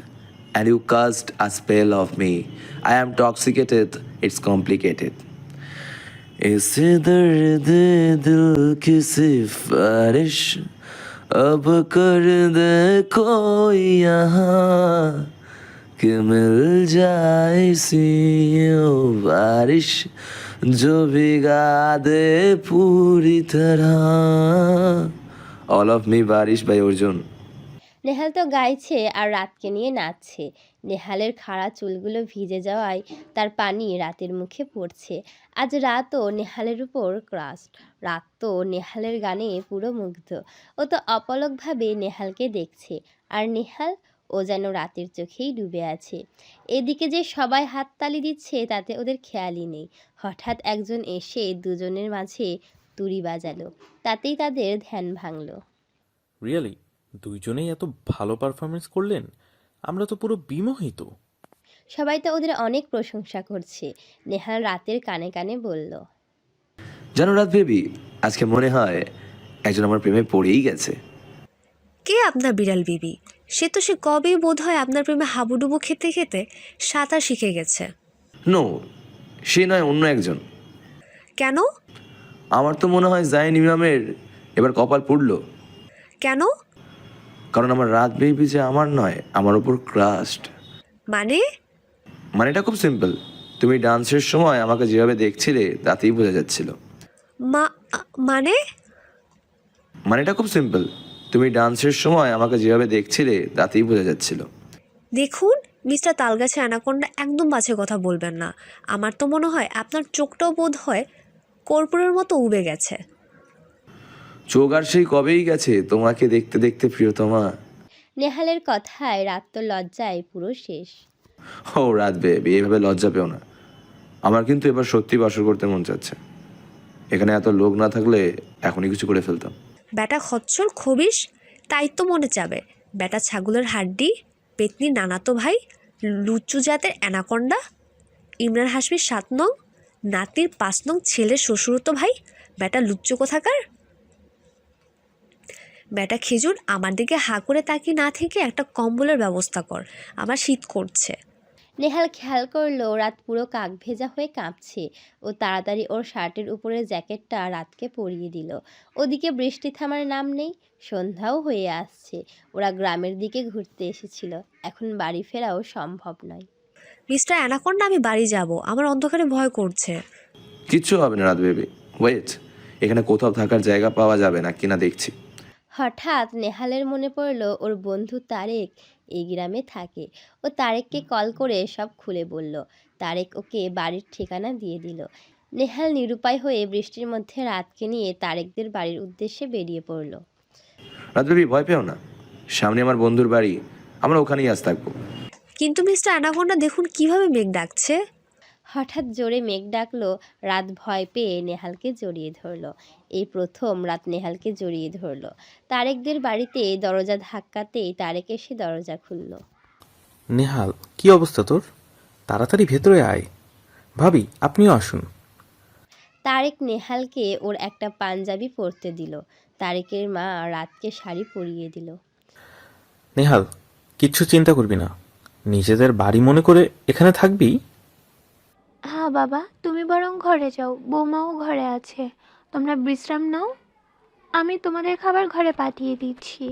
Speaker 4: And you cast a spell of me. I am toxicated, it's complicated. इस दर्द दिल की सिफारिश अब कर दे कोई यहाँ कि मिल जाए सी यूं बारिश जो भिगा दे पूरी तरह। All of me Baarish by Arjun.
Speaker 2: Nehal তো গাইছে আর রাতকে নিয়ে নাচছে। নেহালের খাড়া চুলগুলো ভিজে যাওয়ায় তার পানি রাতের মুখে পড়ছে। আজ রাতও নেহালের উপর ক্রাশ। রাত তো নেহালের গানে পুরো মুগ্ধ। ও তো অপলকভাবে নেহালকে দেখছে আর নেহাল, ও যেন রাতের চোখেই ডুবে আছে। এদিকে যে সবাই হাততালি দিচ্ছে তাতে ওদের খেয়ালই নেই। হঠাৎ একজন এসে দুজনের মাঝে তুড়ি বাজালো, তাতেই তাদের ধ্যান ভাঙলো।
Speaker 14: রিয়েলি দুইজনেই এত ভালো পারফরমেন্স করলেন, আমরা তো পুরো বিমোহিত।
Speaker 2: সবাই তো ওদের অনেক প্রশংসা করছে। নেহাল রাতের কানে কানে বলল,
Speaker 4: জানো রাত বেবি, আজকে মনে হয় একজন আমার প্রেমে পড়েই গেছে।
Speaker 1: কে আপনার বিড়াল বিবি? সে কবেই বোধ হয় আপনার প্রেমে হাবুডুবু খেতে খেতে সাঁতার শিখে গেছে।
Speaker 4: নো, সে নয়, অন্য একজন।
Speaker 1: কেন?
Speaker 4: আমার তো মনে হয় জাইন ইমামের এবার কপাল পুড়ল।
Speaker 1: কেন?
Speaker 4: কারণ আমার রাত বেবি যে আমার নয়, আমার উপর ক্রাস্ট। মানেটা খুব সিম্পল। তুমি ডান্সের সময় আমাকে যেভাবে দেখছিলে তাতেই বোঝা যাচ্ছিল। মানেটা খুব সিম্পল। তুমি ডান্সের সময় আমাকে যেভাবে দেখছিলে তাতেই বোঝা যাচ্ছিল।
Speaker 1: দেখুন মিস্টার তালগাছে অ্যানাকোন্ডা, একদম বাজে কথা বলবেন না। আমার তো মনে হয় আপনার চোখটাও বোধ হয় কর্পূরের মতো উবে গেছে।
Speaker 4: চোখ আর সেই কবেই গেছে তোমাকে দেখতে দেখতে প্রিয়তমা।
Speaker 2: নেহালের কথায় রাত তো লজ্জায় পুরো শেষ।
Speaker 4: ও রাত বেবি, এভাবে লজ্জা পেও না। আমার কিন্তু এবার সত্যি বাসর করতে মন চাচ্ছে। এখানে এত লোক না থাকলে এখনই কিছু করে ফেলতাম।
Speaker 1: বেটা খচ্চর খবিস, তাই তো মনে চাবে। বেটা ছাগলের হাড্ডি, পেতনি নানাতো ভাই, লুচ্চু জাতের অ্যানাকোন্ডা, ইমরান হাসমির 7 নং, নাতির 5 নং ছেলের শ্বশুরতো ভাই। বেটা লুচ্চু কোথাকার। বেটা খেজুর, আমার দিকে হা করে তাকিয়ে না থেকে একটা কম্বলের ব্যবস্থা কর, আমার শীত করছে।
Speaker 2: নেহাল খেয়াল করলো রাত পুরো কাক ভেজা হয়ে কাঁপছে। ও তাড়াতাড়ি ওর শার্টের উপরের জ্যাকেটটা রাতকে পরিয়ে দিল। ওদিকে বৃষ্টি থামার নাম নেই। সন্ধ্যাও হয়ে আসছে। ওরা গ্রামের দিকে ঘুরতে এসেছিল, এখন বাড়ি ফেরাও সম্ভব নয়।
Speaker 1: মিস্টার অ্যানাকোন্ডা, আমি বাড়ি যাব, আমার অন্ধকারে ভয় করছে।
Speaker 4: কিচ্ছু হবে না রাত বেবি, ওয়েট। এখানে কোথাও থাকার জায়গা পাওয়া যাবে না কিনা দেখছি।
Speaker 2: হঠাৎ নেহালের মনে পড়ল ওর বন্ধু তারেক এই গ্রামে থাকে। ও তারেককে কল করে সব খুলে বলল। তারেক ওকে বাড়ির ঠিকানা দিয়ে দিল। নেহাল নিরুপায় হয়ে বৃষ্টির মধ্যে রাতকে নিয়ে তারেকদের বাড়ির উদ্দেশ্যে বেরিয়ে পড়ল।
Speaker 4: রাত বেবি, ভয় পেও না, সামনে আমার বন্ধুর বাড়ি, আমরা ওখানেই আজ থাকবো।
Speaker 1: কিন্তু মিস্টার অ্যানাকোন্ডা, দেখুন কিভাবে মেঘ ডাকছে।
Speaker 2: হঠাৎ জোরে মেঘ ডাকলো। রাত ভয় পেয়ে নেহালকে জড়িয়ে ধরলো। এই প্রথম রাত নেহালকে জড়িয়ে ধরলো। তারেকদের বাড়িতে দরজা ধাক্কাতেই তারেক এসে দরজা খুলল।
Speaker 14: নেহাল, কি অবস্থা তোর? তাড়াতাড়ি ভেতরে আয়। ভাবি, আপনিও আসুন।
Speaker 2: তারেক নেহালকে ওর একটা পাঞ্জাবি পরতে দিল। তারেকের মা রাতকে শাড়ি পরিয়ে দিল।
Speaker 14: নেহাল, কিচ্ছু চিন্তা করবি না, নিজেদের বাড়ি মনে করে এখানে থাকবি।
Speaker 5: হ্যাঁ বাবা, তুমি বরং ঘরে যাও, বৌমাও ঘরে আছে। তোমরা বিশ্রাম নাও, আমি তোমাদের খাবার ঘরে পাঠিয়ে দিচ্ছি।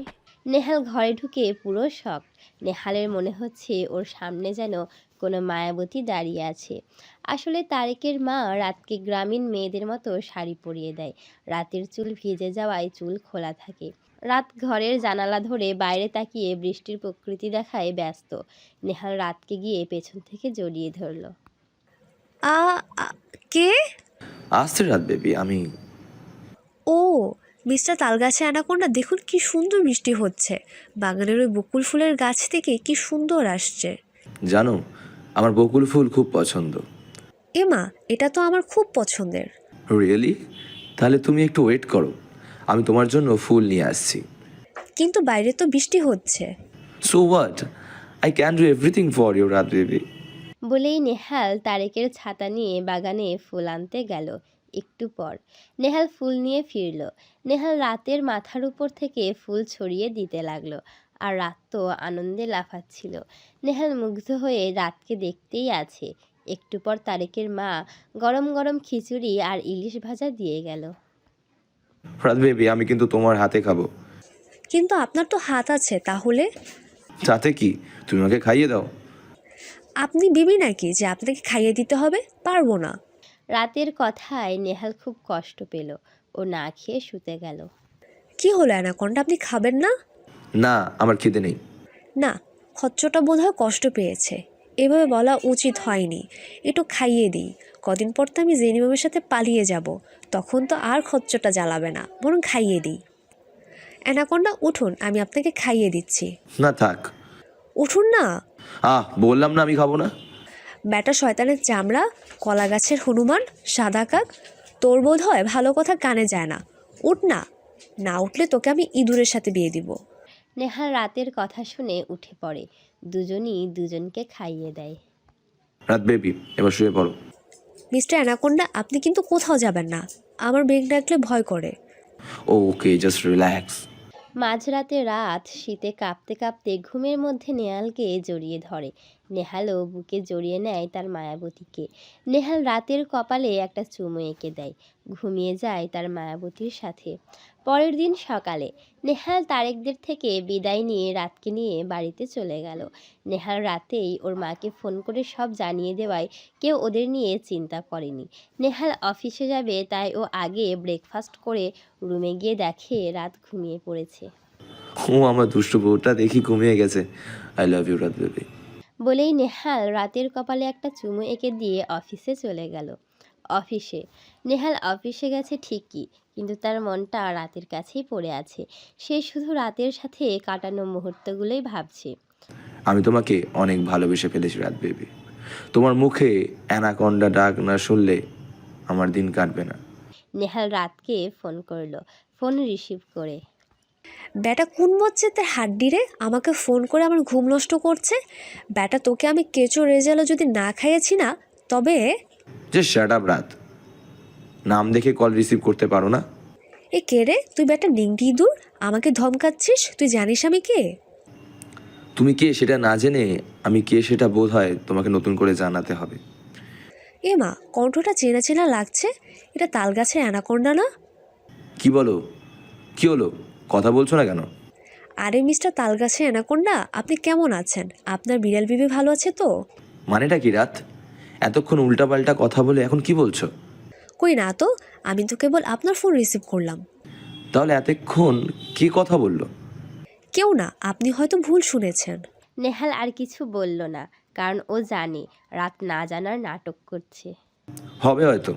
Speaker 2: নেহাল ঘরে ঢুকে পুরো শক। নেহালের মনে হচ্ছে ওর সামনে যেন কোনো মায়াবতী দাঁড়িয়ে আছে। আসলে তারেকের মা রাতকে গ্রামীণ মেয়েদের মতো শাড়ি পরিয়ে দেয়। রাতের চুল ভিজে যাওয়ায় চুল খোলা থাকে। রাত ঘরের জানালা ধরে বাইরে তাকিয়ে বৃষ্টির প্রকৃতি দেখায় ব্যস্ত। নেহাল রাতকে গিয়ে পেছন থেকে জড়িয়ে ধরল।
Speaker 1: আ আ, কে?
Speaker 4: আসছে রাত বেবি, আমি।
Speaker 1: ও মিস্টার তালগাছে অ্যানাকোন্ডা, দেখুন কি সুন্দর বৃষ্টি হচ্ছে। বাগানের ওই বকুল ফুলের গাছ থেকে কি সুন্দর আসছে।
Speaker 4: জানো, আমার বকুল ফুল খুব পছন্দ।
Speaker 1: এমা, এটা তো আমার খুব পছন্দের।
Speaker 4: রিয়েলি? তাহলে তুমি একটু ওয়েট করো, আমি তোমার জন্য ফুল নিয়ে আসছি।
Speaker 1: কিন্তু বাইরে তো বৃষ্টি হচ্ছে।
Speaker 4: So what, I can do everything for you Raat baby.
Speaker 2: বলেই নেহাল তারেকের ছাতা নিয়ে বাগানে ফুল আনতে গেল। একটু পর নেহাল ফুল নিয়ে ফিরল। নেহাল রাতের মাথার উপর থেকে ফুল ছড়িয়ে দিতে লাগলো, আর রাত তো আনন্দে লাফাচ্ছিল। নেহাল মুগ্ধ হয়ে রাতকে দেখতেই আছে। একটু পর তারেকের মা গরম গরম খিচুড়ি আর ইলিশ ভাজা দিয়ে গেল।
Speaker 4: রাত বেবি, আমি কিন্তু তোমার হাতে খাবো।
Speaker 1: কিন্তু আপনার তো হাত আছে, তাহলে?
Speaker 4: তাতে কি, তুমি আমাকে খাইয়ে দাও।
Speaker 1: আপনি বিবি নাকি যে আপনাকে খাইয়ে দিতে হবে? পারবো না।
Speaker 2: রাতের কথায় নেহাল খুব কষ্ট পেল। ও না খেয়ে শুতে গেল।
Speaker 1: কি হলো অ্যানাকোন্ডা, আপনি খাবেন না?
Speaker 4: না, আমার খিদে নেই।
Speaker 1: না, খচ্চটা বোধহয় কষ্ট পেয়েছে। এভাবে বলা উচিত হয়নি। একটু খাইয়ে দিই। কদিন পর তো আমি জেনিমামের সাথে পালিয়ে যাব, তখন তো আর খচ্চটা জ্বালাবে না, বরং খাইয়ে দিই। অ্যানাকোন্ডা উঠুন, আমি আপনাকে খাইয়ে দিচ্ছি।
Speaker 4: না থাক।
Speaker 1: উঠুন না।
Speaker 4: বললাম না আমি খাবো না।
Speaker 1: ব্যাটা শয়তানের চামড়া, কলা গাছের হনুমান, সাদা কাক, তোর বোধ হয় ভালো কথা কানে যায় না। উঠ না, না উঠলে তোকে আমি ইঁদুরের সাথে বিয়ে দিব।
Speaker 2: নেহাল রাতের কথা শুনে উঠে পড়ে। দুজনই দুজনকে খাইয়ে দেয়।
Speaker 4: রাত বেবি, এবার শুয়ে পড়ো।
Speaker 1: মিস্টার অ্যানাকোন্ডা, আপনি কিন্তু কোথাও যাবেন না। আমার বেগ ডাকলে ভয় করে।
Speaker 4: ওকে, জাস্ট রিল্যাক্স।
Speaker 2: মাঝরাতে রাত শীতে কাঁপতে কাঁপতে ঘুমের মধ্যে নেহালকে জড়িয়ে ধরে। নেহালও বুকে জড়িয়ে নেয় তার মায়াবতীকে। নেহাল রাতের কপালে একটা চুমু এঁকে দেয়। ঘুমিয়ে যায় তার মায়াবতীর সাথে। পরের দিন সকালে নেহাল তারেকদের থেকে বিদায় নিয়ে রাতকে নিয়ে বাড়িতে চলে গেল। নেহাল রাতেই ওর মাকে ফোন করে সব জানিয়ে দেওয়ায় কেউ ওদের নিয়ে চিন্তা করেনি। নেহাল অফিসে যাবে তাই ও আগে ব্রেকফাস্ট করে রুমে গিয়ে দেখে রাত ঘুমিয়ে পড়েছে।
Speaker 4: ও আমার দুষ্টু বউটা দেখি ঘুমিয়ে গেছে। I love you Raat baby.
Speaker 2: বলেই নেহাল রাতের কপালে একটা চুমু এঁকে দিয়ে অফিসে চলে গেল। অফিসে নেহাল অফিসে গেছে ঠিকই, কিন্তু তার মনটা রাতের কাছেই পড়ে আছে। সে শুধু রাতের সাথে কাটানো মুহূর্তগুলোই ভাবছে।
Speaker 4: আমি তোমাকে অনেক ভালোবেসে ফেলেছি রাত বেবি। তোমার মুখে অ্যানাকোন্ডা ডাক না শুনলে আমার দিন কাটবে না।
Speaker 2: নেহাল রাতকে ফোন করলো। ফোন রিসিভ করে,
Speaker 1: ব্যাটা কোন মজ্জেদের হাড্ডি রে, আমাকে ফোন করে আমার ঘুম নষ্ট করছে। ব্যাটা তোকে আমি কেঁচো রেজালও যদি না খাইয়েছি না, তবে
Speaker 4: যে শ্যাট আপ রাত, নাম দেখে কল রিসিভ করতে পারো না?
Speaker 1: এ কে রে তুই? ব্যাটা নিংটি দূর, আমাকে ধমকাচ্ছিস? তুই জানিস আমি কে?
Speaker 4: তুমি কে সেটা না জেনে আমি কে সেটা বোধ হয় তোমাকে নতুন করে জানাতে হবে।
Speaker 1: এ মা, কণ্ঠটা চেনা চেনা লাগছে। এটা তালগাছের অ্যানাকোন্ডা না?
Speaker 4: কি বলো? কি হলো, কথা বলছো না কেন?
Speaker 1: আরে মিস্টার তালগাছের অ্যানাকোন্ডা, আপনি কেমন আছেন? আপনার বিড়াল বিবি ভালো আছে তো?
Speaker 4: মানেটা কি রাত? এতক্ষণ উল্টাপাল্টা কথা বলে এখন কি বলছো?
Speaker 1: কই না তো, আমি তো কেবল আপনার ফোন রিসিভ করলাম।
Speaker 4: তাহলে এতক্ষণ কি কথা বললো?
Speaker 1: কেউ না, আপনি হয়তো ভুল শুনেছেন।
Speaker 2: নেহাল আর কিছু বলল না, কারণ ও জানে রাত না জানার নাটক করছে।
Speaker 4: হবে হয়তো।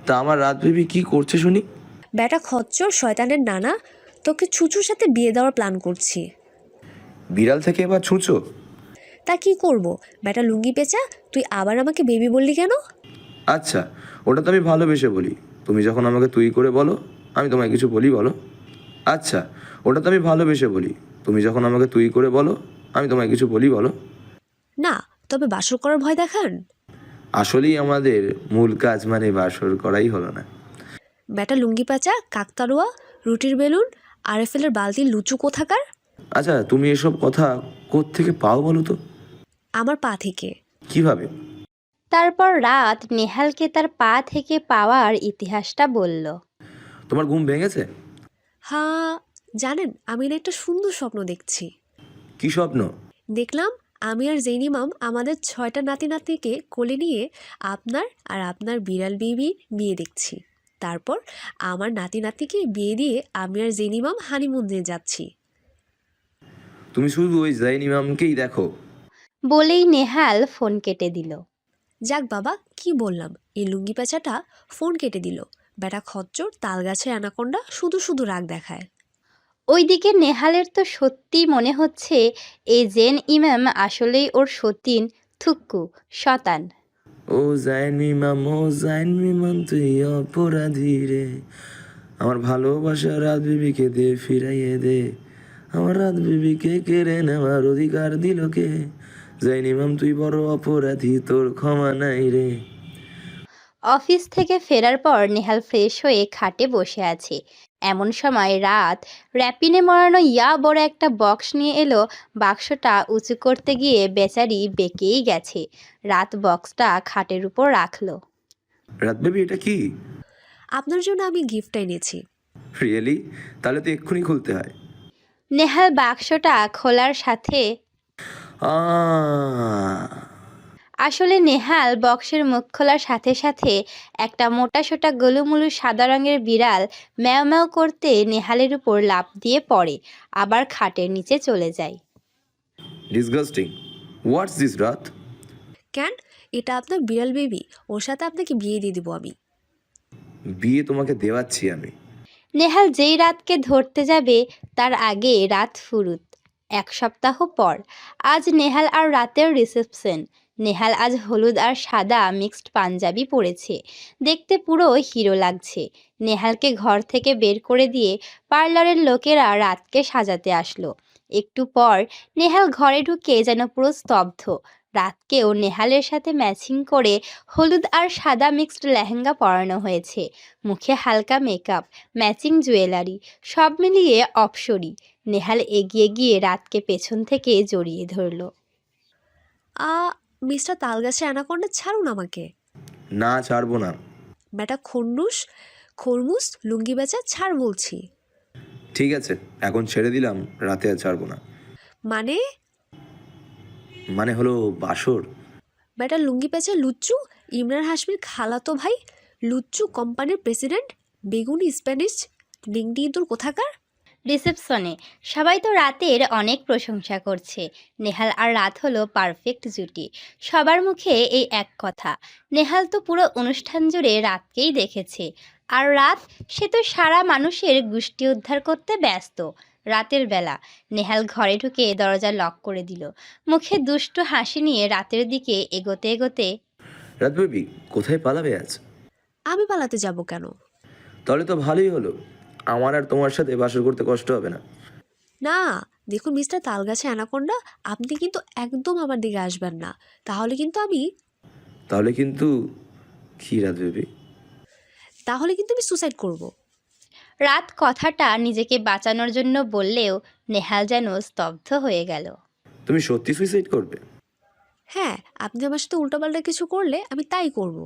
Speaker 4: তা আমার রাত বেবি কি করছে শুনি?
Speaker 1: ব্যাটা খচ্চর শয়তানের নানা, তোকে ছুঁচুর সাথে বিয়ে দেওয়ার প্ল্যান করছি।
Speaker 4: বিড়াল থেকে এবার ছুঁচো?
Speaker 1: তা কি করব? ব্যাটা লুঙ্গি পেঁচা, তুই আবার আমাকে বেবি বললি কেন?
Speaker 4: আচ্ছা, ওটা তো আমি ভালোবেসে বলি। তুমি যখন আমাকে তুই করে বলো, আমি তোমায় কিছু বলি বলো? আচ্ছা, ওটা তো আমি ভালোবেসে বলি। তুমি যখন আমাকে তুই করে বলো, আমি তোমায় কিছু বলি বলো?
Speaker 1: না, তবে বাসর করার ভয় দেখান।
Speaker 4: আসলেই আমাদের মূল কাজ মানে বাসর করাই হলো না।
Speaker 1: ব্যাটা লুঙ্গি পেঁচা, কাকতারুয়া, রুটির বেলুন, আরএফএলের বালতির লুচু কোথাকার।
Speaker 4: আচ্ছা, তুমি এসব কথা কোত্থেকে পাও বলো তো?
Speaker 1: আমার পা থেকে।
Speaker 4: কিভাবে?
Speaker 2: তারপর রাত নেহালকে তার পা থেকে পাওয়ার ইতিহাসটা বলল।
Speaker 4: তোমার ঘুম ভেঙেছে?
Speaker 1: হ্যাঁ, জানেন আমি না একটা সুন্দর স্বপ্ন দেখছি।
Speaker 4: কি স্বপ্ন?
Speaker 1: দেখলাম আমি আর জেইন ইমাম আমাদের 6টা নাতি নাতনিকে কোলে নিয়ে আপনার আর আপনার বিড়াল বেবির বিয়ে দেখছি। তারপর আমার নাতি নাতনিকে বিয়ে দিয়ে আমি আর জেইন ইমাম হানিমুনে যাচ্ছি।
Speaker 4: তুমি শুধু ওই জাইন ইমামকেই দেখো।
Speaker 2: বলেই নেহাল ফোন কেটে দিল।
Speaker 1: যাক বাবা, কি বললাম, এই লুঙ্গি পেঁচাটা ফোন কেটে দিল। বেটা খচ্চর তাল গাছের অ্যানাকোন্ডা শুধু শুধু রাগ দেখায়।
Speaker 2: ওইদিকে নেহালের তো সত্যিই মনে হচ্ছে এই জেন ইমাম আসলেই ওর সতীন থুক্কু শতান।
Speaker 4: ও জাইন ইমাম, ও জাইন ইমাম, তুই অপরাধী রে। আমার ভালোবাসা রাত বিবিকে দে, ফিরাইয়ে দে। আমার রাত বিবিকে কেড়ে নেওয়ার অধিকার দিল কে? জাইন ইমাম, তুই বড় অপরাধী, তোর ক্ষমা নাই রে।
Speaker 2: অফিস থেকে ফেরার পর নেহাল ফ্রেশ হয়ে খাটে বসে আছে। এমন সময় রাত র্যাপিনে মরানো বড় একটা বক্স নিয়ে এলো। বাক্সটা উঁচু করতে গিয়ে বেচারি বেঁকেই গেছে। রাত বক্সটা খাটের উপর রাখলো।
Speaker 4: রাত বেবি, এটা কি?
Speaker 1: আপনার জন্য আমি গিফট এনেছি।
Speaker 4: রিয়েলি? তাহলে তো এক্ষুনি খুলতে হয়।
Speaker 2: নেহাল বাক্সটা খোলার সাথে আসলে নেহাল বক্সের মুখ খোলার সাথে সাথে একটা মোটাসোটা গোলুমুলু সাদা রঙের বিড়াল ম্যাও ম্যাও করতে নেহালের উপর লাফ দিয়ে পড়ে, আবার খাটের নিচে চলে যায়।
Speaker 4: ডিসগাস্টিং। হোয়াটস দিস রাত?
Speaker 1: কেন, এটা আপনার বিড়াল বেবি, ওর সাথে আপনাকে বিয়ে দিয়ে দিব আমি।
Speaker 4: বিয়ে তোমাকে দেওয়াচ্ছি আমি।
Speaker 2: নেহাল যেই রাতকে ধরতে যাবে তার আগে রাত ফুরুত। 1 সপ্তাহ পর আজ নেহাল আর রাতের রিসেপশন। নেহাল আজ হলুদ আর সাদা মিক্সড পাঞ্জাবি পরেছে, দেখতে পুরো হিরো লাগছে। নেহালকে ঘর থেকে বের করে দিয়ে পার্লারের লোকেরা রাতকে সাজাতে আসলো। একটু পর নেহাল ঘরে ঢুকে যেন পুরো স্তব্ধ। রাতকেও নেহালের সাথে ম্যাচিং করে হলুদ আর সাদা মিক্সড লেহেঙ্গা পরানো হয়েছে। মুখে হালকা মেকআপ, ম্যাচিং জুয়েলারি, সব মিলিয়ে অপসরি। নেহাল এগিয়ে গিয়ে রাতকে পেছন থেকে জড়িয়ে ধরল।
Speaker 1: মিস্টার তালগাছের অ্যানাকোন্ডা, ছাড়ুন আমাকে।
Speaker 4: না, ছাড়বো না।
Speaker 1: বেটা খরমুস লুঙ্গি বেচা, ছাড় বলছি।
Speaker 4: ঠিক আছে, এখন ছেড়ে দিলাম, রাতে আর ছাড়বো না। মানে হলো বাসর।
Speaker 1: বেটা লুঙ্গি পেঁচা লুচ্চু, ইমরান হাশমির খালাতো ভাই, লুচ্চু কোম্পানির প্রেসিডেন্ট, বেগুনি স্প্যানিশ লিংডি ইঁদুর কোথাকার।
Speaker 2: রিসেপশনে সবাই তো রাতের অনেক প্রশংসা করছে। নেহাল আর রাত হলো পারফেক্ট জুটি। সবার মুখে এই এক কথা। নেহাল তো পুরো অনুষ্ঠান জুড়ে রাতকেই দেখেছে, আর রাত সে তো সারা মানুষের গোষ্ঠী উদ্ধার করতে ব্যস্ত। রাতের বেলা নেহাল ঘরে ঢুকে দরজা লক করে দিল। মুখে দুষ্টু হাসি নিয়ে রাতের দিকে এগোতে এগোতে,
Speaker 4: রাত বেবি, কোথায় পালাবে আজ?
Speaker 1: আমি পালাতে যাব কেন?
Speaker 4: তাহলে তো ভালোই হলো, আমার আর তোমার সাথে বাসর করতে কষ্ট হবে না।
Speaker 1: না, দেখুন মিস্টার তালগাছে অ্যানাকোন্ডা, আপনি কিন্তু একদম আমার দিকে আসবেন না, তাহলে কিন্তু
Speaker 4: কি রাত বেবি?
Speaker 1: তাহলে কিন্তু আমি সুসাইড করব।
Speaker 2: রাত কথাটা নিজেকে বাঁচানোর জন্য বললেও নেহাল যেন স্তব্ধ হয়ে গেল।
Speaker 4: তুমি সত্যি সুইসাইড করবে?
Speaker 1: হ্যাঁ, আপনি আমার সাথে উল্টোপাল্টা কিছু করলে আমি তাই করব।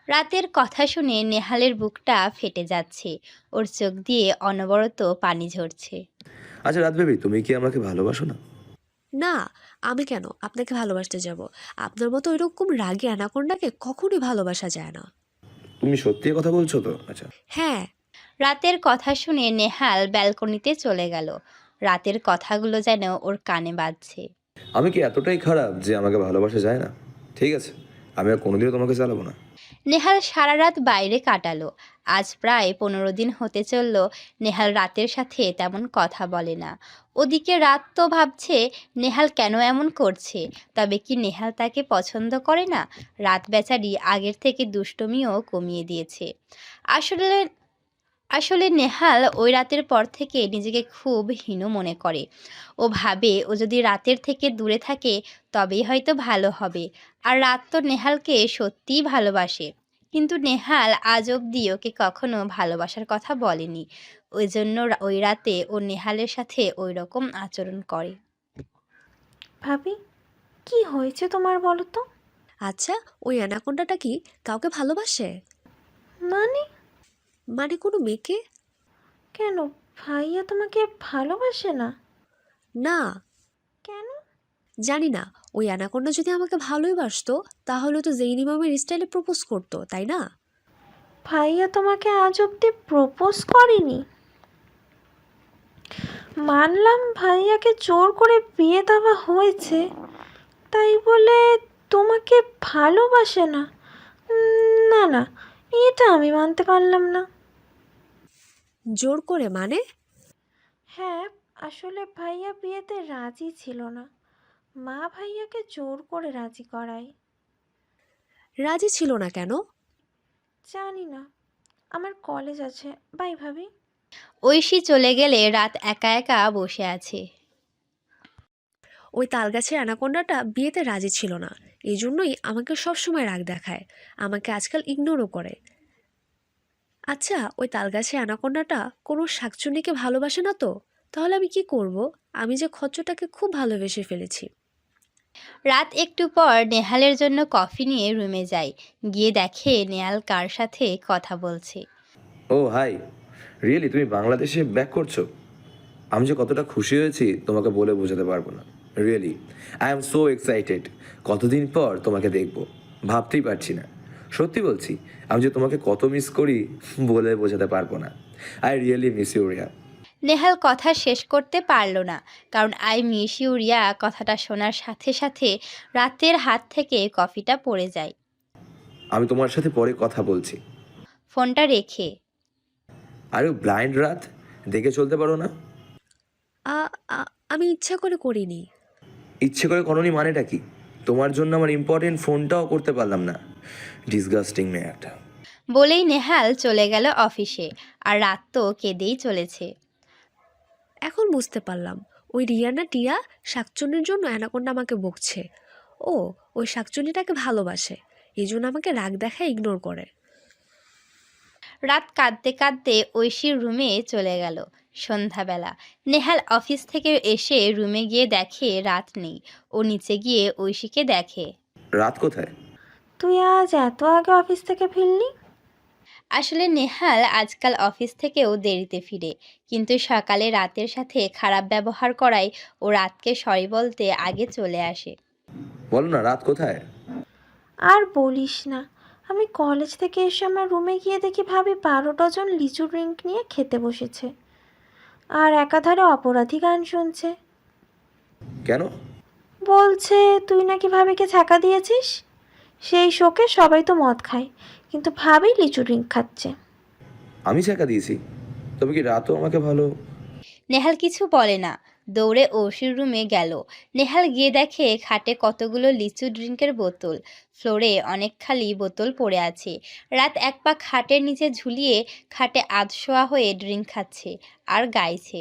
Speaker 2: রাতের কথা শুনে নেহালের বুকটা ফেটে যাচ্ছে। ওর চোখ দিয়ে অনবরত পানি ঝরছে।
Speaker 4: আচ্ছা রাত বেবি, তুমি কি আমাকে ভালোবাসো না?
Speaker 1: না, আমি কেন আপনাকে ভালোবাসতে যাব? আপনার মতো এরকম রাগী অ্যানাকোন্ডাকে কখনোই ভালোবাসা যায় না।
Speaker 4: তুমি সত্যি কথা বলছো তো? আচ্ছা।
Speaker 1: হ্যাঁ।
Speaker 2: রাতের কথা শুনে নেহাল ব্যালকনিতে চলে গেল। রাতের কথাগুলো যেন ওর কানে বাজছে।
Speaker 4: আমি কি এতটাই খারাপ যে আমাকে ভালোবাসা যায় না? ঠিক আছে, আমি আর কোনোদিনও তোমাকে চালাবো না।
Speaker 2: নেহাল সারা রাত বাইরে কাটালো। আজ প্রায় 15 দিন হতে চলল নেহাল রাতের সাথে তেমন কথা বলে না। ওদিকে রাত তো ভাবছে নেহাল কেন এমন করছে। তবে কি নেহাল তাকে পছন্দ করে না? রাত বেচারি আগের থেকে দুষ্টমিও কমিয়ে দিয়েছে। আসলে নেহাল ওই রাতের পর থেকে নিজেকে খুব হীন মনে করে। ও ভাবে ও যদি রাতের থেকে দূরে থাকে তবেই হয়তো ভালো হবে। আর রাত তো নেহালকে সত্যিই ভালোবাসে, কিন্তু নেহাল আজ অবধি ওকে কখনো ভালোবাসার কথা বলেনি। ওই জন্য ওই রাতে ও নেহালের সাথে ওই রকম আচরণ করে।
Speaker 3: ভাবি, কি হয়েছে তোমার বলো তো?
Speaker 1: আচ্ছা, ওই অ্যানাকোন্ডাটা কি কাউকে ভালোবাসে?
Speaker 3: মানে?
Speaker 1: মানে কোনো মেয়েকে?
Speaker 3: কেন, ভাইয়া তোমাকে ভালোবাসে না?
Speaker 1: না,
Speaker 3: কেন?
Speaker 1: জানি না। ওই অ্যানাকোন্ডা যদি আমাকে ভালোই বাসতো তাহলে তো জেইন ইমামের স্টাইলে প্রপোজ করতো, তাই না?
Speaker 3: ভাইয়া তোমাকে আজ অব্দি প্রপোজ করেনি? মানলাম ভাইয়াকে জোর করে বিয়ে দেওয়া হয়েছে, তাই বলে তোমাকে ভালোবাসে না? না না, এটা আমি মানতে পারলাম না।
Speaker 1: জোর করে মানে?
Speaker 3: হ্যাঁ, আসলে ভাইয়া বিয়েতে রাজি ছিল না, মা ভাইয়াকে জোর করে রাজি করায়।
Speaker 1: রাজি ছিল না কেন?
Speaker 3: জানি না, আমার কলেজ আছে, বাই ভাবি।
Speaker 2: ঐশী চলে গেলে রাত একা একা বসে আছে।
Speaker 1: ওই তালগাছের অ্যানাকোন্ডাটা বিয়েতে রাজি ছিল না, এই জন্যই আমাকে সবসময় রাগ দেখায়, আমাকে আজকাল ইগনোরও করে। আচ্ছা, ওই তালগাছের অ্যানাকোন্ডাটা কোনো শাকচুন্নিকে ভালোবাসে না তো? তাহলে আমি কি করব? আমি যে খচ্চটাকে খুব ভালোবেসে ফেলেছি।
Speaker 2: রাত একটু পর নেহালের জন্য কফি নিয়ে রুমে যায়। গিয়ে দেখে নেহাল কার সাথে কথা বলছে।
Speaker 4: ও হাই, রিয়েলি তুমি বাংলাদেশে ব্যাক করছো? আমি যে কতটা খুশি হয়েছি তোমাকে বলে বোঝাতে পারবো না। Really I am so excited. কতদিন পর তোমাকে দেখবো, ভাবতেই পারছি না। সত্যি বলছি, আমি যে তোমাকে কত মিস করি বলে বোঝাতে পারবো না। I really miss you Riya.
Speaker 2: Nehal কথা শেষ করতে পারল না, কারণ আই মিস ইউ রিয়া কথাটা শোনার সাথে সাথে রাতের হাত থেকে কফিটা পড়ে যায়।
Speaker 4: আমি তোমার সাথে পরে কথা বলছি।
Speaker 2: ফোনটা রেখে,
Speaker 4: আরে ব্লাইন্ড রাত, দেখে চলতে পারো না?
Speaker 1: আমি ইচ্ছা করে করিনি।
Speaker 4: ইচ্ছে করে করনি মানেটা কি? তোমার জন্য আমার ইম্পর্টেন্ট ফোনটাও করতে পারলাম না। ডিসগাস্টিং মেয়ে একটা।
Speaker 2: বলেই নেহাল চলে গেল অফিসে। আর রাত তো কেঁদেই চলেছে।
Speaker 1: এখন বুঝতে পারলাম, ওই রিয়ানা টিয়া শাকচুন্নির জন্য অ্যানাকোন্ডা আমাকে বকছে। ও, ওই শাকচুন্নিটাকে ভালোবাসে, এই জন্য আমাকে রাগ দেখায়, ইগনোর করে।
Speaker 2: রাত কাঁদতে কাঁদতে ঐশীর রুমে চলে গেল। সন্ধ্যাবেলা নেহাল অফিস থেকে এসে রুমে গিয়ে দেখে রাত নেই। ও নিচে গিয়ে ঐশীকে দেখে।
Speaker 4: রাত কোথায়?
Speaker 3: তুই আজ এত আগে অফিস থেকে ফিরলি?
Speaker 2: আসলে নেহাল আজকাল অফিস থেকেও দেরিতে ফিরে, কিন্তু সকালে রাতের সাথে খারাপ ব্যবহার করায় ও রাতকে সরি বলতে আগে চলে আসে।
Speaker 4: বলো না, রাত কোথায়?
Speaker 3: আর বলিস না, আমি কলেজ থেকে এসে আমার রুমে গিয়ে দেখি ভাবি 12 ডজন লিচু ড্রিঙ্ক নিয়ে খেতে বসেছে, আর একাধারে অপরাধী গান শুনছে।
Speaker 4: কেন?
Speaker 3: বলছে তুই নাকি ভাবিকে ছ্যাঁকা দিয়েছিস। সেই শোকে সবাই তো মদ খায়, কিন্তু ভাবি লিচু ড্রিঙ্ক খাচ্ছে।
Speaker 4: আমি চাকা দিয়েছি? তবে কি রাতও আমাকে ভালো?
Speaker 2: নেহাল কিছু বলে না, দৌড়ে ঐশীর রুমে গেল। নেহাল গিয়ে দেখে খাটে কতগুলো লিচু ড্রিঙ্কের বোতল, ফ্লোরে অনেক খালি বোতল পড়ে আছে। রাত এক পা খাটের নিচে ঝুলিয়ে খাটে আধশোয়া হয়ে ড্রিঙ্ক খাচ্ছে আর গাইছে।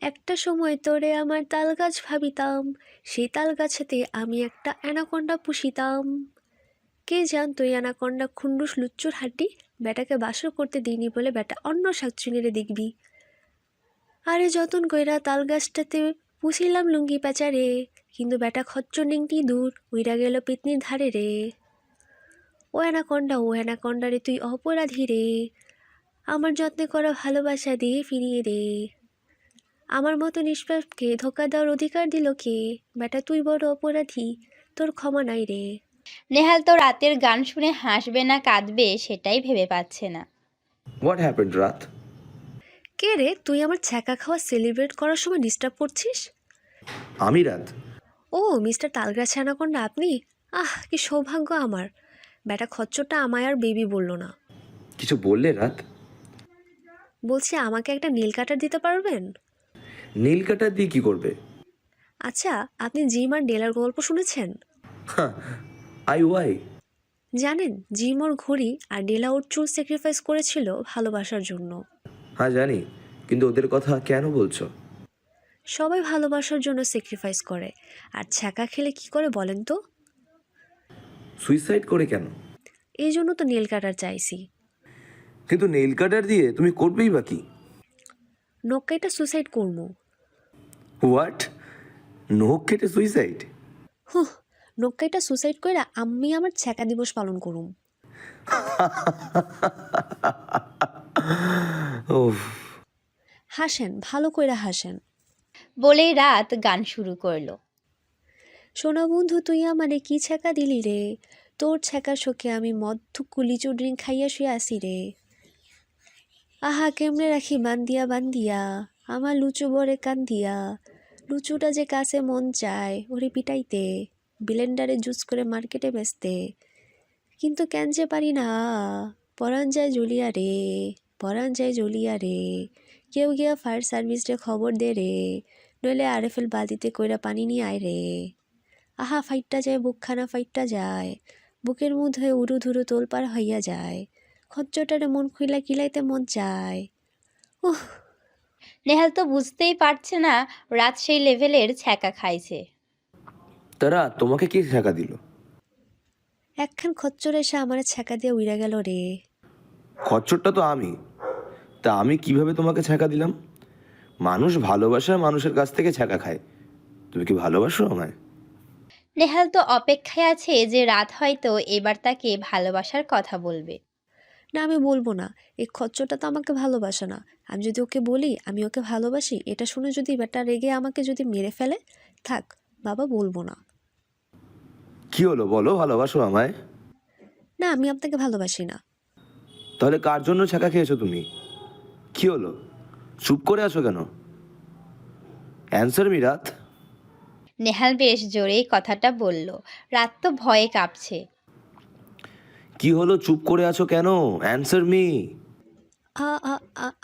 Speaker 1: একটা সময় তোরে আমার তাল গাছ ভাবিতাম, সেই তাল গাছেতে আমি একটা অ্যানাকোন্ডা পুষিতাম। কে জানতো এই অ্যানাকোন্ডা খুন্ডুস লুচ্চুর হাড্ডি, বেটাকে বাসর করতে দিইনি বলে বেটা অন্য শাকচুনিরে দেখবি। আরে যতন কইরা তাল গাছটাতে পুষিলাম লুঙ্গি প্যাচারে, কিন্তু বেটা খচ্চর নিংটি দূর উইরা গেল পেতনির ধারে রে। ও অ্যানাকোন্ডা রে তুই অপরাধী রে, আমার যত্নে করা ভালোবাসা দিয়ে ফিরিয়ে দে। আমার মতো নিষ্পাপকে ধোকা দেওয়ার অধিকার দিল কে? বেটা তুই বড় অপরাধী, তোর ক্ষমা নাই রে।
Speaker 2: নেহাল তো রাতের গান শুনে হাসবে না কাঁদবে সেটাই ভেবে পাচ্ছে না।
Speaker 4: হোয়াট হ্যাপেন্ড রাত?
Speaker 1: কে রে তুই? আমার ছ্যাঁকা খাওয়া সেলিব্রেট করার সময় ডিস্টার্ব করছিস?
Speaker 4: আমি রাত?
Speaker 1: ও মিস্টার তালগাছ অ্যানাকোন্ডা আপনি? আহ, কি সৌভাগ্য আমার। বেটা খচ্চরটা আমায় আর বেবি বললো না।
Speaker 4: কিছু বললে রাত?
Speaker 1: বলছি আমাকে একটা নীল কাটার দিতে পারবেন?
Speaker 4: নীল কাটার দিয়ে কি করবে?
Speaker 1: আচ্ছা, আপনি জিম আর ডেলার গল্প শুনেছেন?
Speaker 4: ওয়াই?
Speaker 1: জানেন জিম ওর ঘড়ি আর ডেলা ওর চুল স্যাক্রিফাইস করেছিল ভালোবাসার জন্য।
Speaker 4: হ্যাঁ জানি, কিন্তু ওদের কথা কেন বলছো?
Speaker 1: সবাই ভালোবাসার জন্য স্যাক্রিফাইস করে, আর ছ্যাঁকা খেলে কি করে বলেন তো?
Speaker 4: সুইসাইড করে কেন?
Speaker 1: এই জন্য তো নেল কাটার চাইছি।
Speaker 4: কিন্তু নেইল কাটার দিয়ে তুমি করবেই বা কি?
Speaker 1: নক্কাইটা সুসাইড করবো।
Speaker 4: হোয়াট? নখ কেটে সুইসাইড?
Speaker 1: হুহ, নক্কাইটা সুসাইড কইরা আমি আমার ছ্যাঁকা দিবস পালন করুম।
Speaker 4: উফ।
Speaker 1: হাসেন, ভালো কইরা হাসেন।
Speaker 2: বলেই রাত গান শুরু করলো।
Speaker 1: সোনা বন্ধু তুই আমারে কি ছ্যাঁকা দিলি রে, তোর ছ্যাঁকার শোকে আমি মধ্যুকু লিচু ড্রিঙ্ক খাইয়া শুয়ে আসি রে। আহা কেমনে রাখি বান্দিয়া বান্দিয়া, আমার লুচু বরে কান্দিয়া, লুচুটা যে কাছে মন চায় ওরে পিটাইতে, ব্লেন্ডারে জুস করে মার্কেটে বেচতে, কিন্তু কেন যে পারি না, পরাণ যায় জ্বলিয়া রে, পরাণ যায় জ্বলিয়া রে, কেউ গিয়া ফায়ার সার্ভিসে খবর দে রে, নইলে আরএফএল বালতিতে কইরা পানি নিয়ে আয় রে। আহা ফাইটটা যায় বুকখানা ফাইটটা যায়, বুকের মধ্যে উড়ু ধুরু তোলপাড় হইয়া যায়, খচ্চটারে মন খুইলা কিলাইতে মন চায়। উহ।
Speaker 2: নেহাল তো বুঝতেই পারছে না রাত সেই লেভেলের ছ্যাঁকা খাইছে।
Speaker 4: তারা তোমাকে কি ছেঁকা দিল?
Speaker 1: একখান খচ্চর এসে আমার ছ্যাঁকা দিয়ে উইরা গেল রে।
Speaker 4: খচ্চরটা তো আমি। তা আমি কিভাবে তোমাকে ছ্যাঁকা দিলাম? মানুষ ভালোবাসার মানুষের কাছ থেকে ছ্যাঁকা খায়। তুমি কি ভালোবাসো আমায়?
Speaker 2: নেহাল তো অপেক্ষায় আছে যে রাত হয়তো এবার তাকে ভালোবাসার কথা বলবে।
Speaker 1: না আমি বলবো না, এই খচ্চরটা তো আমাকে ভালোবাসে না। আমি যদি ওকে বলি আমি ওকে ভালোবাসি, এটা শুনে যদি বেটা রেগে আমাকে যদি মেরে ফেলে, থাক বাবা বলবো না।
Speaker 4: কি হলো বলো, ভালোবাসো আমায়?
Speaker 1: না আমি আপনাকে ভালোবাসি না।
Speaker 4: তাহলে কার জন্য ছ্যাঁকা খেয়েছো তুমি? কি হলো, চুপ করে আছো কেন? অ্যান্সার মি রাত।
Speaker 2: নেহাল বেশ জোরেই কথাটা বলল। রাত তো ভয়ে কাঁপছে।
Speaker 4: কি হলো, চুপ করে আছো কেন? Answer me.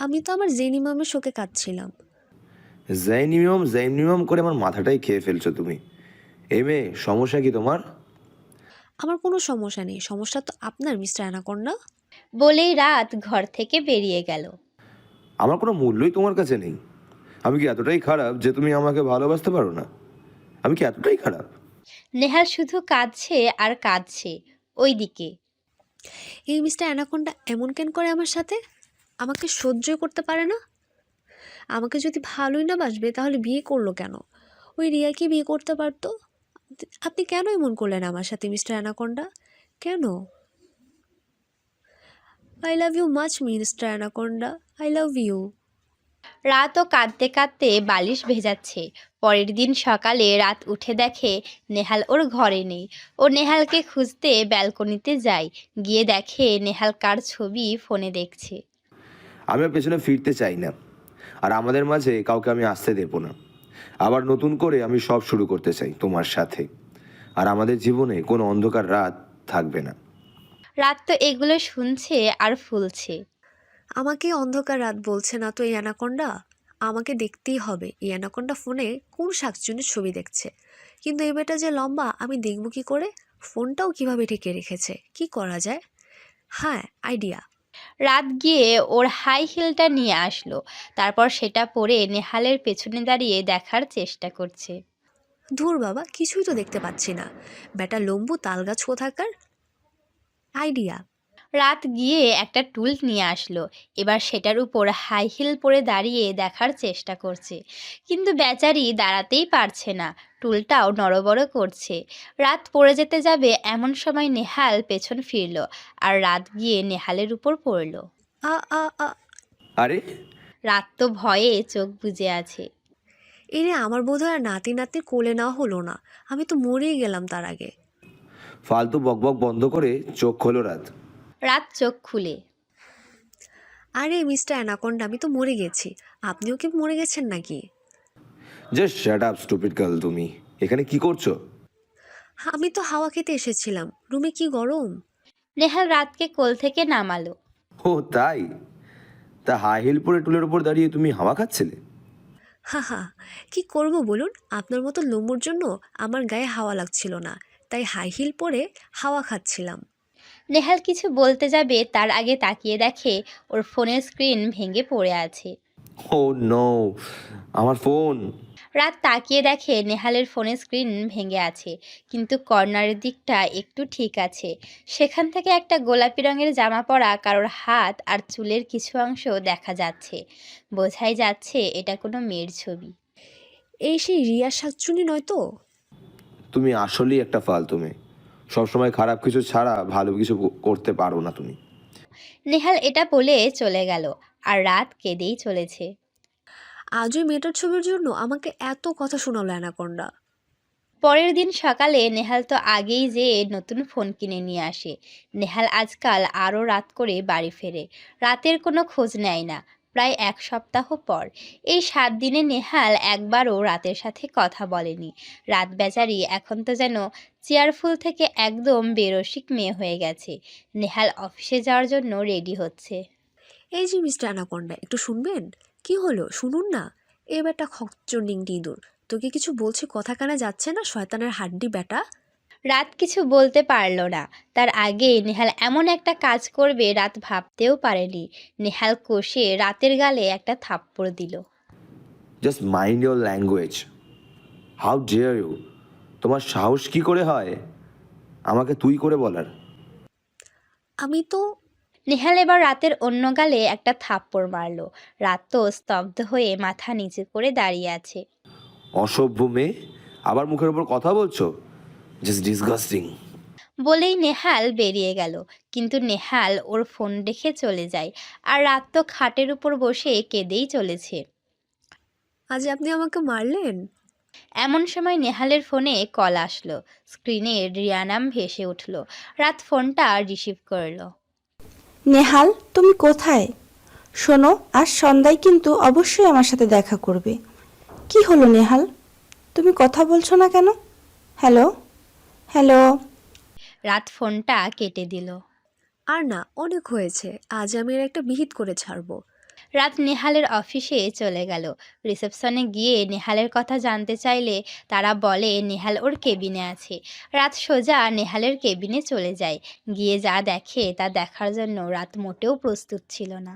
Speaker 1: আমি তো আমার জেনি মামের শোকে কাঁদছিলাম।
Speaker 4: জৈনিমম করে আমার মাথাটাই খেয়ে ফেলছো তুমি। এই মেয়ে, সমস্যা কি তোমার?
Speaker 1: আমার কোনো সমস্যা নেই, সমস্যা তো আপনার মিস্টার অ্যানাকোন্ডা।
Speaker 2: বলেই রাত ঘর থেকে বেরিয়ে গেল।
Speaker 4: আমার কোনো মূল্যই তোমার কাছে নেই। আমি কি এতটাই খারাপ যে তুমি আমাকে ভালোবাসতে পারো না? আমি কি এতটাই খারাপ?
Speaker 2: নেহাল শুধু কাঁদছে আর কাঁদছে। ওইদিকে
Speaker 1: এই মিস্টার অ্যানাকোন্ডা এমন কেন করে আমার সাথে? আমাকে সহ্য করতে পারে না? আমাকে যদি ভালোই না বাসবে তাহলে বিয়ে করলো কেন? ওই রিয়াকে বিয়ে করতে পারতো। আপনি কেন এমন করলেন আমার সাথে মিস্টার অ্যানাকোন্ডা? কেন? I love you much mister Anaconda, I love you.
Speaker 2: রাতও কাঁদতে কাঁদতে বালিশ ভেজাচ্ছে। পরের দিন সকালে রাত উঠে দেখে নেহাল ওর ঘরে নেই। ও নেহালকে খুঁজতে ব্যালকনিতে যায়। গিয়ে দেখে নেহাল কার ছবি ফোনে দেখছে।
Speaker 4: আমি আর পেছনে ফিরতে চাই না, আর আমাদের মাঝে কাউকে আমি আসতে দেবো না। আবার নতুন করে আমি সব শুরু করতে চাই তোমার সাথে, আর আমাদের জীবনে কোনো অন্ধকার রাত থাকবে না।
Speaker 2: রাত তো এগুলো শুনছে আর ফুলছে।
Speaker 1: আমাকে অন্ধকার রাত বলছে না তো এই অ্যানাকোন্ডা। আমাকে দেখতেই হবে এই অ্যানাকোন্ডা ফোনে কোন শাকচুনির ছবি দেখছে। কিন্তু এই বেটা যে লম্বা, আমি দেখব কি করে? ফোনটাও কিভাবে ঢেকে রেখেছে, কি করা যায়? হ্যাঁ, আইডিয়া।
Speaker 2: রাত গিয়ে ওর হাই হিলটা নিয়ে আসলো। তারপর সেটা পরে নেহালের পেছনে দাঁড়িয়ে দেখার চেষ্টা করছে।
Speaker 1: ধুর বাবা, কিছুই তো দেখতে পাচ্ছি না। বেটা লম্বু তালগাছ কোথাকার। আইডিয়া।
Speaker 2: রাত গিয়ে একটা টুল নিয়ে আসলো। এবার সেটার উপর হাই হিল পরে দাঁড়িয়ে দেখার চেষ্টা করছে, কিন্তু বেচারি দাঁড়াতেই পারছে না। টুলটাও নড়বড় করছে। রাত পড়ে যেতে যাবে এমন সময় নেহাল পেছন ফিরল, আর রাত গিয়ে নেহালের উপর পড়ল।
Speaker 1: আ আ আ
Speaker 4: আরে
Speaker 2: রাত তো ভয়ে চোখ বুজে আছে।
Speaker 1: এরে আমার বোধহয় আর নাতি নাতনির কোলে না হলো না, আমি তো মরেই গেলাম তার আগে।
Speaker 4: ফালতু বকবক বন্ধ করে চোখ খোলো রাত।
Speaker 2: রাত চোখ খুলে,
Speaker 1: আরে মিস্টার অ্যানাকোন্ডা, আমি তো মরে গেছি। আপনিও কি মরে গেছেন নাকি?
Speaker 4: Just shut up stupid girl. তুমি এখানে কি করছো?
Speaker 1: আমি তো হাওয়া খেতে এসেছিলাম, রুমে কি গরম।
Speaker 2: নেহাল রাতকে কোল থেকে নামালো।
Speaker 4: ও তাই? তা হাই হিল পরে টুলের উপর দাঁড়িয়ে তুমি হাওয়া খাচ্ছিলে?
Speaker 1: হা হা, কি করব বলুন? আপনার মতো লম্বুর জন্য আমার গায়ে হাওয়া লাগছিল না, তাই হাই হিল পরে হাওয়া খাচ্ছিলাম।
Speaker 2: নেহাল কিছু বলতে যাবে তার আগে তাকিয়ে দেখে ওর ফোনের স্ক্রিন ভেঙে পড়ে আছে।
Speaker 4: ও নো, আমার ফোন।
Speaker 2: রাত তাকিয়ে দেখে নেহালের ফোনের স্ক্রিন ভেঙে আছে, কিন্তু কর্নারের দিকটা একটু ঠিক আছে। সেখান থেকে একটা গোলাপি রঙের জামা পরা কারোর হাত আর চুলের কিছু অংশ দেখা যাচ্ছে। বোঝাই যাচ্ছে এটা কোনো মেয়ের ছবি।
Speaker 1: এই সেই রিয়া শাকচুনি নয় তো?
Speaker 4: তুমি আসলেই একটা ফালতু মেয়ে, সবসময় খারাপ কিছু ছাড়া ভালো কিছু করতে পারো না তুমি।
Speaker 2: নেহাল এটা বলে চলে গেল, আর রাত কেঁদেই চলেছে।
Speaker 1: আজ ওই মেয়েটার ছবির জন্য আমাকে এত কথা শোনালো অ্যানাকোন্ডা।
Speaker 2: পরের দিন সকালে নেহাল তো আগেই যেয়ে নতুন ফোন কিনে নিয়ে আসে। নেহাল আজকাল আরও রাত করে বাড়ি ফেরে, রাতের কোনো খোঁজ নেয় না। প্রায় 1 সপ্তাহ পর, এই 7 দিনে নেহাল একবারও রাতের সাথে কথা বলেনি। রাত বেচারি এখন তো যেন চেয়ারফুল থেকে একদম বেরসিক মেয়ে হয়ে গেছে। নেহাল অফিসে যাওয়ার জন্য রেডি হচ্ছে।
Speaker 1: এই যে মিস্টার অ্যানাকোন্ডা, একটু শুনবেন? কি হলো, শুনুন না। এবারটা খচ্চর ইঁদুর, তোকে কিছু বলছি কথা কানে যাচ্ছে না, শয়তানের হাড্ডি বেটা।
Speaker 2: রাত কিছু বলতে পারল না। তার আগে নেহাল এমন একটা কাজ করবে রাত ভাবতেও পারেনি। নেহাল কষে রাতের গালে একটা থাপ্পড় দিল।
Speaker 4: Just mind your language. How dare you! তোমার সাহস কি করে হয় আমাকে তুই করে বলার?
Speaker 1: আমি তো
Speaker 2: নেহাল এবার রাতের অন্য গালে একটা থাপ্পড় মারল। রাত তো স্তব্ধ হয়ে মাথা নিচু করে দাঁড়িয়ে আছে।
Speaker 4: অসভ্য মেয়ে, আবার মুখের ওপর কথা বলছো? Just disgusting.
Speaker 2: বলেই নেহাল বেরিয়ে গেল। কিন্তু নেহাল ওর ফোন রেখে চলে যায়, আর রাত তো খাটের উপর বসে কেঁদেই চলেছে।
Speaker 1: আজ আপনি আমাকে মারলেন?
Speaker 2: এমন সময় নেহালের ফোনে কল আসলো। স্ক্রিনে রিয়া নাম ভেসে উঠল। রাত ফোনটা রিসিভ করলো।
Speaker 3: নেহাল, তুমি কোথায়? শোনো, আজ সন্ধ্যায় কিন্তু অবশ্যই আমার সাথে দেখা করবে। কি হলো নেহাল, তুমি কথা বলছো না কেন? Hello hello.
Speaker 2: রাত ফোনটা কেটে দিল।
Speaker 1: আর না, অনেক হয়েছে, আজ আমি এর একটা বিহিত করে ছাড়বো।
Speaker 2: রাত নেহালের অফিসে চলে গেল। রিসেপশনে গিয়ে নেহালের কথা জানতে চাইলে তারা বলে নেহাল ওর কেবিনে আছে। রাত সোজা নেহালের কেবিনে চলে যায়। গিয়ে যা দেখে তা দেখার জন্য রাত মোটেও প্রস্তুত ছিল না।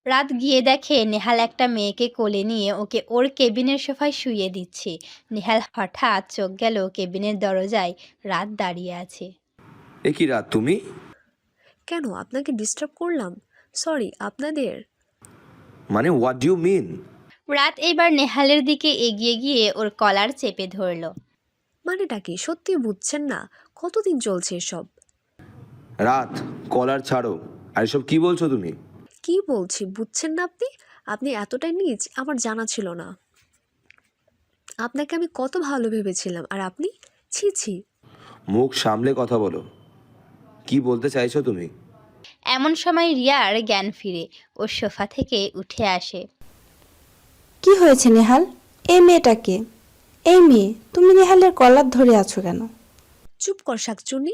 Speaker 2: রাত গিয়ে দেখে নেহাল একটা মেয়েকে কোলে নিয়ে ওকে ওর কেবিনের সোফায় শুইয়ে দিচ্ছে। নেহাল হঠাৎ চোখ গেল কেবিনের দরজায়, রাত দাঁড়িয়ে আছে।
Speaker 4: এ কি রাত, তুমি?
Speaker 1: কেন, আপনাকে ডিস্টার্ব করলাম? সরি আপনাদের।
Speaker 4: মানে হোয়াট ডু ইউ মিন?
Speaker 2: রাত এবার নেহালের দিকে এগিয়ে গিয়ে ওর কলার চেপে ধরল।
Speaker 1: মানেটা কি, সত্যি বুঝছেন না? কতদিন চলছে এসব?
Speaker 4: রাত, কলার ছাড়ো। আর এসব কি বলছো তুমি?
Speaker 1: কি বলছি বুঝছেন না আপনি? আপনি এতটাই নীচ আমার জানা ছিল না। আপনাকে আমি কত ভালো ভেবেছিলাম, আর আপনি ছি ছি।
Speaker 4: মুখ সামলে কথা বলো, কি বলতে চাইছো তুমি?
Speaker 2: এমন সময় রিয়ার জ্ঞান ফিরে। ও সোফা থেকে উঠে আসে।
Speaker 3: কি হয়েছে নেহাল? এই মেয়েটাকে, এই মেয়ে, তুমি নেহালের কলার ধরে আছো কেন?
Speaker 1: চুপ কর শাকচুন্নি।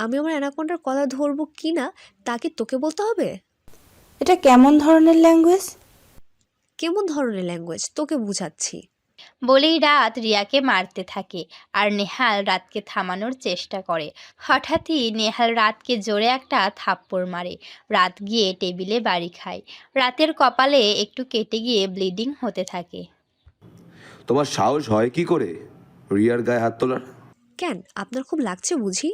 Speaker 1: আমি আমার অ্যানাকোন্ডার কথা ধরবো কি না তা কি তোকে বলতে হবে?
Speaker 3: এটা কেমন ধরনের ল্যাঙ্গুয়েজ?
Speaker 1: কেমন ধরনের ল্যাঙ্গুয়েজ তোকে বুঝাচ্ছি।
Speaker 2: বলেই রাত রিয়াকে মারতে থাকে, আর নেহাল রাতকে থামানোর চেষ্টা করে। হঠাৎই নেহাল রাতকে জোরে একটা থাপ্পড় মারে। রাত গিয়ে টেবিলে বাড়ি খায়। রাতের কপালে একটু কেটে গিয়ে ব্লিডিং হতে থাকে।
Speaker 4: তোমার সাহস হয় কি করে রিয়ার গায়ে হাত তোলার?
Speaker 1: কেন, আপনার খুব লাগছে বুঝি?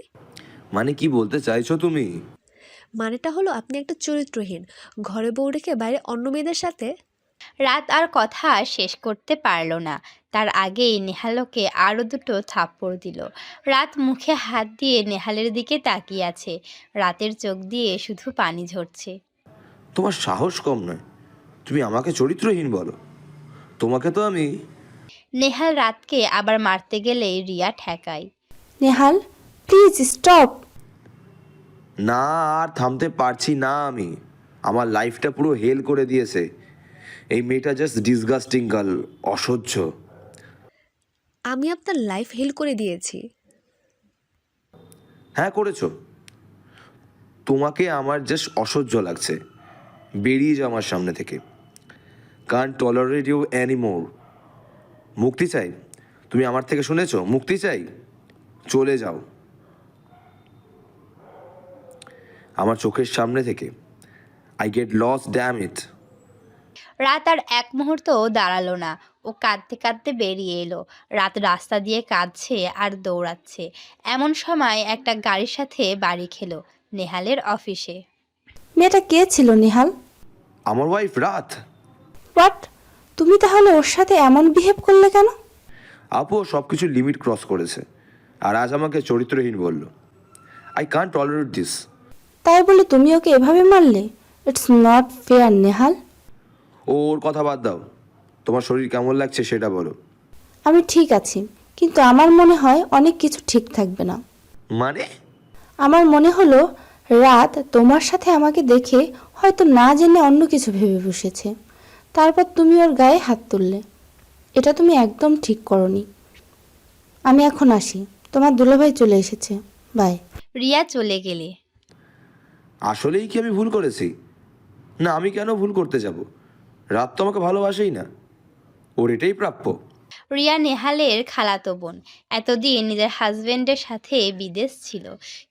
Speaker 4: মানে কি বলতে চাইছো তুমি?
Speaker 1: মানেটা হলো আপনি একটা চরিত্রহীন, ঘরে বউ রেখে বাইরে অন্য মেয়েদের সাথে।
Speaker 2: রাত আর কথা শেষ করতে পারল না। তার আগেই নেহাল ওকে আরও দুটো থাপ্পড় দিল। রাত মুখে হাত দিয়ে নেহালের দিকে তাকিয়ে আছে। রাতের চোখ দিয়ে শুধু পানি ঝরছে।
Speaker 4: তোমার সাহস কম নয়, তুমি আমাকে চরিত্রহীন বলো? তোমাকে তো আমি...
Speaker 2: নেহাল রাতকে আবার মারতে গেলে রিয়া ঠেকায়।
Speaker 3: Nehal, please stop.
Speaker 4: না, আর থামতে পারছি না আমি। আমার লাইফটা পুরো হেল করে দিয়েছে এই মেয়েটা। জাস্ট ডিসগাস্টিং গার্ল, অসহ্য।
Speaker 1: আমি আপনার লাইফ হেল করে দিয়েছি?
Speaker 4: হ্যাঁ করেছো। তোমাকে আমার জাস্ট অসহ্য লাগছে। বেরিয়ে যাও আমার সামনে থেকে। Can't tolerate you anymore. মুক্তি চাই? তুমি আমার থেকে শুনেছো মুক্তি চাই? চলে যাও আমার চোখের সামনে থেকে। I get lost, damn it.
Speaker 2: Raat আর এক মুহূর্ত দাঁড়ালো না। ও কাঁদতে কাঁদতে বেরিয়ে এলো। রাত রাস্তা দিয়ে কাঁদছে আর দৌড়াচ্ছে। এমন সময় একটা গাড়ির সাথে বাড়ি খেলো নেহালের অফিসে।
Speaker 3: মেয়েটা কে ছিল নেহাল?
Speaker 4: আমার ওয়াইফ রাত।
Speaker 3: হোয়াট? তুমি তাহলে ওর সাথে এমন বিহেভ করলে কেন?
Speaker 4: আপু সব কিছু লিমিট ক্রস করেছে, আর আজ আমাকে চরিত্রহীন বলল। I can't tolerate this.
Speaker 3: তাই বলে তুমি ওকে এভাবে মারলে? It's not fair Nehal.
Speaker 4: ওর কথা বাদ দাও, তোমার শরীর কেমন লাগছে সেটা বলো।
Speaker 3: আমি ঠিক আছি, কিন্তু আমার মনে হয় অনেক কিছু ঠিক থাকবে না।
Speaker 4: মানে?
Speaker 3: আমার মনে হলো রাত তোমার সাথে আমাকে দেখে হয়তো না জেনে অন্য কিছু ভেবে বসেছে, তারপর তুমি ওর গায়ে হাত তুললে। এটা তুমি একদম ঠিক করনি। আমি এখন আসি, তোমার দুলাভাই চলে এসেছে। বাই।
Speaker 2: রিয়া চলে গেলে
Speaker 4: আসলেই কি আমি ভুল করেছি? না, আমি কেন ভুল করতে যাব? রাত তো আমাকে ভালোবাসেই না, ওর এটাই প্রাপ্য।
Speaker 2: রিয়া নেহালের খালাতো বোন, এতদিন নিজের হাজবেন্ডের সাথে বিদেশ ছিল,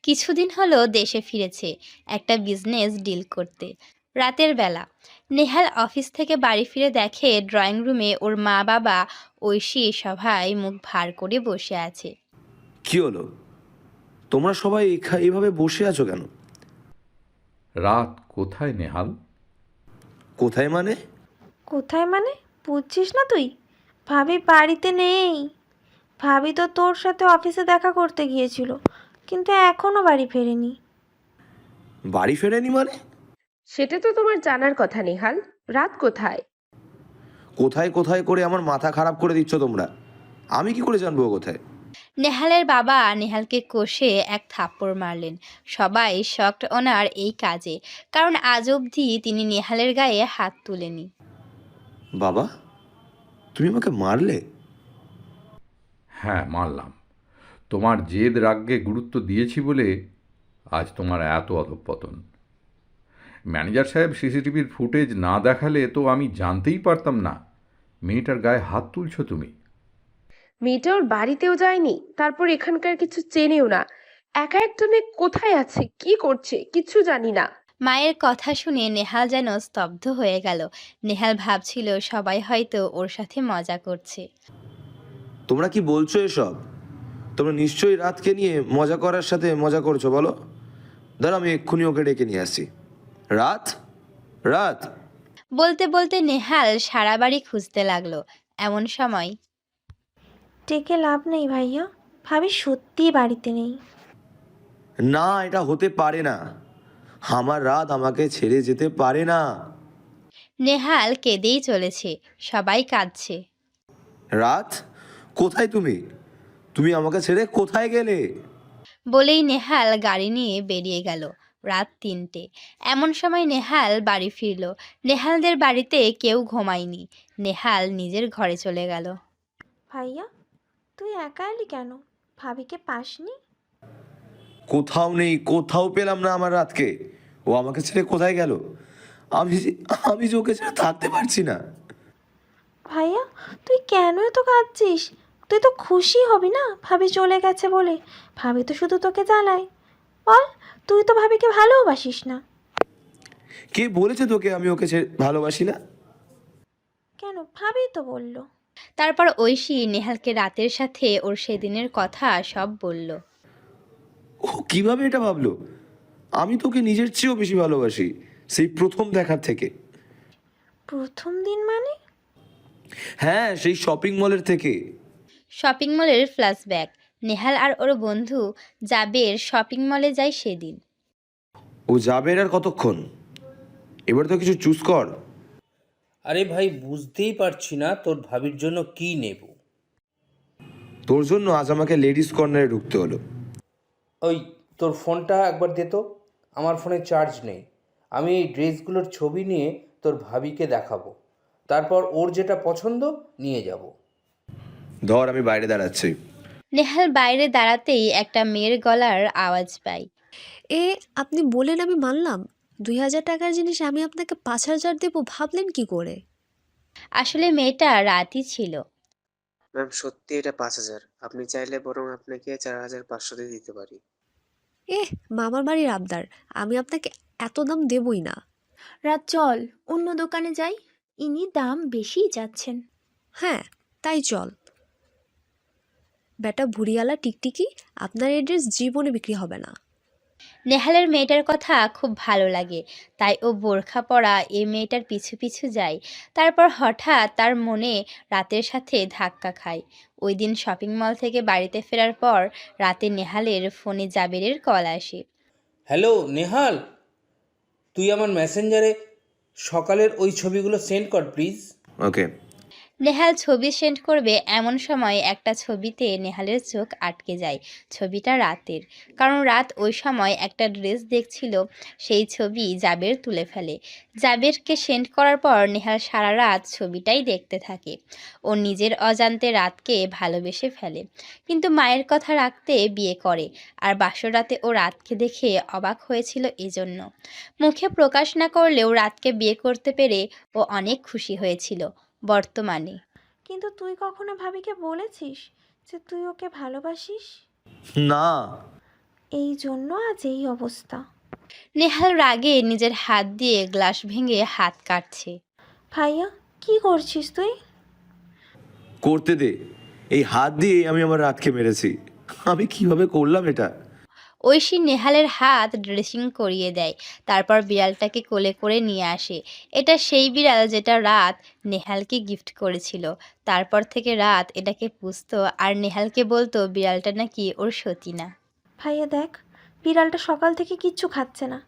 Speaker 2: কিছুদিন হলো দেশে ফিরেছে একটা বিজনেস ডিল করতে। রাতের বেলা নেহাল অফিস থেকে বাড়ি ফিরে দেখে ড্রয়িং রুমে ওর মা বাবা ঐশী সবাই মুখ ভার করে বসে আছে।
Speaker 4: কি হলো, তোমরা সবাই এইভাবে বসে আছো কেন?
Speaker 11: রাত কোথায় নেহাল?
Speaker 4: কোথায় মানে?
Speaker 3: কোথায় মানে বুঝছিস না তুই? ভাবি বাড়িতে নেই। ভাবি তো তোর সাথে অফিসে দেখা করতে গিয়েছিল, কিন্তু এখনো বাড়ি ফেরেনি।
Speaker 4: বাড়ি ফেরেনি মানে?
Speaker 6: সেটা তো তোমার জানার কথা নেহাল। রাত কোথায়?
Speaker 4: কোথায় কোথায় করে আমার মাথা খারাপ করে দিচ্ছ তোমরা। আমি কি করে জানবো ও কোথায়?
Speaker 2: নেহালের বাবা নেহালকে কষে এক থাপ্পড় মারলেন। সবাই শকড ওনার এই কাজে, কারণ আজ অবধি তিনি নেহালের গায়ে হাত তুলেনি।
Speaker 4: বাবা, তুমি আমাকে মারলে?
Speaker 11: হ্যাঁ, মারলাম। তোমার জেদ রাগকে গুরুত্ব দিয়েছি বলে আজ তোমার এত অধঃপতন। ম্যানেজার সাহেব সিসিটিভির ফুটেজ না দেখালে তো আমি জানতেই পারতাম না মেয়েটার গায়ে হাত তুলছো তুমি।
Speaker 6: মেয়েটা ওর বাড়িতেও যায়নি, তারপর এখানকার কিছু চেনেও না। একা একটা মেয়ে কোথায় আছে, কি করছে, কিছু জানি না।
Speaker 2: মায়ের কথা শুনে নেহাল যেন স্তব্ধ হয়ে গেল। নেহাল ভাবছিল সবাই হয়তো ওর সাথে মজা করছে।
Speaker 4: তোমরা কি বলছো এসব? তোমরা নিশ্চয়ই রাতকে নিয়ে মজা করার সাথে মজা করছো। বলো, দাঁড়া আমি এক্ষুনি ওকে ডেকে নিয়ে আসি। রাত, রাত।
Speaker 2: বলতে বলতে নেহাল সারা বাড়ি খুঁজতে লাগলো। এমন সময়
Speaker 3: ডেকে লাভ নেই ভাইয়া, ভাবি সত্যিই বাড়িতে নেই।
Speaker 4: না, এটা হতে পারে না। আমার রাত আমাকে ছেড়ে যেতে পারে না।
Speaker 2: নেহাল কেঁদেই চলেছে, সবাই কাঁদছে।
Speaker 4: রাত, কোথায় তুমি? তুমি আমাকে ছেড়ে কোথায় গেলে?
Speaker 2: বলেই নেহাল গাড়ি নিয়ে বেরিয়ে গেল। রাত ৩টে। এমন সময় নেহাল বাড়ি ফিরল। নেহালদের বাড়িতে কেউ ঘুমায়নি। নেহাল নিজের ঘরে চলে গেল।
Speaker 3: ভাইয়া, তুই একা এলি কেন? ভাবিকে পাসনি?
Speaker 4: কোথাও নেই, কোথাও পেলাম না আমার রাতকে। ও আমাকে ছেড়ে কোথায় গেল? আমি আমি যে ওকে ছেড়ে থাকতে পারছি না।
Speaker 3: ভাইয়া, তুই কেন এত কাঁদছিস? তুই তো খুশি হবি না ভাবি চলে গেছে বলে। ভাবি তো শুধু তোকে জ্বালায়। বল, তুই তো ভাবিকে ভালোবাসিস না।
Speaker 4: কে বলেছে তোকে আমি ওকে ভালোবাসি না?
Speaker 3: কেন, ভাবি তো বললো।
Speaker 2: তারপর ঐশী নেহালকে রাতের সাথে ওর সেদিনের কথা সব বলল।
Speaker 4: ও কিভাবে এটা ভাবলো? আমি তোকে নিজের চেয়েও বেশি ভালোবাসি, সেই প্রথম দেখার থেকে।
Speaker 3: প্রথম দিন মানে?
Speaker 4: হ্যাঁ, সেই শপিং মলের থেকে।
Speaker 2: শপিং মলের ফ্ল্যাশব্যাক। নেহাল আর ওর বন্ধু জাবের শপিং মলে যায় সেদিন।
Speaker 4: ও যাবে আর কতক্ষণ? এবার তো কিছু চুজ কর।
Speaker 12: আরে ভাই, বুঝতেই পারছি না তোর ভাবির জন্য কি নেব।
Speaker 4: তোর জন্য আজ আমাকে লেডিস কর্নারে ঢুকতে হলো।
Speaker 12: ওই, তোর ফোনটা একবার দে তো। আমার ফোনে চার্জ নেই। আমি এই ড্রেসগুলোর ছবি নিয়ে তোর ভাবিকে দেখাবো, তারপর ওর যেটা পছন্দ নিয়ে যাব।
Speaker 4: ধর, আমি বাইরে দাঁড়াচ্ছি।
Speaker 2: নেহাল বাইরে দাঁড়াতেই একটা মেয়ের গলার আওয়াজ পাই।
Speaker 1: আপনি বলেন আমি মানলাম। 2000 টাকার জিনিস আমি আপনাকে 5000 দেবো, ভাবলেন কি করে?
Speaker 2: আসলে মেয়েটা রাতই ছিল।
Speaker 15: ম্যাম, সত্যি এটা 5000। আপনি চাইলে বরং আপনাকে 4500 দিয়ে দিতে পারি।
Speaker 1: মামার বাড়ির আবদার, আমি আপনাকে এত দাম দেবই না।
Speaker 5: রাত চল, অন্য দোকানে যাই। ইনি দাম বেশিই যাচ্ছেন।
Speaker 1: হ্যাঁ, তাই চল। বেটা ভুড়িয়ালা টিকটিকি, আপনার এই ড্রেস জীবনে বিক্রি হবে না।
Speaker 2: নেহালের মেয়েটার কথা খুব ভালো লাগে, তাই ও বোরখা পরা এই মেয়েটার পিছু পিছু যায়। তারপর হঠাৎ তার মনে রাতের সাথে ধাক্কা খায়। ওই দিন শপিং মল থেকে বাড়িতে ফেরার পর রাতে নেহালের ফোনে জাবেরের কল আসে।
Speaker 12: হ্যালো নেহাল, তুই আমার মেসেঞ্জারে সকালের ওই ছবিগুলো সেন্ড কর প্লিজ।
Speaker 4: ওকে।
Speaker 2: নেহাল ছবি সেন্ড করবে এমন সময় একটা ছবিতে নেহালের চোখ আটকে যায়। ছবিটা রাতের, কারণ রাত ওই সময় একটা ড্রেস দেখছিল। সেই ছবি জাবের তুলে ফেলে। জাবেরকে সেন্ড করার পর নেহাল সারা রাত ছবিটাই দেখতে থাকে। ও নিজের অজান্তে রাতকে ভালোবেসে ফেলে, কিন্তু মায়ের কথা রাখতে বিয়ে করে। আর বাসরাতে ও রাতকে দেখে অবাক হয়েছিল এজন্য। মুখে প্রকাশ না করলেও রাতকে বিয়ে করতে পেরে ও অনেক খুশি হয়েছিল। বর্তমানে
Speaker 3: কিন্তু তুই কখনো ভাবিকে বলেছিস যে তুই ওকে ভালোবাসিস?
Speaker 4: না।
Speaker 3: এই জন্য আজ এই অবস্থা।
Speaker 2: নেহাল রাগে নিজের হাত দিয়ে গ্লাস ভেঙে হাত কাটছে।
Speaker 3: ভাইয়া, কি করছিস তুই?
Speaker 4: করতে দে। এই হাত দিয়ে আমি আমার রাতকে মেরেছি। আমি কিভাবে করলাম এটা?
Speaker 2: ঐশী নেহালের হাত ড্রেসিং করিয়ে দেয়, তারপর বিড়ালটাকে কোলে করে নিয়ে আসে। এটা সেই বিড়াল যেটা রাত নেহালকে গিফট করেছিল। তারপর থেকে রাত এটাকে পুষতো আর নেহালকে বলতো বিড়ালটা নাকি ওর সতী না।
Speaker 3: ভাইয়া দেখ, বিড়ালটা সকাল থেকে কিচ্ছু খাচ্ছে না।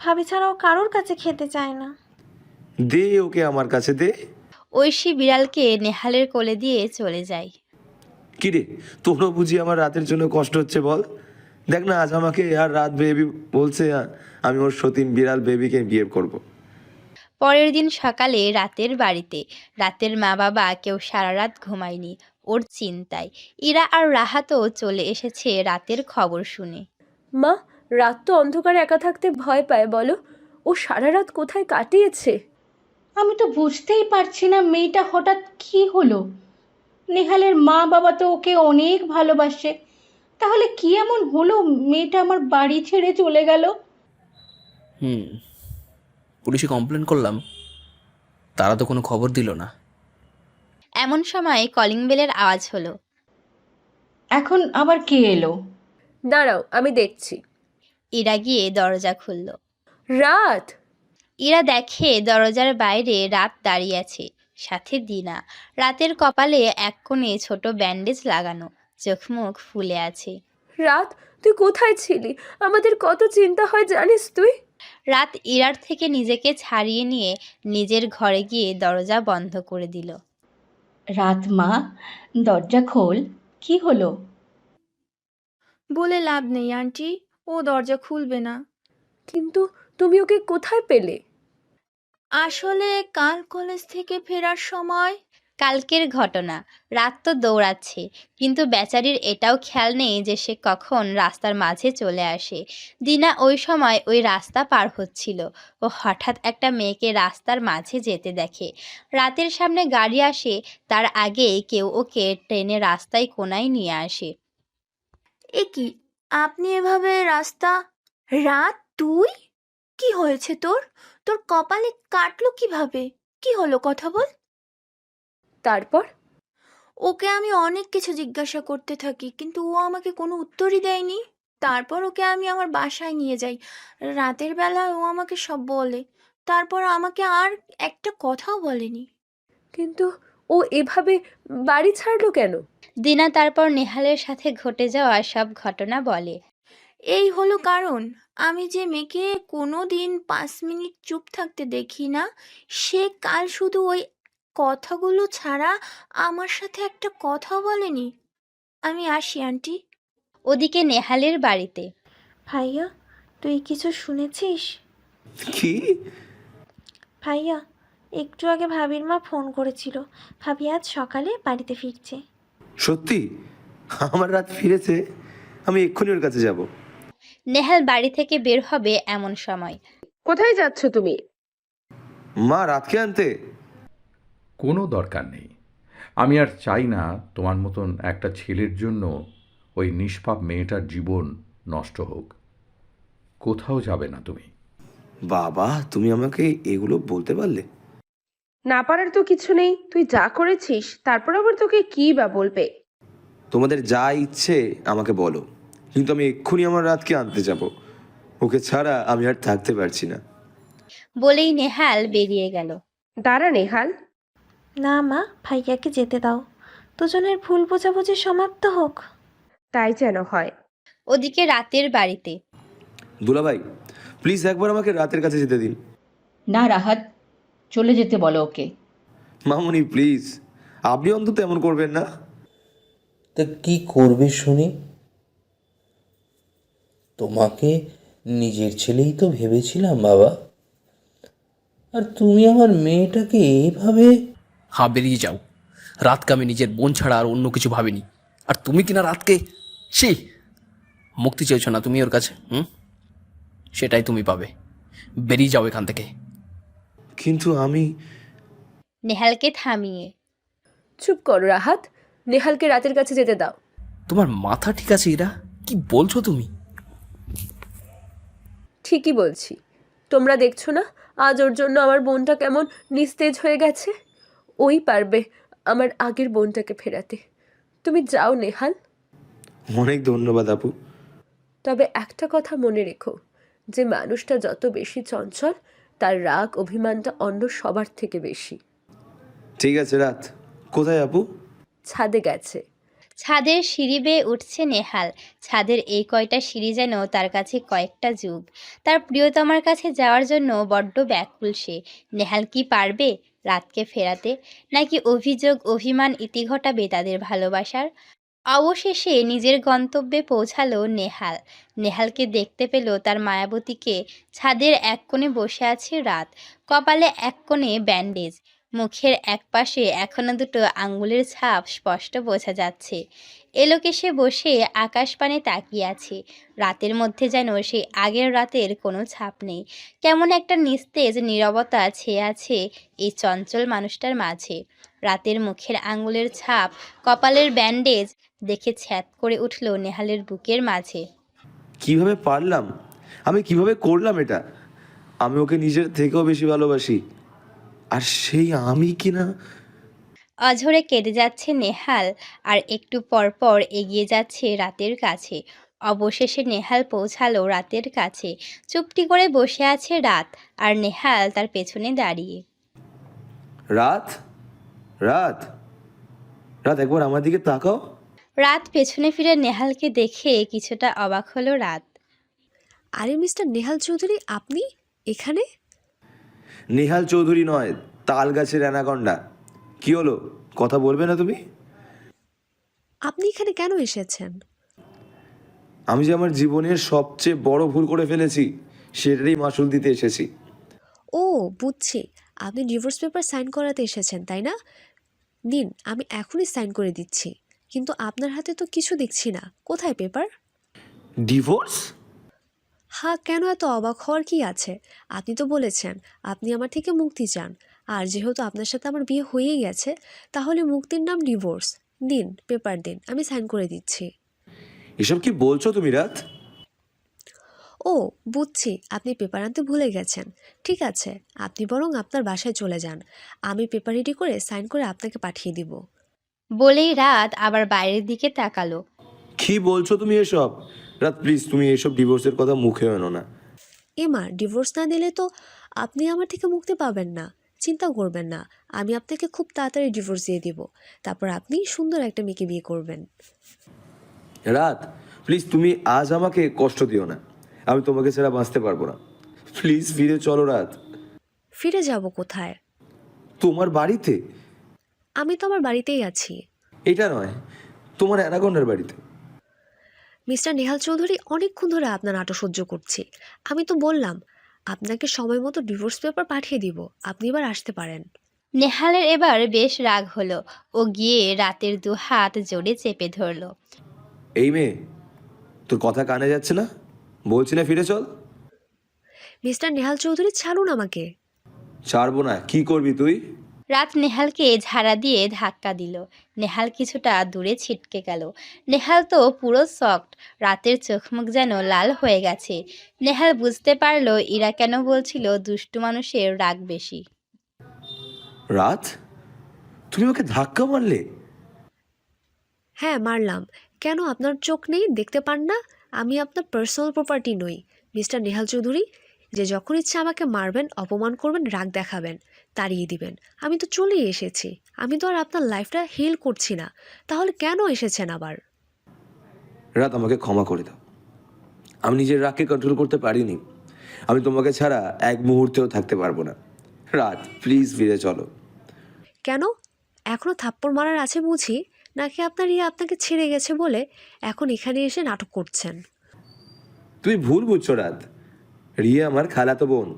Speaker 3: ভাবি ছাড়াও কারোর কাছে খেতে চায় না।
Speaker 4: দে ওকে আমার কাছে দে।
Speaker 2: ঐশী বিড়ালকে নেহালের কোলে দিয়ে চলে যায়।
Speaker 4: কিরে, তোরও বুঝি আমার রাতের জন্য কষ্ট হচ্ছে বল? দেখ না, আজ আমাকে আর রাত বেবি বলছে, আমি ওর সতীন বিড়াল বেবিকে বিয়ে করব।
Speaker 2: পরের দিন সকালে রাতের বাড়িতে রাতের মা বাবা কেউ সারা রাত ঘুমায়নি ওর চিন্তায়। ইরা আর রাহাতও চলে এসেছে রাতের খবর শুনে।
Speaker 7: মা, রাত তো অন্ধকারে একা থাকতে ভয় পায়, বলো ও সারা রাত কোথায় কাটিয়েছে?
Speaker 8: আমি তো বুঝতেই পারছি না মেয়েটা হঠাৎ কি হলো। নেহালের মা বাবা তো ওকে অনেক ভালোবাসে, তাহলে কি এমন হলো মেয়েটা আমার বাড়ি ছেড়ে চলে গেল?
Speaker 13: পুলিশে কমপ্লেন করলাম, তারা তো কোনো খবর দিল না।
Speaker 2: এমন সময় কলিং বেলের আওয়াজ হলো।
Speaker 8: এখন আবার কে এলো?
Speaker 7: দাঁড়াও, আমি দেখছি।
Speaker 2: ইরা গিয়ে দরজা খুলল।
Speaker 7: রাত!
Speaker 2: ইরা দেখে দরজার বাইরে রাত দাঁড়িয়ে আছে, সাথে দিনা। রাতের কপালে এক কোণে ছোট ব্যান্ডেজ লাগানো, চোখ মুখ ফুলে আছে।
Speaker 7: রাত, তুই কোথায় ছিলি? আমাদের কত চিন্তা হয় জানিস তুই?
Speaker 2: রাত ইরার থেকে নিজেকে ছাড়িয়ে নিয়ে নিজের ঘরে গিয়ে দরজা বন্ধ করে দিল।
Speaker 8: রাত মা, দরজা খোল, কি হলো?
Speaker 3: বলে লাভ নেই আন্টি, ও দরজা খুলবে না।
Speaker 7: কিন্তু তুমি ওকে কোথায় পেলে?
Speaker 3: আসলে কাল কলেজ থেকে ফেরার সময়।
Speaker 2: কালকের ঘটনা। রাত তো দৌড়াচ্ছে, কিন্তু বেচারির এটাও খেয়াল নেই যে সে কখন রাস্তার মাঝে চলে আসে। দিনা ওই সময় ওই রাস্তা পার হচ্ছিল। ও হঠাৎ একটা মেয়েকে রাস্তার মাঝে যেতে দেখে। রাতের সামনে গাড়ি আসে, তার আগে কেউ ওকে ট্রেনে রাস্তায় কোনায় নিয়ে আসে।
Speaker 3: এ কি, আপনি এভাবে রাস্তা? রাত, তুই? কি হয়েছে তোর? তোর কপালে কাটলো কিভাবে? কি হলো, কথা বল।
Speaker 7: তারপর?
Speaker 3: ওকে আমি অনেক কিছু জিজ্ঞাসা করতে থাকি, কিন্তু ও আমাকে কোনো উত্তরই দেয়নি। তারপর ওকে আমি আমার বাসায় নিয়ে যাই। রাতের বেলা ও আমাকে সব বলে। তারপর আমাকে আর একটা কথাও বলেনি।
Speaker 7: কিন্তু ও এভাবে বাড়ি ছাড়লো কেন?
Speaker 2: দিনা তারপর নেহালের সাথে ঘটে যাওয়া সব ঘটনা বলে।
Speaker 3: এই হলো কারণ, আমি যে মেয়েকে কোনো দিন 5 মিনিট চুপ থাকতে দেখি না, সে কাল শুধু ওই কথাগুলো ছাড়া আমার সাথে একটা কথাও বলেনি। আমি আসি আন্টি।
Speaker 2: ওদিকে নেহালের বাড়িতে।
Speaker 3: ভাইয়া, তুই কিছু শুনেছিস?
Speaker 4: কি?
Speaker 3: ভাইয়া, একটু আগে ভাবির মা ফোন করেছিল। ভাবি আজ সকালে বাড়িতে ফিরছে।
Speaker 4: সত্যি? আমার রাত ফিরেছে? আমি এক্ষুনি ওর কাছে যাব।
Speaker 2: নেহাল বাড়ি থেকে বের হবে এমন সময়।
Speaker 6: কোথায় যাচ্ছ তুমি?
Speaker 4: মা, রাতকে আনতে।
Speaker 11: কোনো দরকার নেই। আমি আর চাই না তোমার মতন একটা ছেলের জন্য ওই নিষ্পাপ মেয়েটার জীবন নষ্ট হোক। কোথাও যাবে না তুমি।
Speaker 4: বাবা, তুমি আমাকে এগুলো বলতে পারলে?
Speaker 6: না পারার তো কিছু নেই, তুই যা করেছিস, তারপর আবার তোকে কি বা বলবে?
Speaker 4: তোমাদের যা ইচ্ছে আমাকে বলো, কিন্তু আমি এক্ষুনি আমার রাতকে আনতে যাব। ও ওকে ছাড়া আমি আর থাকতে পারছি না।
Speaker 2: বলেই নেহাল বেরিয়ে গেল।
Speaker 6: দাঁড়া নেহাল।
Speaker 3: না মা, ভাইয়াকে যেতে দাও, দুজনের ভুল বোঝাবুঝি সমাপ্ত হোক।
Speaker 6: তাই যেন হয়।
Speaker 2: ওদিকে রাতের বাড়িতে
Speaker 4: দুলাভাই, প্লিজ একবার আমাকে রাতের কাছে যেতে দিন।
Speaker 8: না রাহাত, চলে যেতে বলো ওকে।
Speaker 4: মামুনি প্লিজ, আপনি অন্তত এমন করবেন না।
Speaker 12: তা কি করবে শুনি? তোমাকে নিজের ছেলেই তো ভেবেছিলাম বাবা, আর তুমি আমার মেয়েটাকে এইভাবে।
Speaker 13: হ্যাঁ, বেরিয়ে যাও। রাতকে আমি নিজের বোন ছাড়া আর অন্য কিছু ভাবিনি। আর তুমি কিনা রাতকে মুক্তি চাইছো না তুমি ওর কাছে? সেটাই তুমি পাবে। বেরিয়ে যাও এখান থেকে।
Speaker 4: কিন্তু আমি।
Speaker 2: নেহালকে থামিয়ে
Speaker 7: চুপ করো রাহাত, নেহালকে রাতের কাছে যেতে দাও।
Speaker 13: তোমার মাথা ঠিক আছে এরা? কি বলছো তুমি?
Speaker 7: ঠিকই বলছি। তোমরা দেখছো না আজ ওর জন্য আমার বোনটা কেমন নিস্তেজ হয়ে গেছে? ওই পারবে আমার আগের বোনটাকে ফেরাতে। তুমি যাও নেহাল।
Speaker 4: অনেক ধন্যবাদ আপু।
Speaker 7: তবে একটা কথা মনে রেখো, যে মানুষটা যত বেশি চঞ্চল, তার রাগ অভিমানটা অন্য সবার থেকে বেশি।
Speaker 4: ঠিক আছে রাত, কোথায় আপু?
Speaker 7: ছাদে গেছে।
Speaker 2: ছাদের সিঁড়ি বেয়ে উঠছে নেহাল। ছাদের এই কয়টা সিঁড়ি যেন তার কাছে কয়েকটা যুগ। তার প্রিয়তমার কাছে যাওয়ার জন্য বড্ড ব্যাকুল সে। নেহাল কি পারবে রাতকে ফেরাতে, নাকি অভিযোগ অভিমান ইতি ঘটাবে তাদের ভালোবাসার? অবশেষে নিজের গন্তব্যে পৌঁছালো নেহাল। নেহালকে দেখতে পেল তার মায়াবতীকে। ছাদের এক কোণে বসে আছে রাত, কপালে এক কোণে ব্যান্ডেজ, মুখের একপাশে এখনো দুটো আঙ্গুলের ছাপ স্পষ্ট বোঝা যাচ্ছে। এলোকেশে বসে আকাশপানে তাকিয়ে আছে। রাতের মধ্যে যেন সেই আগের রাতের কোনো ছাপ নেই। কেমন একটা নিস্তেজ নীরবতা ছেয়ে আছে এই চঞ্চল মানুষটার মাঝে। রাতের মুখের আঙ্গুলের ছাপ, কপালের ব্যান্ডেজ দেখে ছ্যাদ করে উঠল নেহালের বুকের মাঝে।
Speaker 4: কিভাবে পারলাম? আমি কিভাবে করলাম এটা? আমি ওকে নিজের থেকেও বেশি ভালোবাসি, আর সেই আমি কিনা।
Speaker 2: অঝরে কেঁদে যাচ্ছে নেহাল, আর একটু পর পর এগিয়ে যাচ্ছে রাতের কাছে। অবশেষে নেহাল পৌঁছালো রাতের কাছে। চুপটি করে বসে আছে রাত, আর নেহাল তার পেছনে দাঁড়িয়ে।
Speaker 4: রাত, রাত, রাত, একবার আমার দিকে তাকাও।
Speaker 2: রাত পেছনে ফিরে নেহালকে দেখে কিছুটা অবাক হলো রাত।
Speaker 1: আরে মিস্টার নেহাল চৌধুরী, আপনি এখানে?
Speaker 4: নেহাল চৌধুরী নয়, তাল গাছের অ্যানাকন্ডা। কি হলো, কথা বলবে না তুমি?
Speaker 1: আপনি এখানে কেন এসেছেন?
Speaker 4: আমি যে আমার জীবনের সবচেয়ে বড় ভুল করে ফেলেছি, সেটারই মাসুল দিতে এসেছি।
Speaker 1: ও বুঝছি, আপনি ডিভোর্স পেপার সাইন করাতে এসেছেন তাই না? নিন, আমি এখনই সাইন করে দিচ্ছি। কিন্তু আপনার হাতে তো কিছু দেখছি না, কোথায় পেপার?
Speaker 4: ডিভোর্স?
Speaker 1: হ্যাঁ, কেন এত অবাক হওয়ার কি আছে? আপনি তো বলেছেন আপনি আমার থেকে মুক্তি চান, আর যেহেতু আপনার সাথে আমার বিয়ে হয়েই গেছে, তাহলে মুক্তির নাম ডিভোর্স। দিন, পেপার দিন, আমি সাইন করে দিচ্ছি।
Speaker 4: এসব কি বলছো তুমি রাত?
Speaker 1: ও বুঝছি, আপনি পেপার আনতে ভুলে গেছেন। ঠিক আছে, আপনি বরং আপনার বাসায় চলে যান, আমি পেপার রেডি করে সাইন করে আপনাকে পাঠিয়ে দিব।
Speaker 2: বলেই রাত আবার বাইরের দিকে তাকালো।
Speaker 4: কি বলছো তুমি এসব? রাত প্লিজ, তুমি এসব ডিভোর্সের কথা মুখে এনো না।
Speaker 1: এমা, ডিভোর্স না দিলে তো আপনি আমার থেকে মুক্তি পাবেন না। চিন্তা করবেন না, আমি আপনাকে খুব তাড়াতাড়ি ডিভোর্স দিয়ে দিব। তারপর আপনি সুন্দর একটা মেয়েকে বিয়ে করবেন।
Speaker 4: রাত প্লিজ, তুমি আজ আমাকে কষ্ট দিও না। আমি তোমাকে ছাড়া বাঁচতে পারবো না। প্লিজ ফিরে চলো রাত।
Speaker 1: ফিরে যাব কোথায়?
Speaker 4: তোমার বাড়িতে।
Speaker 1: আমি তো আমার বাড়িতেই আছি।
Speaker 4: এটা নয়, তোমার অ্যানাকন্ডার বাড়িতে।
Speaker 1: মিস্টার নেহাল চৌধুরী, অনেকক্ষণ ধরে আপনার নাটক সহ্য করছি। আমি তো বললাম আপনাকে সময় মতো ডিভোর্স পেপার পাঠিয়ে দিব, আপনি এবার আসতে পারেন।
Speaker 2: নেহালের এবার বেশ রাগ হলো। ও গিয়ে রাতের দু হাত জোরে চেপে ধরলো।
Speaker 4: এই মেয়ে, তোর কথা কানে যাচ্ছে না? বলছি না ফিরে চল।
Speaker 1: মিস্টার নেহাল চৌধুরী, ছাড়ুন আমাকে।
Speaker 4: ছাড়বো না। কি করবি তুই?
Speaker 2: রাত নেহালকে ঝাড়া দিয়ে ধাক্কা দিল। নেহাল কিছুটা দূরে ছিটকে গেল। নেহাল তো পুরো শকড। রাতের চোখ মুখ যেন লাল হয়ে গেছে। নেহাল বুঝতে পারলো ইরা কেন বলছিল দুষ্টু মানুষের রাগ বেশি।
Speaker 4: রাত, তুমি ওকে ধাক্কা মারলে?
Speaker 1: হ্যাঁ মারলাম। কেন, আপনার চোখ নেই, দেখতে পান না? আমি আপনার পার্সোনাল প্রপার্টি নই মিস্টার নেহাল চৌধুরী, যে যখন ইচ্ছা আমাকে মারবেন, অপমান করবেন, রাগ দেখাবেন, তাড়িয়ে দিবেন। আমি তো চলেই এসেছি, আমি তো আর আপনার লাইফটা হেল করছি না, তাহলে কেন এসেছেন আবার?
Speaker 4: রাত, আমাকে ক্ষমা করে দাও। আমি নিজের রাগকে কন্ট্রোল করতে পারিনি। আমি তোমাকে ছাড়া এক মুহূর্তেও থাকতে পারবো না। রাত, প্লিজ ফিরে চলো।
Speaker 1: কেন? এখনও থাপ্পড় মারার আছে বুঝি? নাকি আপনার আপনাকে ছেড়ে গেছে বলে এখন এখানে এসে নাটক করছেন?
Speaker 4: তুমি ভুল বুঝছো রাত। রিয়া আমার খালাতো বোন।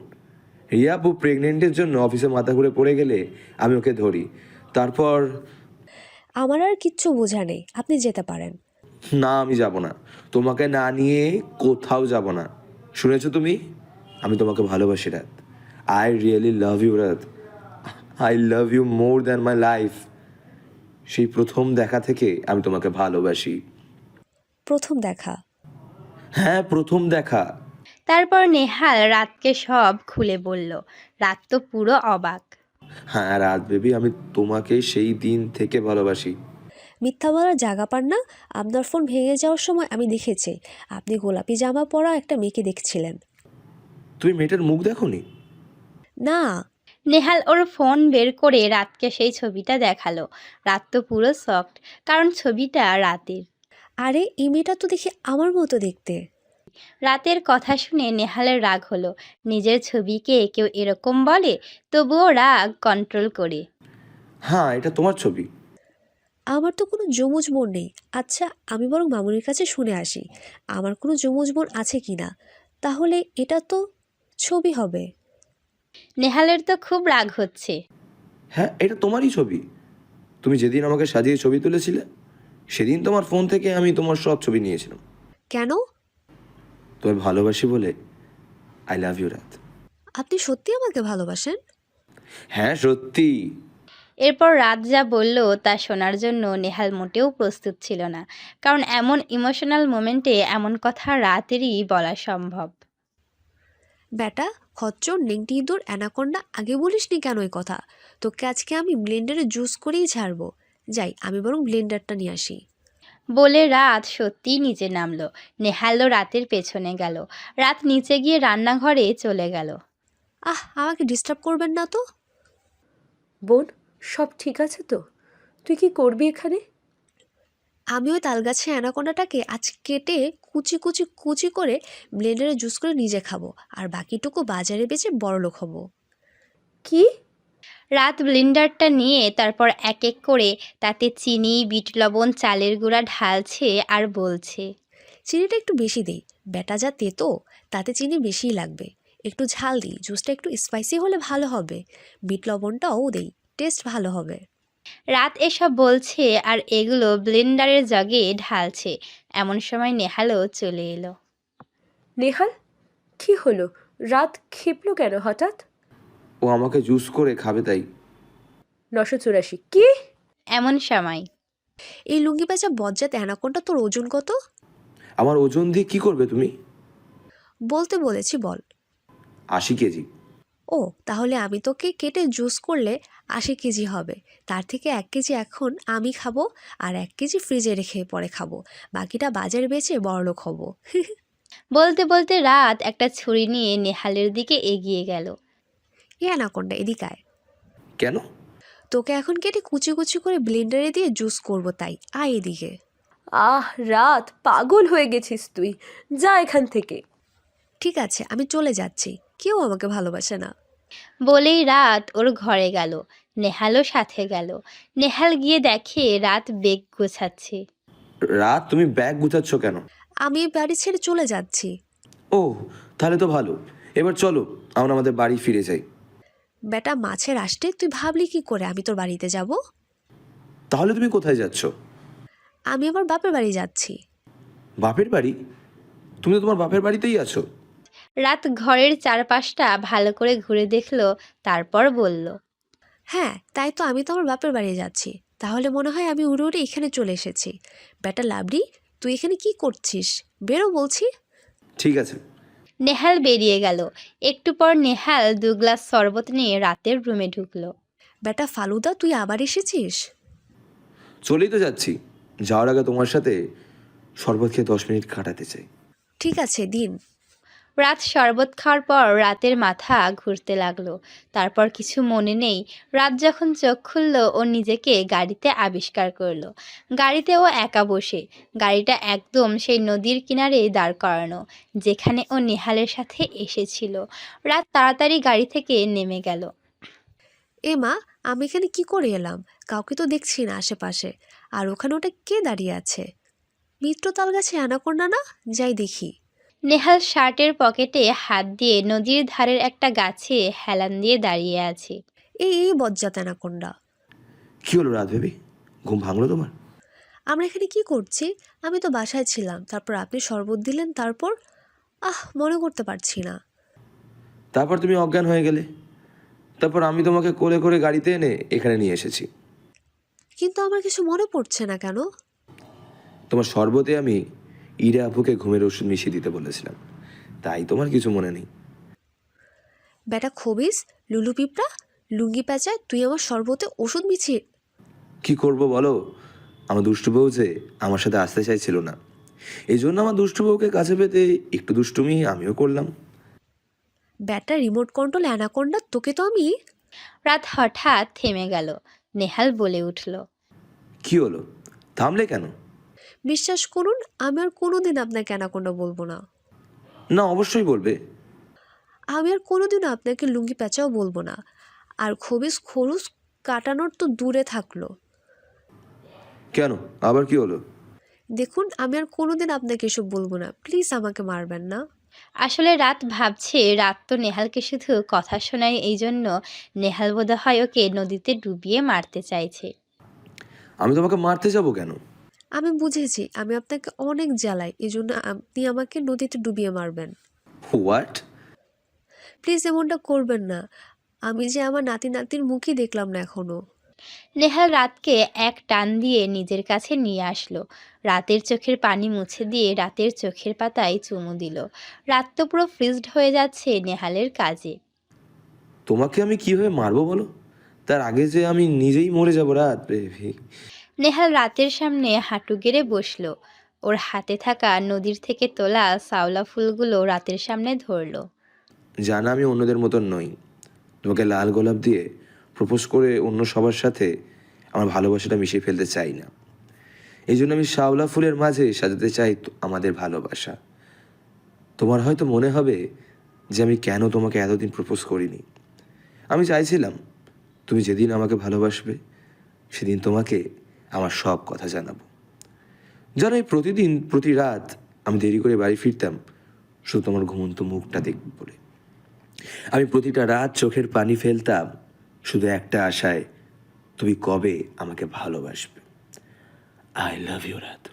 Speaker 4: রিয়া আপু প্রেগনেন্টের জন্য অফিসে মাথা ঘুরে পড়ে গেলে আমি ওকে ধরি। তারপর
Speaker 1: আমার আর কিচ্ছু বোঝা নেই, আপনি যেতে পারেন।
Speaker 4: না, আমি যাব না। তোমাকে না নিয়ে কোথাও যাব না। শুনেছো তুমি? আমি তোমাকে ভালোবাসি Raat. I really love you Raat. I love you more than my life. সেই প্রথম দেখা থেকে আমি তোমাকে ভালোবাসি।
Speaker 1: প্রথম দেখা?
Speaker 4: হ্যাঁ, প্রথম দেখা।
Speaker 2: তারপর নেহাল রাতকে সব খুলে বলল। রাত তো পুরো অবাক।
Speaker 4: হ্যাঁ রাত বেবি, আমি তোমাকে সেই দিন থেকে ভালোবাসি।
Speaker 1: মিথ্যা বলার জায়গা পান না। আপনার ফোন ভেঙে যাওয়ার সময় আমি দেখেছি আপনি গোলাপি জামা পরা একটা মেয়েকে দেখছিলেন।
Speaker 4: তুমি মেয়েটার মুখ দেখোনি?
Speaker 1: না।
Speaker 2: নেহাল ওর ফোন বের করে রাতকে সেই ছবিটা দেখালো। রাত তো পুরো শকড, কারণ ছবিটা রাতের।
Speaker 1: আরে এই মেয়েটা তো দেখি আমার মতো দেখতে।
Speaker 2: রাতের কথা শুনে নেহালের রাগ হলো। নিজের ছবিকে কেউ এরকম বলে, তবুও রাগ কন্ট্রোল করে।
Speaker 4: হ্যাঁ, এটা তোমার ছবি।
Speaker 1: আমার তো কোনো যমজ বোন নেই। আচ্ছা, আমি বরং মামুনির কাছে শুনে আসি আমার কোনো যমজ বোন আছে কি না, তাহলে এটা তো ছবি হবে।
Speaker 2: নেহালের তো খুব রাগ হচ্ছে।
Speaker 4: হ্যাঁ, এটা তোমারই ছবি। তুমি যেদিন আমাকে সাজিয়ে ছবি তুলেছিলে সেদিন তোমার ফোন থেকে আমি তোমার সব ছবি নিয়েছিলাম।
Speaker 1: কেন?
Speaker 4: তোমায় ভালোবাসি বলে। আই লাভ ইউ রাত।
Speaker 1: আপনি সত্যি আমাকে ভালোবাসেন?
Speaker 4: হ্যাঁ, সত্যি।
Speaker 2: এরপর রাত যা বলল তা শোনার জন্য নেহাল মোটেও প্রস্তুত ছিল না, কারণ এমন ইমোশনাল মোমেন্টে এমন কথা রাতেরই বলা সম্ভব।
Speaker 1: বেটা খচ্চর, নেংটি ইঁদুর, অ্যানাকোন্ডা, আগে বলিসনি কেন এই কথা? তোকে আজকে আমি ব্লেন্ডারে জুস করেই ছাড়বো। যাই, আমি বরং ব্লেন্ডারটা নিয়ে আসি।
Speaker 2: বলে রাত সত্যিই নিচে নামলো। নেহালও রাতের পেছনে গেল। রাত নিচে গিয়ে রান্নাঘরে চলে গেল।
Speaker 1: আমাকে ডিস্টার্ব করবেন না তো।
Speaker 7: বোন, সব ঠিক আছে তো? তুই কি করবি এখানে?
Speaker 1: আমি ওই তালগাছে অ্যানাকোন্ডাটাকে আজ কেটে কুচি কুচি কুচি করে ব্লেন্ডারে জুস করে নিজে খাবো, আর বাকিটুকু বাজারে বেচে বড়লোক হব।
Speaker 7: কি?
Speaker 2: রাত ব্লেন্ডারটা নিয়ে তারপর এক এক করে তাতে চিনি, বিট লবণ, চালের গুঁড়া ঢালছে আর বলছে,
Speaker 1: চিনিটা একটু বেশি দিই, বেটা যা তেতো, তাতে চিনি বেশিই লাগবে। একটু ঝাল দিই, জুসটা একটু স্পাইসি হলে ভালো হবে। বিট লবণটাও দেই, টেস্ট ভালো হবে।
Speaker 2: রাত এসব বলছে আর এগুলো ব্লেন্ডারের জগে ঢালছে। এমন সময় নেহালও চলে এলো।
Speaker 7: নেহাল, কি হলো? রাত ক্ষিপ্ল কেন হঠাৎ?
Speaker 4: ও আমাকে জুস করে খাবে তাই।
Speaker 7: 984 কি?
Speaker 2: এমন সময়
Speaker 1: এই লুঙ্গি বেচা বজ্জাত অ্যানাকোন্ডা, তোর ওজন কত?
Speaker 4: আমার ওজন দিয়ে কি করবে তুমি?
Speaker 1: বলতে বলেছি, বল।
Speaker 4: 80 কেজি।
Speaker 1: ও, তাহলে আমি তোকে কেটে জুস করলে 80 কেজি হবে। তার থেকে 1 কেজি এখন আমি খাবো, আর 1 কেজি ফ্রিজে রেখে পরে খাবো। বাকিটা বাজারে বেচে বড়লোক হব।
Speaker 2: বলতে বলতে রাত একটা ছুরি নিয়ে নেহালের দিকে এগিয়ে গেল।
Speaker 1: এ অ্যানাকোন্ডা, এদিকে আয়।
Speaker 4: কেন?
Speaker 1: তোকে এখন কেটে কুচি কুচি করে ব্লেন্ডারে দিয়ে জুস করব, তাই আয় এদিকে।
Speaker 7: রাত, পাগল হয়ে গেছিস তুই। যা এখান থেকে।
Speaker 1: ঠিক আছে, আমি চলে যাচ্ছি, কেউ আমাকে ভালোবাসে না।
Speaker 2: বলেই রাত ওর ঘরে গেল। নেহালও সাথে গেল। নেহাল গিয়ে দেখে রাত বেগ গোছাচ্ছে।
Speaker 4: রাত, তুমি ব্যাগ গুছাচ্ছ কেন?
Speaker 1: আমি এই বাড়ি ছেড়ে চলে যাচ্ছি।
Speaker 4: ও, তাহলে তো ভালো। এবার চলো আমরা আমাদের বাড়ি ফিরে যাই।
Speaker 1: বেটা মাছের আসতে তুই ভাবলি কি করে আমি তোর বাড়িতে যাব?
Speaker 4: তাহলে তুমি কোথায় যাচ্ছ?
Speaker 1: আমি আমার বাপের বাড়ি যাচ্ছি।
Speaker 4: বাপের বাড়ি? তুমি তো তোমার বাপের বাড়িতেই আছো।
Speaker 2: রাত ঘরের চারপাশটা ভালো করে ঘুরে দেখলো, তারপর বলল,
Speaker 1: হ্যাঁ, তাই তো, আমি তো আমার বাপের বাড়ি যাচ্ছি। তাহলে মনে হয় আমি উড়ে উড়ে এখানে চলে এসেছি। বেটা লাবড়ি, তুই এখানে কি করছিস? বেরো বলছি।
Speaker 4: ঠিক আছে।
Speaker 2: নেহাল বেরিয়ে গেল। একটু পর নেহাল 2 গ্লাস শরবত নিয়ে রাতের রুমে ঢুকলো।
Speaker 1: বেটা ফালুদা, তুই আবার এসেছিস?
Speaker 4: চলেই তো যাচ্ছি। যাওয়ার আগে তোমার সাথে শরবত খেয়ে 10 মিনিট কাটাতে চাই।
Speaker 1: ঠিক আছে দিন।
Speaker 2: রাত শরবত খাওয়ার পর রাতের মাথা ঘুরতে লাগলো। তারপর কিছু মনে নেই। রাত যখন চোখ খুলল ও নিজেকে গাড়িতে আবিষ্কার করলো। গাড়িতে ও একা বসে। গাড়িটা একদম সেই নদীর কিনারে দাঁড় করানো, যেখানে ও নেহালের সাথে এসেছিল। রাত তাড়াতাড়ি গাড়ি থেকে নেমে গেল।
Speaker 1: মা, আমি এখানে কি করে এলাম? কাউকে তো দেখছি না আশেপাশে। আর ওখানে ওটা কে দাঁড়িয়ে আছে? মিত্র তাল গাছে অ্যানাকোন্ডা না? যাই দেখি।
Speaker 2: নেহাল শার্টের পকেটে হাত দিয়ে নদীর ধারের একটা গাছে হেলান দিয়ে দাঁড়িয়ে আছে।
Speaker 1: এই বজ্জাত অ্যানাকোন্ডা।
Speaker 4: কি হলো রাত ভেবে? ঘুম ভাঙলো তোমার?
Speaker 1: আমরা এখানে কি করছি? আমি তো বাসায় ছিলাম, তারপর আপনি শরবত দিলেন, তারপর মনে করতে পারছি না।
Speaker 4: তারপর তুমি অজ্ঞান হয়ে গেলে। তারপর আমি তোমাকে কোলে করে গাড়িতে এনে এখানে নিয়ে এসেছি।
Speaker 1: কিন্তু আমার কিছু মনে পড়ছে না কেন?
Speaker 4: তোমার শরবতে আমি ইরা আপুকে ঘুমের ওষুধ মিশিয়ে দিতে বলেছিলাম, তাই তোমার কিছু মনে নেই।
Speaker 1: বেটা খবিস, লুলু পিঁপড়া, লুঙ্গি প্যাঁচা, তুই আমার শরবতে ওষুধ মিছিয়ে।
Speaker 4: কি করব বলো? আমার দুষ্টু বউ যে আমার সাথে আসতে চাইছিল না, এই জন্য আমার দুষ্টু বউকে কাছে পেতে একটু দুষ্টুমি আমিও করলাম।
Speaker 1: ব্যাটা রিমোট কন্ট্রোল অ্যানাকোন্ডা, তোকে তো আমি।
Speaker 2: রাত হঠাৎ থেমে গেল। নেহাল বলে উঠল,
Speaker 4: কি হলো? থামলে কেন?
Speaker 1: বিশ্বাস করুন, আমি আর কোনোদিন আপনাকে অ্যানাকোন্ডা বলবো না।
Speaker 4: না, অবশ্যই বলবে।
Speaker 1: আমি আর কোনোদিনও আপনাকে লুঙ্গি প্যাঁচাও বলবো না। আর খবিস খরুস কাটানোর তো দূরে থাকলো।
Speaker 4: কেন, আবার কি হলো?
Speaker 1: দেখুন, আমি আর কোনোদিন আপনাকে এসব বলবো না। প্লিজ আমাকে মারবেন না।
Speaker 2: আসলে রাত ভাবছে রাত তো নেহালকে শুধু কথা শোনায়, এই জন্য নেহাল বোধহয় ওকে নদীতে ডুবিয়ে মারতে চাইছে।
Speaker 4: আমি তোমাকে মারতে যাব কেন?
Speaker 1: আমি বুঝেছি, আমি আপনাকে অনেক জ্বালাই, এই জন্য আপনি আমাকে নদীতে ডুবিয়ে মারবেন।
Speaker 4: হোয়াট?
Speaker 1: প্লিজ এমনটা করবেন না। আমি যে আমার নাতির মুখই দেখলাম না এখনো।
Speaker 2: নেহাল রাতকে এক টান দিয়ে নিজের কাছে নিয়ে আসলো। রাতের চোখের পানি মুছে দিয়ে রাতের চোখের পাতায় চুমু দিল। রাত তো পুরো ফ্রিজড হয়ে যাচ্ছে নেহালের কাজে।
Speaker 4: তোমাকে আমি কিভাবে মারবো বলো? তার আগে যে আমি নিজেই মরে যাবো রাত বেবি।
Speaker 2: নেহাল রাতের সামনে হাঁটু গেড়ে বসলো। ওর হাতে থাকা নদীর থেকে তোলা শাওলা ফুলগুলো রাতের সামনে ধরলো।
Speaker 4: জানা আমি অন্যদের মতন নই। তোমাকে লাল গোলাপ দিয়ে প্রপোজ করে অন্য সবার সাথে আমার ভালোবাসাটা মিশিয়ে ফেলতে চাই না। এই জন্য আমি শাওলা ফুলের মাঝে সাজাতে চাই আমাদের ভালোবাসা। তোমার হয়তো মনে হবে যে আমি কেন তোমাকে এতদিন প্রপোজ করিনি। আমি চাইছিলাম তুমি যেদিন আমাকে ভালোবাসবে সেদিন তোমাকে আমার সব কথা জানাবো। যেন এই প্রতিদিন প্রতি রাত আমি দেরি করে বাড়ি ফিরতাম শুধু তোমার ঘুমন্ত মুখটা দেখব বলে। আমি প্রতিটা রাত চোখের পানি ফেলতাম শুধু একটা আশায়, তুমি কবে আমাকে ভালোবাসবে। আই লাভ ইউ রাত।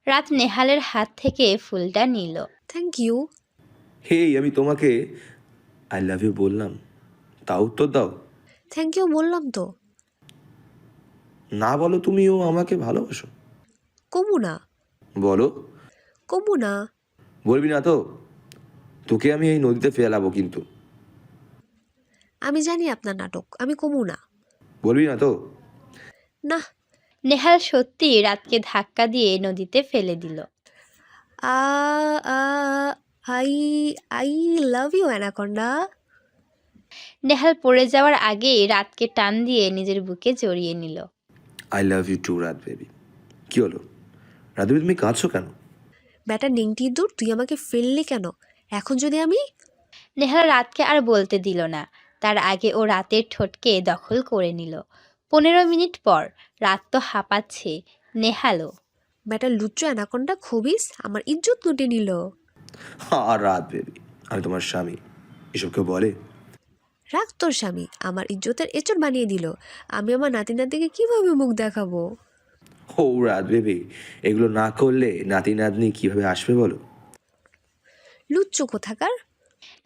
Speaker 2: রাত নেহালের হাত থেকে ফুলটা নিল।
Speaker 1: Thank you.
Speaker 4: হেই, আমি তোমাকে আই লাভ ইউ বললাম, তাও উত্তর দাও।
Speaker 1: থ্যাংক ইউ বললাম তো।
Speaker 4: না বলো তুমিও আমাকে ভালোবাসো?
Speaker 1: কমু না।
Speaker 4: বলো।
Speaker 1: কমু না।
Speaker 4: বলবি না তো? তোকে আমি এই নদীতে ফেলাবো কিন্তু।
Speaker 1: আমি জানি আপনার নাটক, আমি কমু না।
Speaker 4: বলবি না তো?
Speaker 1: না।
Speaker 2: নেহাল সত্যি রাতকে ধাক্কা দিয়ে নদীতে ফেলে দিল।
Speaker 1: I I love you Anaconda.
Speaker 2: Nehal পড়ে যাওয়ার আগেই রাতকে টান দিয়ে নিজের বুকে জড়িয়ে নিল।
Speaker 4: আই লাভ ইউ টু রাত বেবি। কি হলো রাত বেবি, তুমি কাঁদছো কেন?
Speaker 1: ব্যাটা নেংটি দূর, তুই আমাকে ফেললি কেন? এখন যদি আমি।
Speaker 2: নেহাল রাতকে আর বলতে দিল না। তার আগে ও রাতের ঠোঁটকে দখল করে নিল। 15 মিনিট পর রাত তো হাঁপাচ্ছে, নেহালও।
Speaker 1: ব্যাটা লুচ্চো অ্যানাকোন্ডা খবিস, আমার ইজ্জত লুটে নিল।
Speaker 4: আর রাত বেবি, আমি তোমার স্বামী, এসব কেউ বলে?
Speaker 1: রাখ তোর স্বামী, আমার ইজ্জতের এচড় বানিয়ে দিল। আমি আমার নাতিকে কিভাবে মুখ দেখাবো?
Speaker 4: ও রাত বেবি, এগুলো না করলে নাতি নাতনি কিভাবে আসবে বলো?
Speaker 1: লুচ্চো কোথাকার।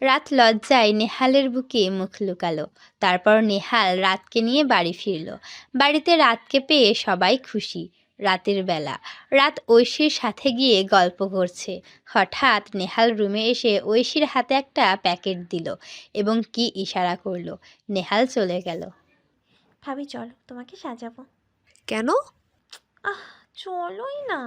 Speaker 2: রাত লজ্জায় নেহালের বুকে মুখ লুকালো। তারপর নেহাল রাতকে নিয়ে বাড়ি ফিরল। বাড়িতে রাতকে পেয়ে সবাই খুশি। রাতের বেলা রাত ঐশীর সাথে গিয়ে গল্প করছে। হঠাৎ নেহাল রুমে এসে ঐশীর হাতে একটা প্যাকেট দিল এবং কি ইশারা করলো। নেহাল চলে গেল।
Speaker 3: ভাবি চলো তোমাকে সাজাবো।
Speaker 1: কেন?
Speaker 3: চলোই না।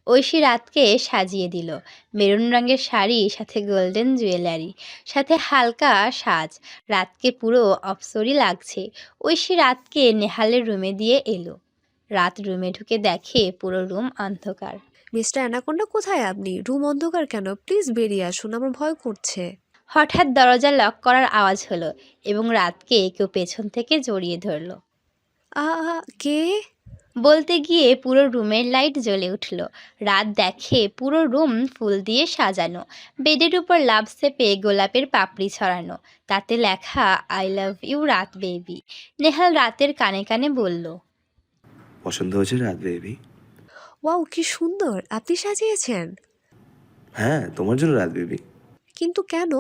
Speaker 2: ঐশী রাতকে সাজিয়ে দিল। মেরুন রঙের শাড়ি, সাথে গোল্ডেন জুয়েলারি, সাথে হালকা সাজ। রাতকে পুরো অপ্সরি লাগছে। ঐশী রাতকে নেহালের রুমে দিয়ে এলো। রাত রুমে ঢুকে দেখে পুরো রুম অন্ধকার।
Speaker 1: মিস্টার অ্যানাকোন্ডা, কোথায় আপনি? রুম অন্ধকার কেন? প্লিজ বেরিয়ে আসুন, আমার ভয় করছে।
Speaker 2: হঠাৎ দরজা লক করার আওয়াজ হলো এবং রাতকে কেউ পেছন থেকে জড়িয়ে ধরলো।
Speaker 1: কে?
Speaker 2: বলতে গিয়ে পুরো রুমের লাইট জ্বলে উঠল। রাত দেখে পুরো রুম ফুল দিয়ে সাজানো। বেডের উপর লাভ শেপে গোলাপের পাপড়ি ছড়ানো, তাতে লেখা I love you Raat baby. Nehal রাতের কানে কানে বলল,
Speaker 4: পছন্দ হয়েছে রাত বেবি?
Speaker 1: ওয়াও, কি সুন্দর! আপনি সাজিয়েছেন?
Speaker 4: হ্যাঁ, তোমার জন্য রাত বেবি।
Speaker 1: কিন্তু কেন?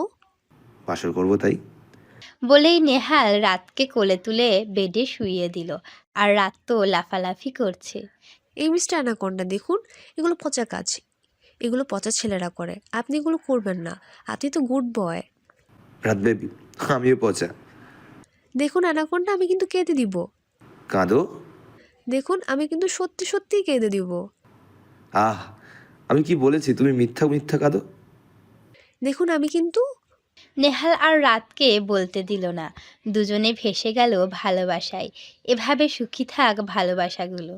Speaker 4: বাসর করবো তাই।
Speaker 2: বলেই নেহাল রাতকে কোলে তুলে বেডে শুইয়ে দিল। আর রাত তো লাফালাফি করছে।
Speaker 1: এই মিস্টার অ্যানাকোন্ডা, দেখুন, এগুলো পচা কাজ। এগুলো পচা ছেলেরা করে, আপনি এগুলো করবেন না। আপনি তো গুড বয়।
Speaker 4: রাত বেবি, আমিও পচা।
Speaker 1: দেখুন অ্যানাকোন্ডা, আমি কিন্তু কেঁদে দিব।
Speaker 4: কাঁদো।
Speaker 1: দেখুন, আমি কিন্তু সত্যি সত্যিই কেঁদে দিব।
Speaker 4: আহ, আমি কি বলেছি তুমি মিথ্যা মিথ্যা কাঁদো?
Speaker 1: দেখুন, আমি কিন্তু।
Speaker 2: নেহাল আর রাতকে বলতে দিল না। দুজনে ভেসে গেল ভালোবাসায়। এভাবে সুখী থাক ভালোবাসাগুলো।